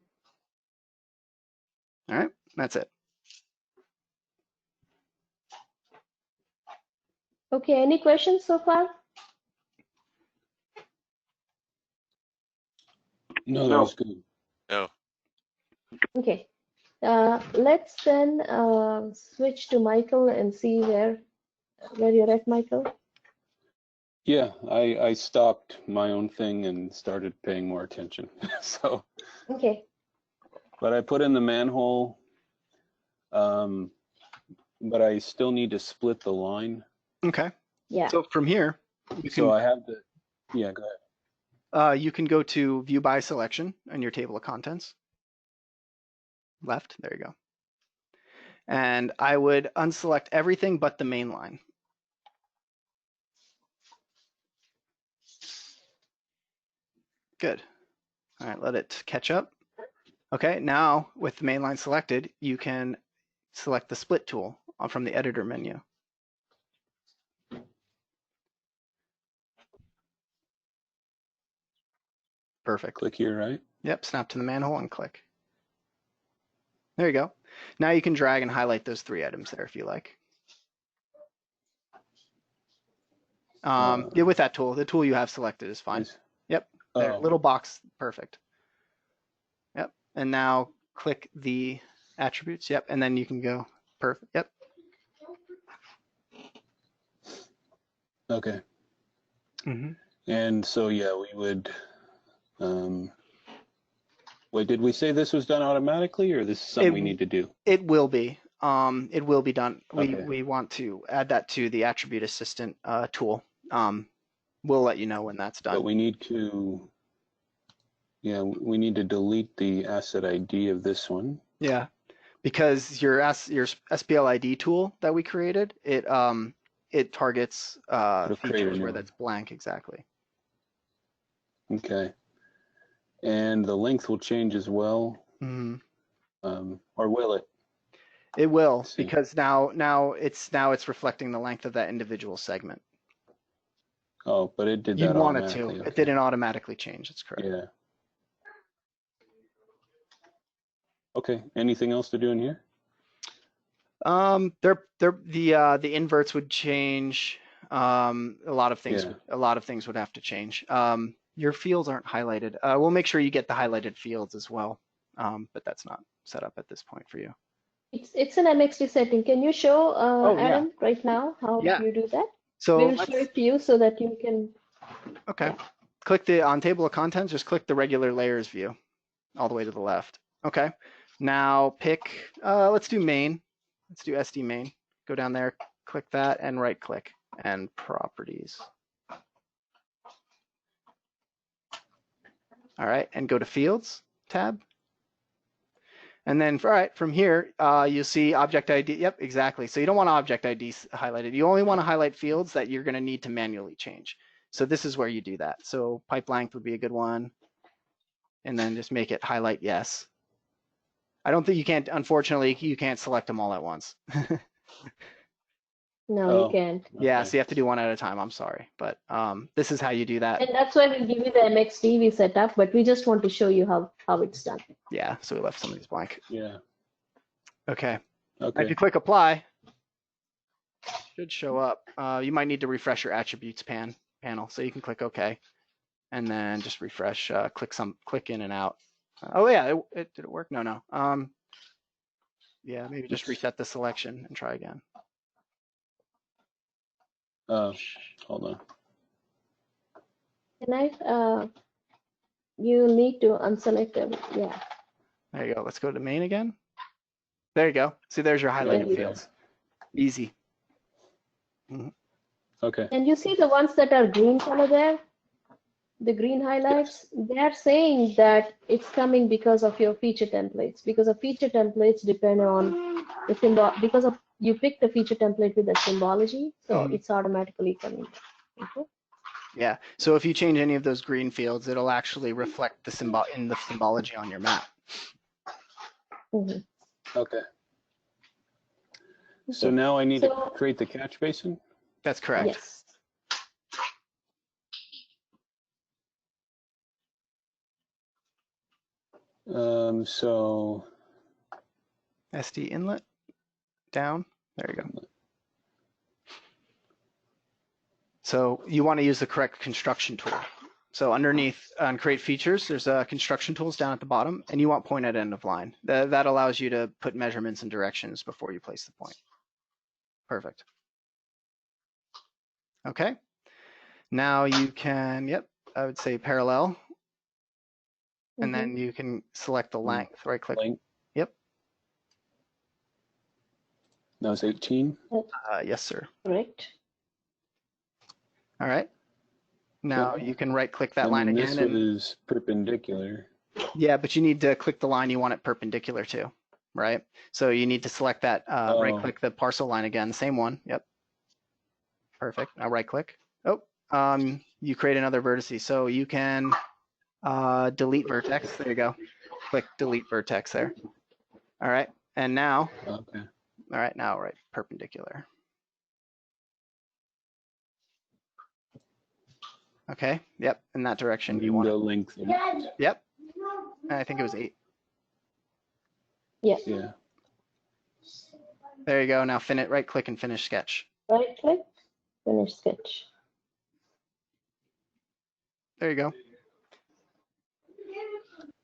All right, that's it. Okay, any questions so far? No, that was good. No. Okay. Let's then switch to Michael and see where you're at, Michael. Yeah, I stopped my own thing and started paying more attention. So. Okay. But I put in the manhole, but I still need to split the line. Okay. Yeah. So from here, So I have the, yeah, go ahead. You can go to View by Selection in your table of contents. Left, there you go. And I would unselect everything but the main line. Good. All right, let it catch up. Okay, now with the main line selected, you can select the split tool from the editor menu. Perfect. Click here, right? Yep, snap to the manhole and click. There you go. Now you can drag and highlight those 3 items there if you like. Yeah, with that tool, the tool you have selected is fine. Yep, there, little box, perfect. Yep, and now click the attributes. Yep, and then you can go perfect. Yep. Okay. Mm-hmm. And so, yeah, we would, wait, did we say this was done automatically, or this is something we need to do? It will be. It will be done. Okay. We want to add that to the attribute assistant tool. We'll let you know when that's done. But we need to, yeah, we need to delete the asset ID of this one. Yeah, because your SPL ID tool that we created, it targets features where that's blank, exactly. Okay. And the length will change as well. Mm-hmm. Or will it? It will, because now it's reflecting the length of that individual segment. Oh, but it did that You'd want it automatically. to. Okay. It didn't automatically change. That's correct. Yeah. Okay. Anything else to do in here? The inverts would change. A lot of things. Yeah. A lot of things would have to change. Your fields aren't highlighted. We'll make sure you get the highlighted fields as well. But that's not set up at this point for you. It's an MXD setting. Can you show Adam right now how you do that? So we will show it to you so that you can. Okay. Click the on table of contents. Just click the regular layers view, all the way to the left. Okay. Now pick. Let's do main. Let's do SD main. Go down there, click that, and right click and properties. All right, and go to fields tab. And then, all right, from here, you'll see object ID. Yep, exactly. So you don't want object IDs highlighted. You only want to highlight fields that you're going to need to manually change. So this is where you do that. So pipe length would be a good one. And then just make it highlight yes. I don't think you can't, unfortunately, you can't select them all at once. No, you can't. Yeah, so you have to do one at a time. I'm sorry, but this is how you do that. And that's why we'll give you the MXD we set up, but we just want to show you how it's done. Yeah, so we left some of these blank. Yeah. Okay. Okay. If you click apply, it should show up. You might need to refresh your attributes panel, so you can click OK, and then just refresh. Click in and out. Oh yeah, did it work? No. Yeah, maybe just reset the selection and try again. Hold on. Can I? You need to unselect everything. Yeah. There you go. Let's go to main again. There you go. See, there's your highlighted fields. Easy. Mm-hmm. Okay. And you see the ones that are green color there? The green highlights, they're saying that it's coming because of your feature templates, because of feature templates depend on the symbol, because of you pick the feature template with the symbology, so it's automatically coming. Okay. Yeah, so if you change any of those green fields, it'll actually reflect the symbology on your map. Okay. So now I need to create the catch basin? That's correct. Yes. So SD inlet down. There you go. So you want to use the correct construction tool. So underneath on create features, there's construction tools down at the bottom, and you want point at end of line. That allows you to put measurements and directions before you place the point. Perfect. Okay. Now you can, I would say parallel. And then you can select the length, right click. Length. Yep. That was 18? Yes, sir. Correct. All right. Now you can right click that I line mean, again. this And was perpendicular. yeah, but you need to click the line you want it perpendicular to, right? So you need to select that, right click the parcel line again, the same one. Yep. Perfect. Now right click. Oh, you create another vertex. So you can delete vertex. There you go. Click delete vertex there. All right. And now, Okay. all right, now right perpendicular. Okay. Yep. In that direction you want Window it. length. Yep. I think it was 8. Yeah. Yeah. There you go. Now right click and finish sketch. Right click, finish sketch. There you go.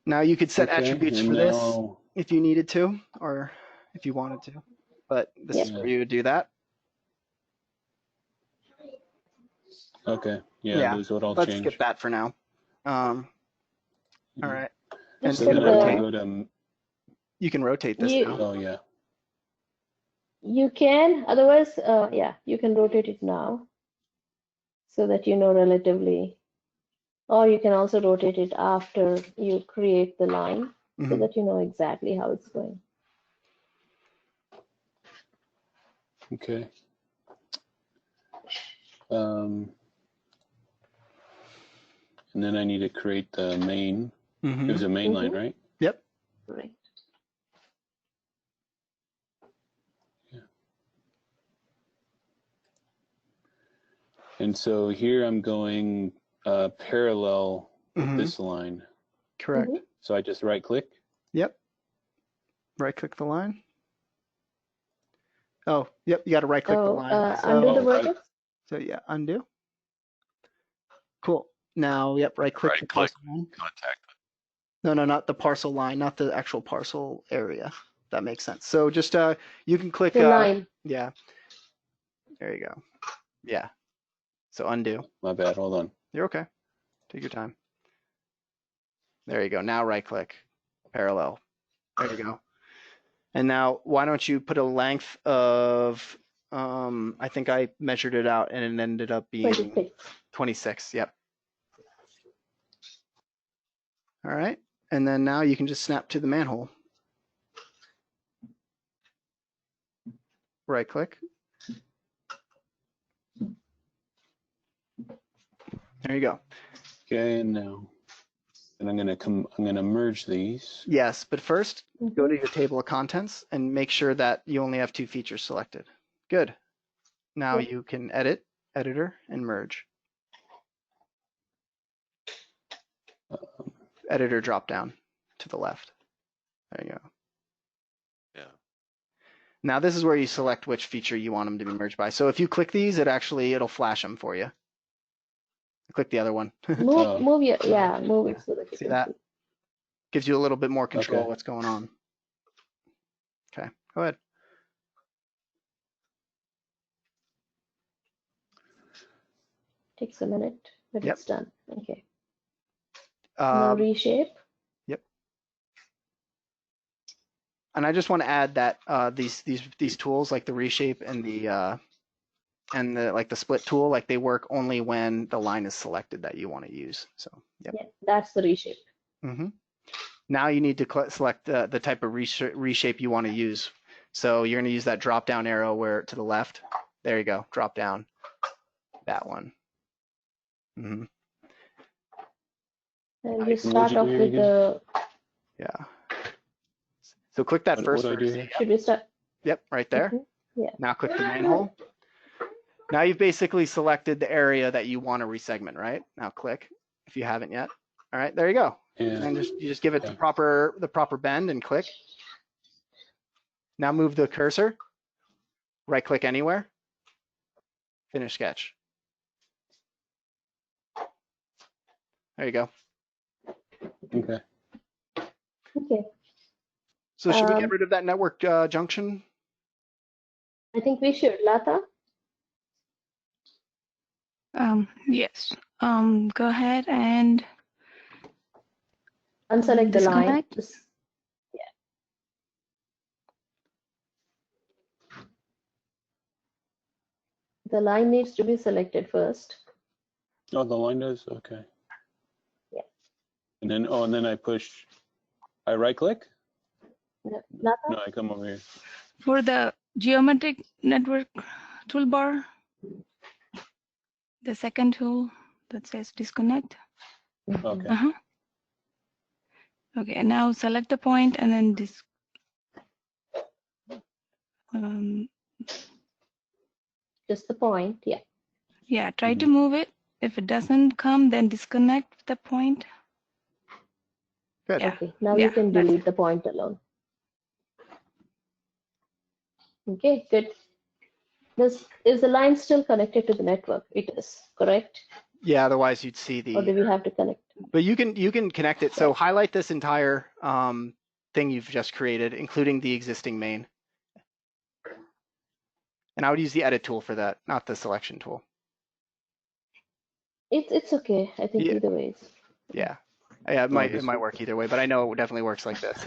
Now you could set Okay, attributes and for this now- if you needed to, or if you wanted to, but this is Yeah. where you would do that. Okay. Yeah, those would all Let's change. skip that for now. All right. And Just So hit then I the, can go to, you can rotate this You- now. oh yeah. you can, otherwise, yeah, you can rotate it now so that you know relatively, or you can also rotate it after you create the line so Mhm. that you know exactly how it's going. Okay. And then I need to create the main. Mhm. It was a main line, right? Yep. Right. And so here I'm going parallel with Mhm. this line. Correct. Mhm. So I just right click. Yep. Right click the line. Oh, yep. You got to right click the Oh, line. undo the Oh, right. vertex. So yeah, undo. Cool. Now, yep. Right click the Right-click. parcel line. Contact. No, not the parcel line, not the actual parcel area. If that makes sense. So just you can click The line. yeah. There you go. Yeah. So undo. My bad. Hold on. You're okay. Take your time. There you go. Now right click. Parallel. There you go. And now why don't you put a length of I think I measured it out and it ended up being 26. 26. Yep. All right. And then now you can just snap to the manhole. Right click. There you go. Okay, and now, and I'm gonna merge these. Yes, but first go to your table of contents and make sure that you only have 2 features selected. Good. Now Yep. you can edit, editor, and merge. Editor drop down to the left. There you go. Yeah. Now this is where you select which feature you want them to be merged by. So if you click these, it'll flash them for you. Click the other one. Oh. Move your, yeah, move it so that you See can that? see. Gives you a little bit more control Okay. of what's going on. Okay, go ahead. Takes a minute, but Yep. it's done. Okay. Now reshape. And I just want to add that these tools like the reshape and the like the split tool, like they work only when the line is selected that you want to use. So yep. Yeah, that's the reshape. Mm-hmm. Now you need to select the type of reshape you want to use. So you're going to use that drop down arrow where to the left. There you go. Drop down. That one. Mm-hmm. And you start off with the. Yeah. So click that first. What do I do? Yep. Should we start? Yep, right there. Mm-hmm. Yeah. Now click the manhole. Now you've basically selected the area that you want to resegment, right? Now click if you haven't yet. All right, there you go. Yeah. And you just give it the proper bend and click. Now move the cursor. Right click anywhere. Finish sketch. There you go. Okay. Okay. So should we get rid of that network junction? I think we should. Lata? Yes. Go ahead and Unselect the line. disconnect. Yeah. The line needs to be selected first. Oh, the line does? Okay. Yeah. And then, oh, and then I right click? No, No, I come over here. For the geometric network toolbar, the second tool that says disconnect. Okay. Okay, and now select the point and then just the point. Yeah. yeah, try to move it. If it doesn't come, then disconnect the point. Good. Yeah. Okay. Now Yeah, you can that's delete the point alone. Okay, good. Is the line still connected to the network? It is, correct? Yeah, otherwise you'd see Or do the, we have to connect? but you can connect it. So highlight this entire thing you've just created, including the existing main. And I would use the edit tool for that, not the selection tool. It's okay. I think Yeah. either way. Yeah. Yeah, it might work either way, but I know it definitely works like this.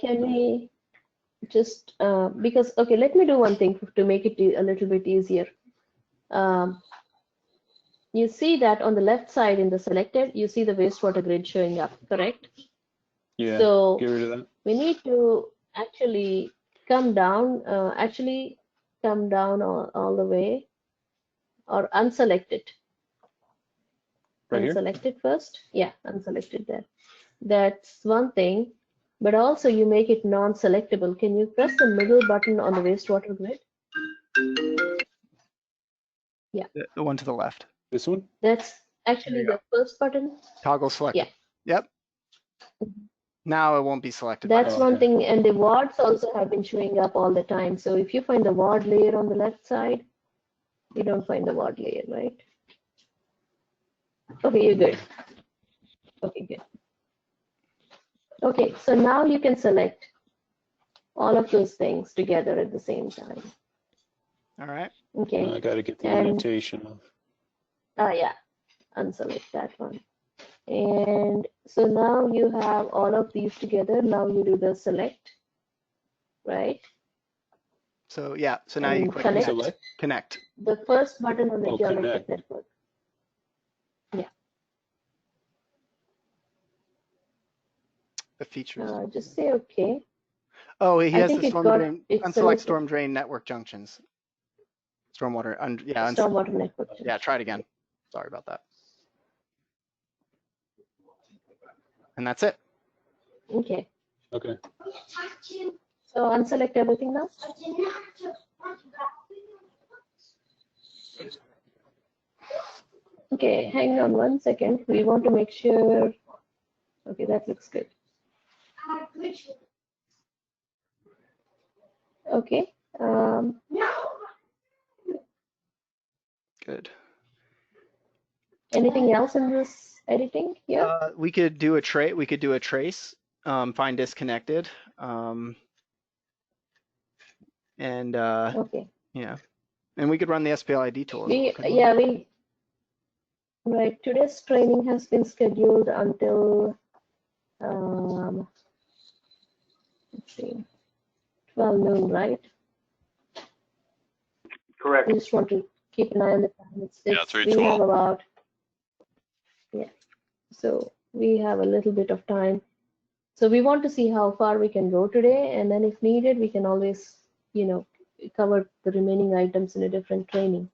Can we just because okay, let me do one thing to make it a little bit easier. You see that on the left side in the selected, you see the wastewater grid showing up, correct? Yeah, So get rid of that. we need to actually come down, all the way, or unselect it. Right here? Unselect it first. Yeah, unselect it there. That's one thing. But also you make it non-selectable. Can you press the middle button on the wastewater grid? Yeah. The one to the left. This one? That's actually the first button. Toggle select. Yeah. Yep. Now it won't be selected. That's Oh, one okay. thing. And the wards also have been showing up all the time. So if you find the ward layer on the left side, you don't find the ward layer, right? Okay, you're good. Okay, good. Okay, so now you can select all of those things together at the same time. All right. Okay. I got to get the And annotation of. yeah, unselect that one. And so now you have all of these together. Now you do the select, right? So yeah, so now you And click connect. Select? Connect. The first button on the Oh, geometric connect. network. Yeah. The features. Just say okay. Oh, he I has think the it storm got drain. it Unselect selected. storm drain network junctions. Stormwater. Yeah. Stormwater network. Yeah. Try it again. Sorry about that. And that's it. Okay. Okay. So unselect everything now. Okay, hang on 1 second. We want to make sure. Okay, that looks good. Okay. Good. Anything else in this editing here? We could do a trace. Find disconnected. And Okay. yeah, and we could run the SPLID tool. Right. Today's training has been scheduled until let's see, 12 noon, right? Correct. I just want to keep an eye on the time. Yeah, We have 3:12. about, yeah. So we have a little bit of time. So we want to see how far we can go today, and then if needed, we can always, cover the remaining items in a different training.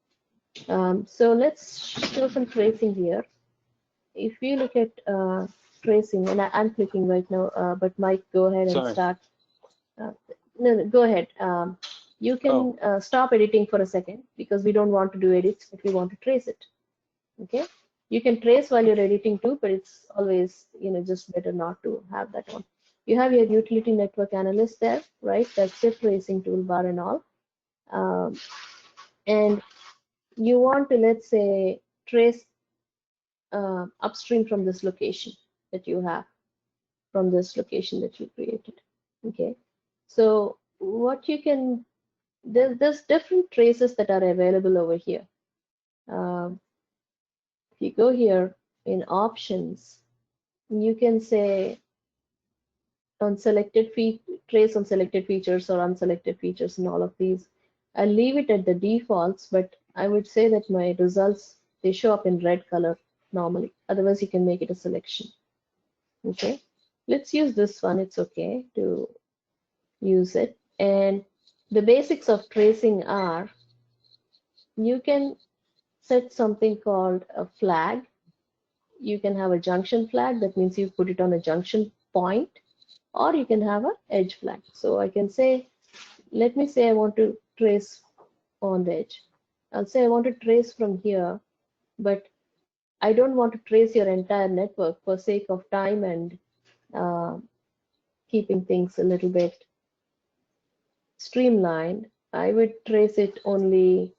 So let's show some tracing here. If we look at tracing, and I'm clicking right now, but Mike, go ahead and start. No, go ahead. You can stop editing for a second because we don't want to do edits, but we want to trace it. Okay. You can trace while you're editing too, but it's always, just better not to have that on. You have your utility network analyst there, right? That's your tracing toolbar and all. And you want to, let's say, trace upstream from this location that you have, from this location that you created. Okay. So what you can, there's different traces that are available over here. If you go here in options, you can say trace on selected features or unselected features and all of these. I'll leave it at the defaults, but I would say that my results they show up in red color normally. Otherwise, you can make it a selection. Okay, let's use this one. It's okay to use it. And the basics of tracing are, you can set something called a flag. You can have a junction flag. That means you put it on a junction point, or you can have an edge flag. So I can say, let me say I want to trace on the edge. I'll say I want to trace from here, but I don't want to trace your entire network for sake of time and keeping things a little bit streamlined. I would trace it only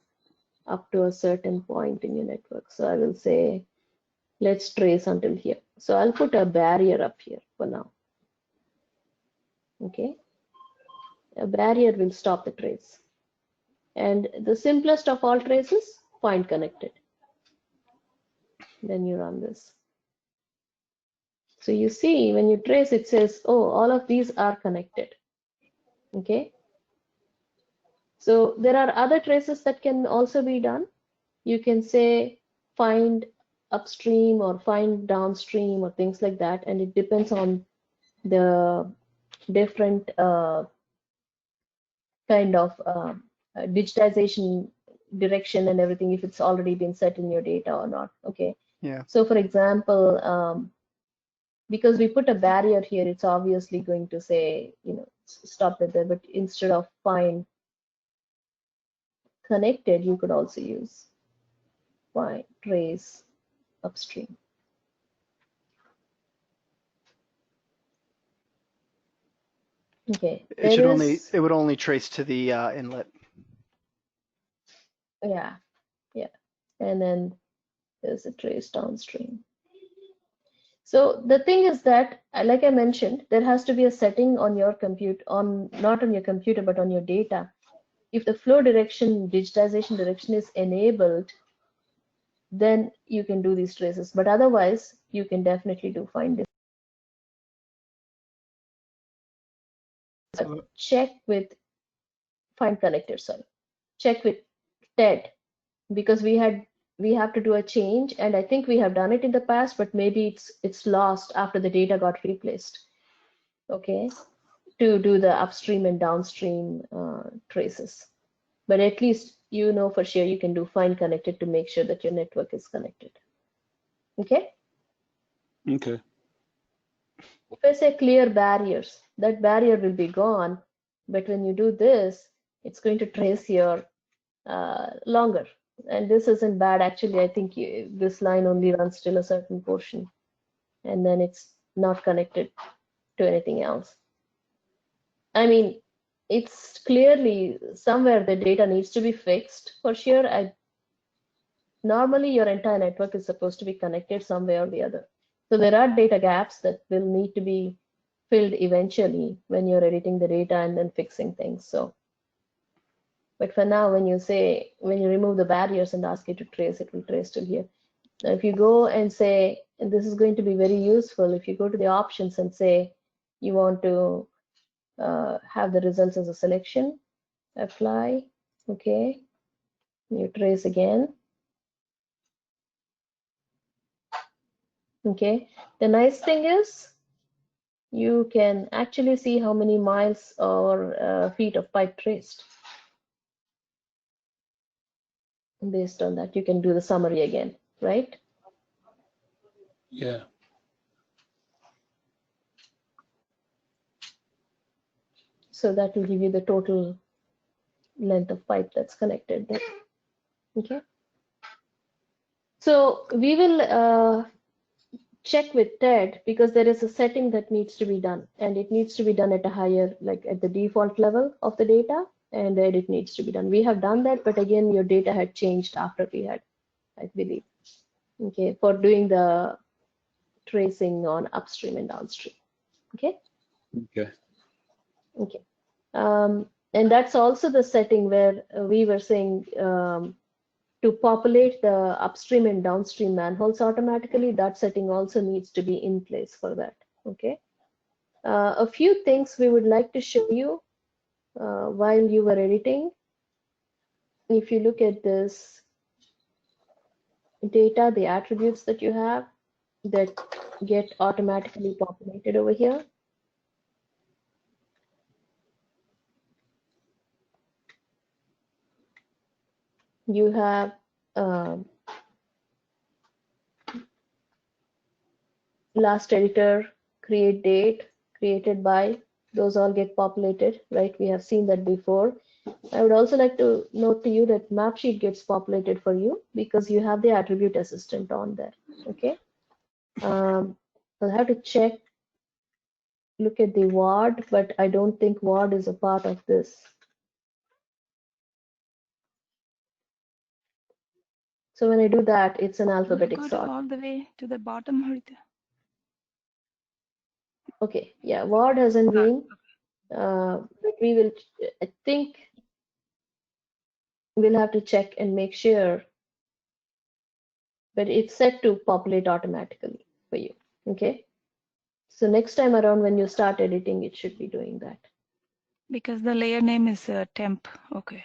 up to a certain point in your network. So I will say, let's trace until here. So I'll put a barrier up here for now. Okay, a barrier will stop the trace. And the simplest of all traces, find connected. Then you run this. So you see, when you trace, it says, oh, all of these are connected. Okay. So there are other traces that can also be done. You can say find upstream or find downstream or things like that. And it depends on the different kind of digitization direction and everything, if it's already been set in your data or not. Okay. Yeah. So for example, because we put a barrier here, it's obviously going to say, stop it there. But instead of find connected, you could also use find trace upstream. Okay. It would only trace to the inlet. Yeah. And then there's a trace downstream. So the thing is that, like I mentioned, there has to be a setting on your compute, not on your computer, but on your data. If the flow direction, digitization direction is enabled, then you can do these traces. But otherwise, you can definitely do find this. Check with find connected, sorry. Check with TED, because we have to do a change, and I think we have done it in the past, but maybe it's lost after the data got replaced. Okay, to do the upstream and downstream traces. But at least you know for sure you can do find connected to make sure that your network is connected. Okay. Okay. If I say clear barriers, that barrier will be gone. But when you do this, it's going to trace your longer. And this isn't bad. Actually, I think this line only runs till a certain portion, and then it's not connected to anything else. I mean, it's clearly somewhere the data needs to be fixed for sure. Normally, your entire network is supposed to be connected some way or the other. So there are data gaps that will need to be filled eventually when you're editing the data and then fixing things. So, but for now, when you remove the barriers and ask it to trace, it will trace till here. Now, if you go and say, and this is going to be very useful, if you go to the options and say you want to have the results as a selection, apply, okay, you trace again. Okay, the nice thing is you can actually see how many miles or feet of pipe traced. Based on that, you can do the summary again, right? Yeah. So that will give you the total length of pipe that's connected there. Okay. So we will check with TED, because there is a setting that needs to be done, and it needs to be done at a higher, like at the default level of the data, and then it needs to be done. We have done that, but again, your data had changed after we had, I believe, okay, for doing the tracing on upstream and downstream. Okay. Okay. Okay. And that's also the setting where we were saying to populate the upstream and downstream manholes automatically. That setting also needs to be in place for that. Okay. A few things we would like to show you while you were editing. If you look at this, data, the attributes that you have that get automatically populated over here. You have last editor, create date, created by, those all get populated, right? We have seen that before. I would also like to note to you that map sheet gets populated for you because you have the attribute assistant on there, okay? I'll have to check, look at the ward, but I don't think ward is a part of this. So when I do that, it's an alphabetic Go to sort. all the way to the bottom, Harita. Okay, yeah, ward hasn't been, but we will, I think we'll have to check and make sure, but it's set to populate automatically for you, okay? So next time around when you start editing, it should be doing that. Because the layer name is temp. Okay.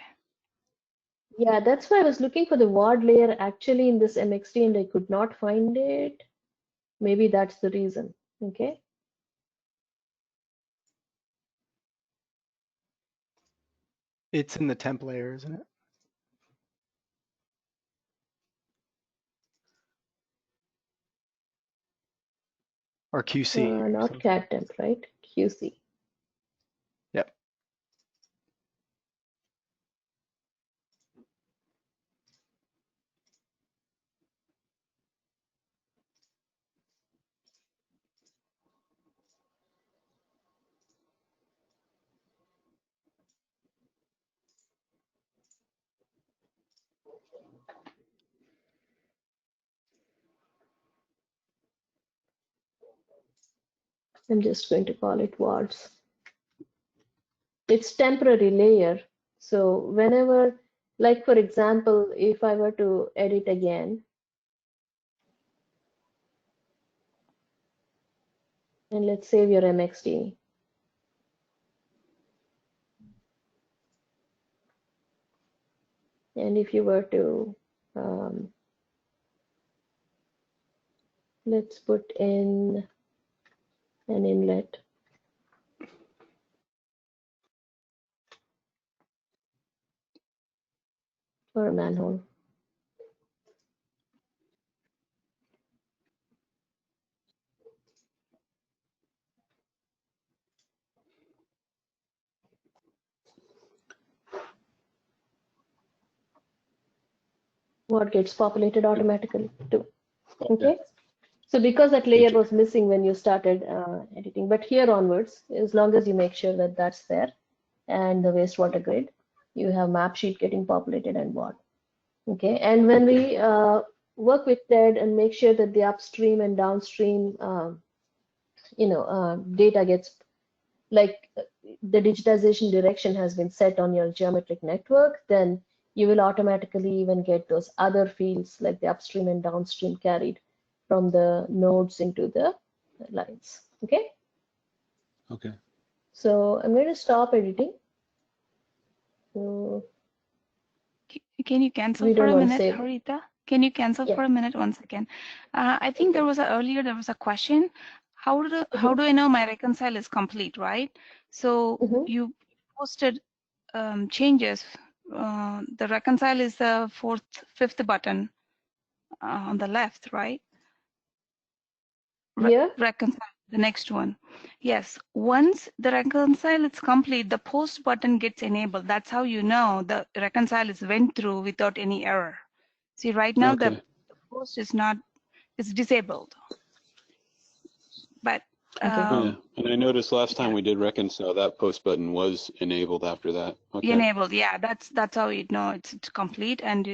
Yeah, that's why I was looking for the ward layer actually in this MXT and I could not find it. Maybe that's the reason, okay? It's in the temp layer, isn't it? Or QC. Not cat temp, right? QC. Yep. I'm just going to call it wards. It's temporary layer. So whenever, like for example, if I were to edit again, and let's save your MXT. And if you were to, let's put in an inlet. Or a manhole. What gets populated automatically too. Okay. So because that layer was missing when you started editing, but here onwards, as long as you make sure that that's there and the wastewater grid, you have map sheet getting populated and what. Okay. And when we work with TED and make sure that the upstream and downstream, data gets like the digitization direction has been set on your geometric network, then you will automatically even get those other fields like the upstream and downstream carried from the nodes into the lines. Okay. Okay. So I'm going to stop editing. So Can you cancel we for don't a want to minute, save. Harita? Can you cancel Yeah. for a minute once again? I think there was earlier there was a question. How do I know my reconcile is complete, right? So you posted changes. The reconcile is the fifth button on the left, right? Yeah. Reconcile, the next one. Yes, once the reconcile is complete, the post button gets enabled. That's how you know the reconcile is went through without any error. See, right now the post is not, it's disabled. But yeah. And I noticed last time we did reconcile, that post button was enabled after that. Okay. Enabled, yeah. That's how you know it's complete, and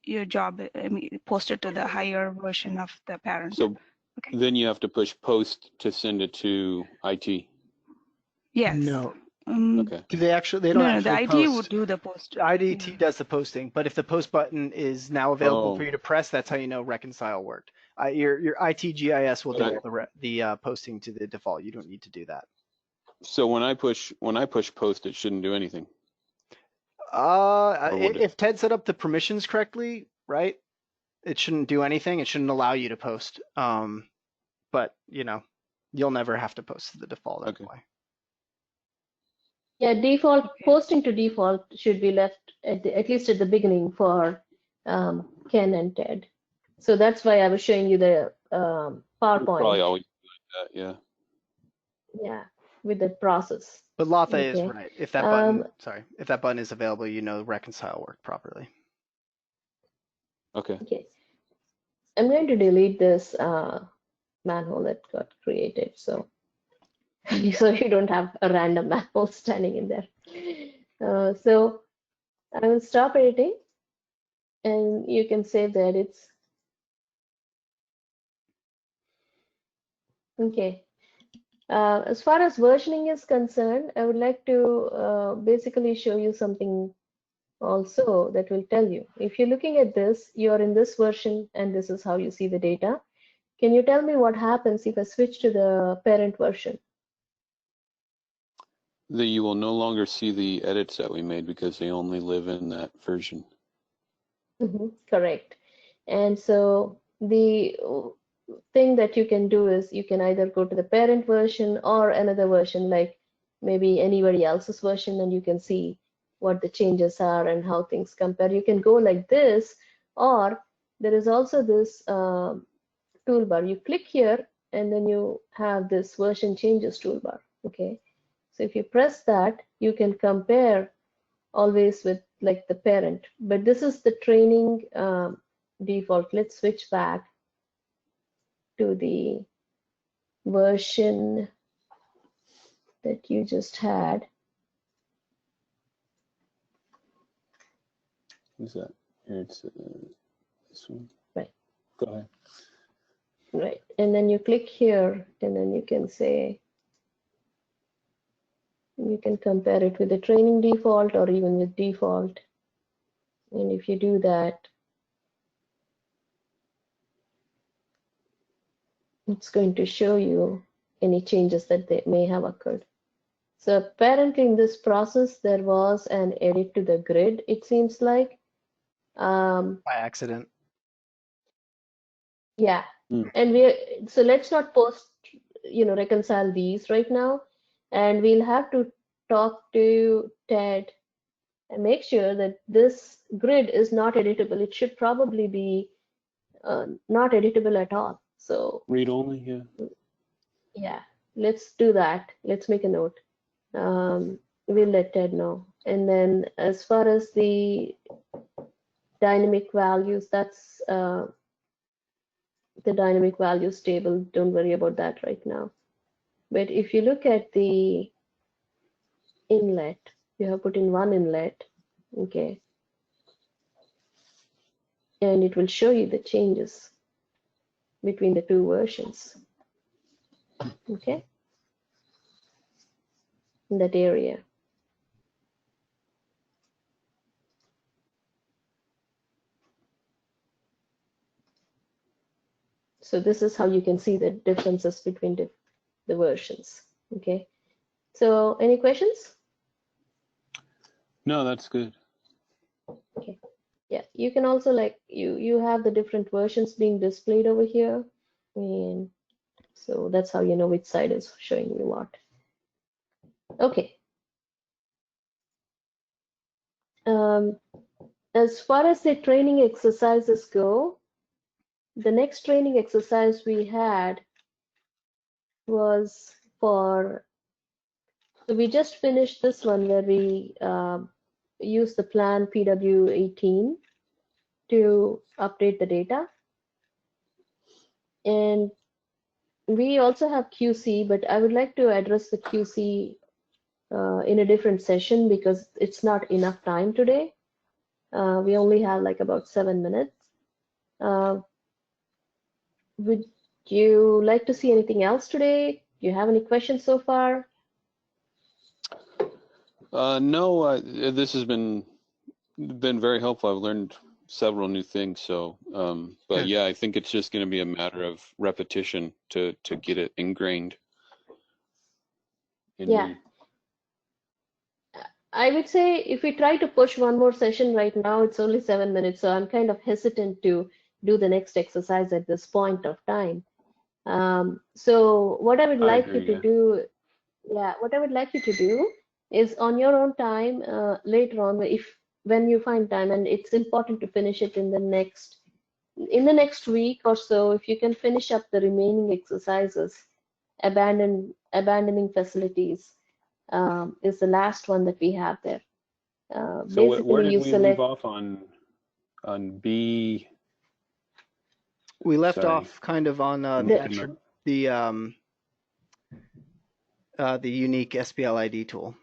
your job, I mean, posted to the higher version of the parent. So then you have to push post to send it to IT. Yes. No. Okay. Do they actually? They don't actually the IT post. would do the post. The IDT does the posting, but if the post button is now available for you to press, that's how you know reconcile worked. Your ITGIS will do all the posting to the default. You don't need to do that. So when I push post, it shouldn't do anything. If Ted set up the permissions correctly, right? it shouldn't do anything. It shouldn't allow you to post. But you know, you'll never have to post to the default anyway. Yeah, default posting to default should be left at least at the beginning for Ken and Ted. So that's why I was showing you the PowerPoint. Probably always like that, yeah. Yeah, with the process. But Latha is Okay. right. If that button, sorry, if that button is available, you know reconcile worked properly. Okay. Okay. I'm going to delete this manhole that got created, so so you don't have a random manhole standing in there. So I will stop editing, and you can save the edits. Okay. As far as versioning is concerned, I would like to basically show you something also that will tell you. If you're looking at this, you're in this version, and this is how you see the data. Can you tell me what happens if I switch to the parent version? That you will no longer see the edits that we made because they only live in that version. Correct. And so the thing that you can do is you can either go to the parent version or another version, like maybe anybody else's version, and you can see what the changes are and how things compare. You can go like this, or there is also this toolbar. You click here, and then you have this version changes toolbar. Okay. So if you press that, you can compare always with like the parent, but this is the training default. Let's switch back to the version that you just had. Is that here? It's this one. Right. Go ahead. Right, and then you click here, and then you can say, you can compare it with the training default or even with default. And if you do that, it's going to show you any changes that they may have occurred. So apparently in this process, there was an edit to the grid, it seems like. By accident. Yeah, and so let's not reconcile these right now. And we'll have to talk to Ted and make sure that this grid is not editable. It should probably be not editable at all. So read only, yeah. Yeah, let's do that. Let's make a note. We'll let Ted know. And then as far as the dynamic values, that's the dynamic values table. Don't worry about that right now. But if you look at the inlet, you have put in one inlet, okay, and it will show you the changes between the two versions, okay, in that area. So this is how you can see the differences between the versions, okay. So any questions? No, that's good. Okay. Yeah, you can also like you have the different versions being displayed over here, and so that's how you know which side is showing you what. Okay. As far as the training exercises go, the next training exercise we had was for, so we just finished this one where we used the plan PW18 to update the data. And we also have QC, but I would like to address the QC in a different session because it's not enough time today. We only have like about 7 minutes. Would you like to see anything else today? Do you have any questions so far? No, this has been very helpful. I've learned several new things. So, but yeah, I think it's just going to be a matter of repetition to get it ingrained. Yeah. I would say if we try to push one more session right now, it's only 7 minutes, so I'm kind of hesitant to do the next exercise at this point of time. So what I would like you to do, what I would like you to do is on your own time later on, when you find time, and it's important to finish it in the next week or so, if you can finish up the remaining exercises. Abandoning facilities is the last one that we have there. So where did we leave select off on B? We left off kind of on the unique SPL ID tool,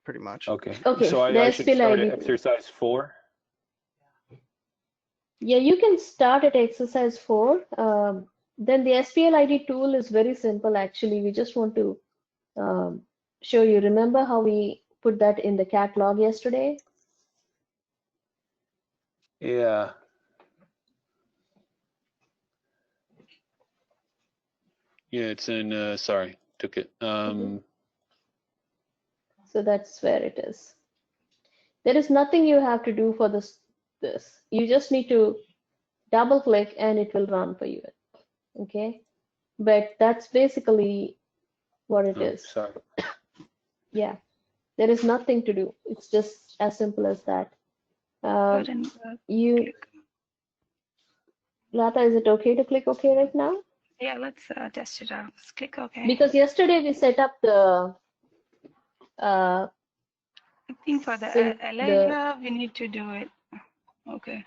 pretty much. Okay. Okay. So I should start at exercise 4. Yeah, you can start at exercise 4. Then the SPL ID tool is very simple. Actually, we just want to show you. Remember how we put that in the catalog yesterday? Yeah. Yeah, it's in, sorry, took it. So that's where it is. There is nothing you have to do for this. You just need to double click and it will run for you. Okay. But that's basically what it is. Sorry. Yeah. There is nothing to do. It's just as simple as that. Lata, is it okay to click OK right now? Yeah, let's test it out. Let's click OK. Because yesterday we set up the. I think for the Elijah, we need to do it. Okay.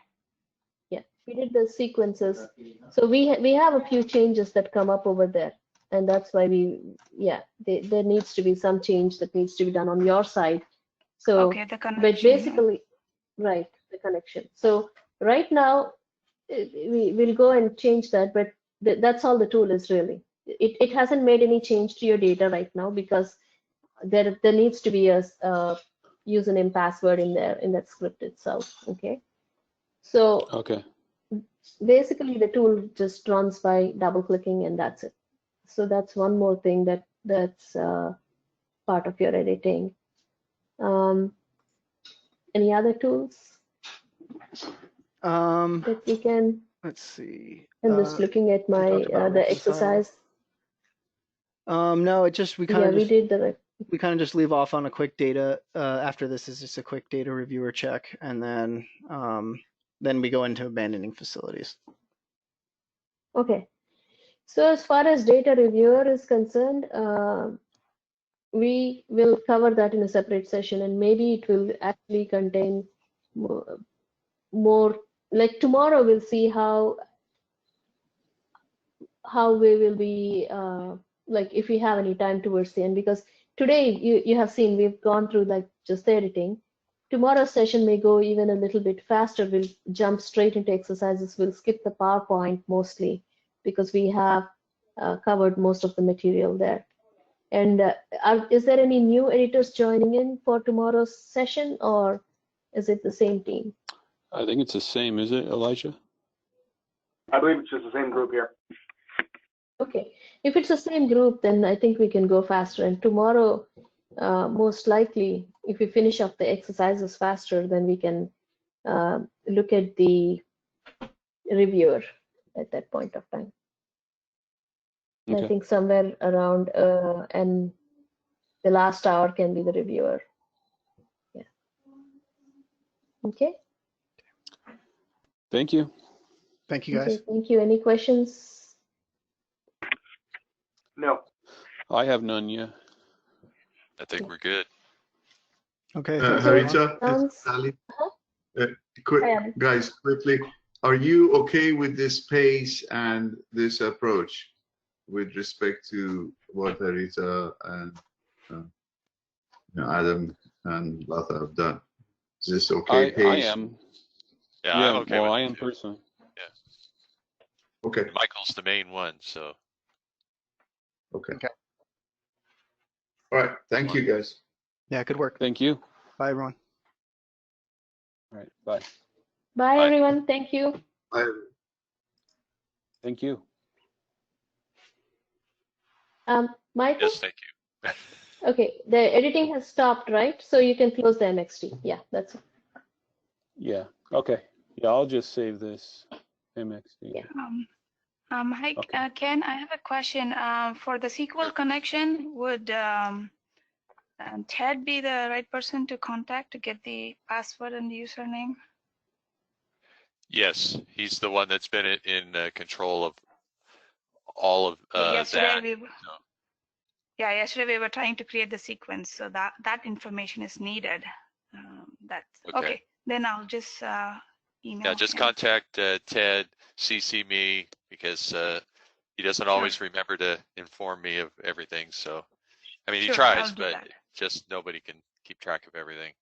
Yeah, we did the sequences. So we have a few changes that come up over there. And that's why there needs to be some change that needs to be done on your side. So, okay, the connection. But basically, right, the connection. So right now, we'll go and change that, but that's all the tool is really. It hasn't made any change to your data right now because there needs to be a username password in there in that script itself. Okay. So basically the tool just runs by double clicking and that's it. So that's one more thing that's part of your editing. Any other tools that we can? Let's see. I'm just looking at my the exercise. No, it just we kind of we kind of just leave off on a quick data. After this is just a quick data reviewer check, and then we go into abandoning facilities. Okay. So as far as data reviewer is concerned, we will cover that in a separate session, and maybe it will actually contain more. Like tomorrow, we'll see how we will be like if we have any time towards the end, because today you have seen we've gone through like just the editing. Tomorrow's session may go even a little bit faster. We'll jump straight into exercises. We'll skip the PowerPoint mostly because we have covered most of the material there. And is there any new editors joining in for tomorrow's session, or is it the same team? I think it's the same, is it, Elijah? I believe it's just the same group here. Okay, if it's the same group, then I think we can go faster. And tomorrow, most likely, if we finish up the exercises faster, then we can look at the reviewer at that point of time. Okay. I think somewhere around and the last hour can be the reviewer. Yeah. Okay. Thank you. Thank you, guys. Okay, thank you. Any questions? No. I have none yet. I think we're good. Okay. Harita, Ali. Guys, quickly, are you okay with this pace and this approach with respect to what Harita and Adam and Lata have done? Is this okay pace? I am. Yeah, I'm okay with it. I am personally. Yeah. Okay. Michael's the main one, so. Okay. All right. Thank you, guys. Yeah, good work. Thank you. Bye, everyone. All right. Bye. Bye, everyone. Thank you. Bye. Thank you. Michael? Yes, thank you. Okay, the editing has stopped, right? So you can close the MXT. Yeah, that's it. Yeah. Okay. Yeah, I'll just save this MXD. Yeah. Hi, Okay. Ken, I have a question. For the SQL connection, would Ted be the right person to contact to get the password and the username? Yes, he's the one that's been in control of all of Yesterday that. yesterday we were trying to create the sequence, so that information is needed. That's okay. Then I'll just email. Yeah, just him. contact Ted, CC me, because he doesn't always remember to inform me of everything. So, I mean, Sure, he tries, I'll do but that. just nobody can keep track of everything.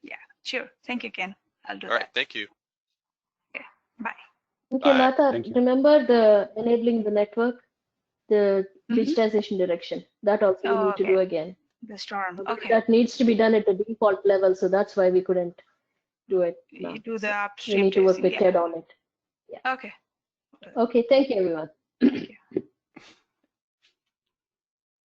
Yeah, sure. Thank you, Ken. I'll do All right, that. thank you. Okay, bye. Okay, Bye. Lata, Thank you. remember the enabling the network, the digitization direction. That also we Oh, need to okay. do again. The storm. Because Okay. that needs to be done at the default level, so that's why we couldn't do it now. You do the So upstream we need to work tracing. with Yeah. Ted on it. Okay. Okay, thank you, everyone. Thank you.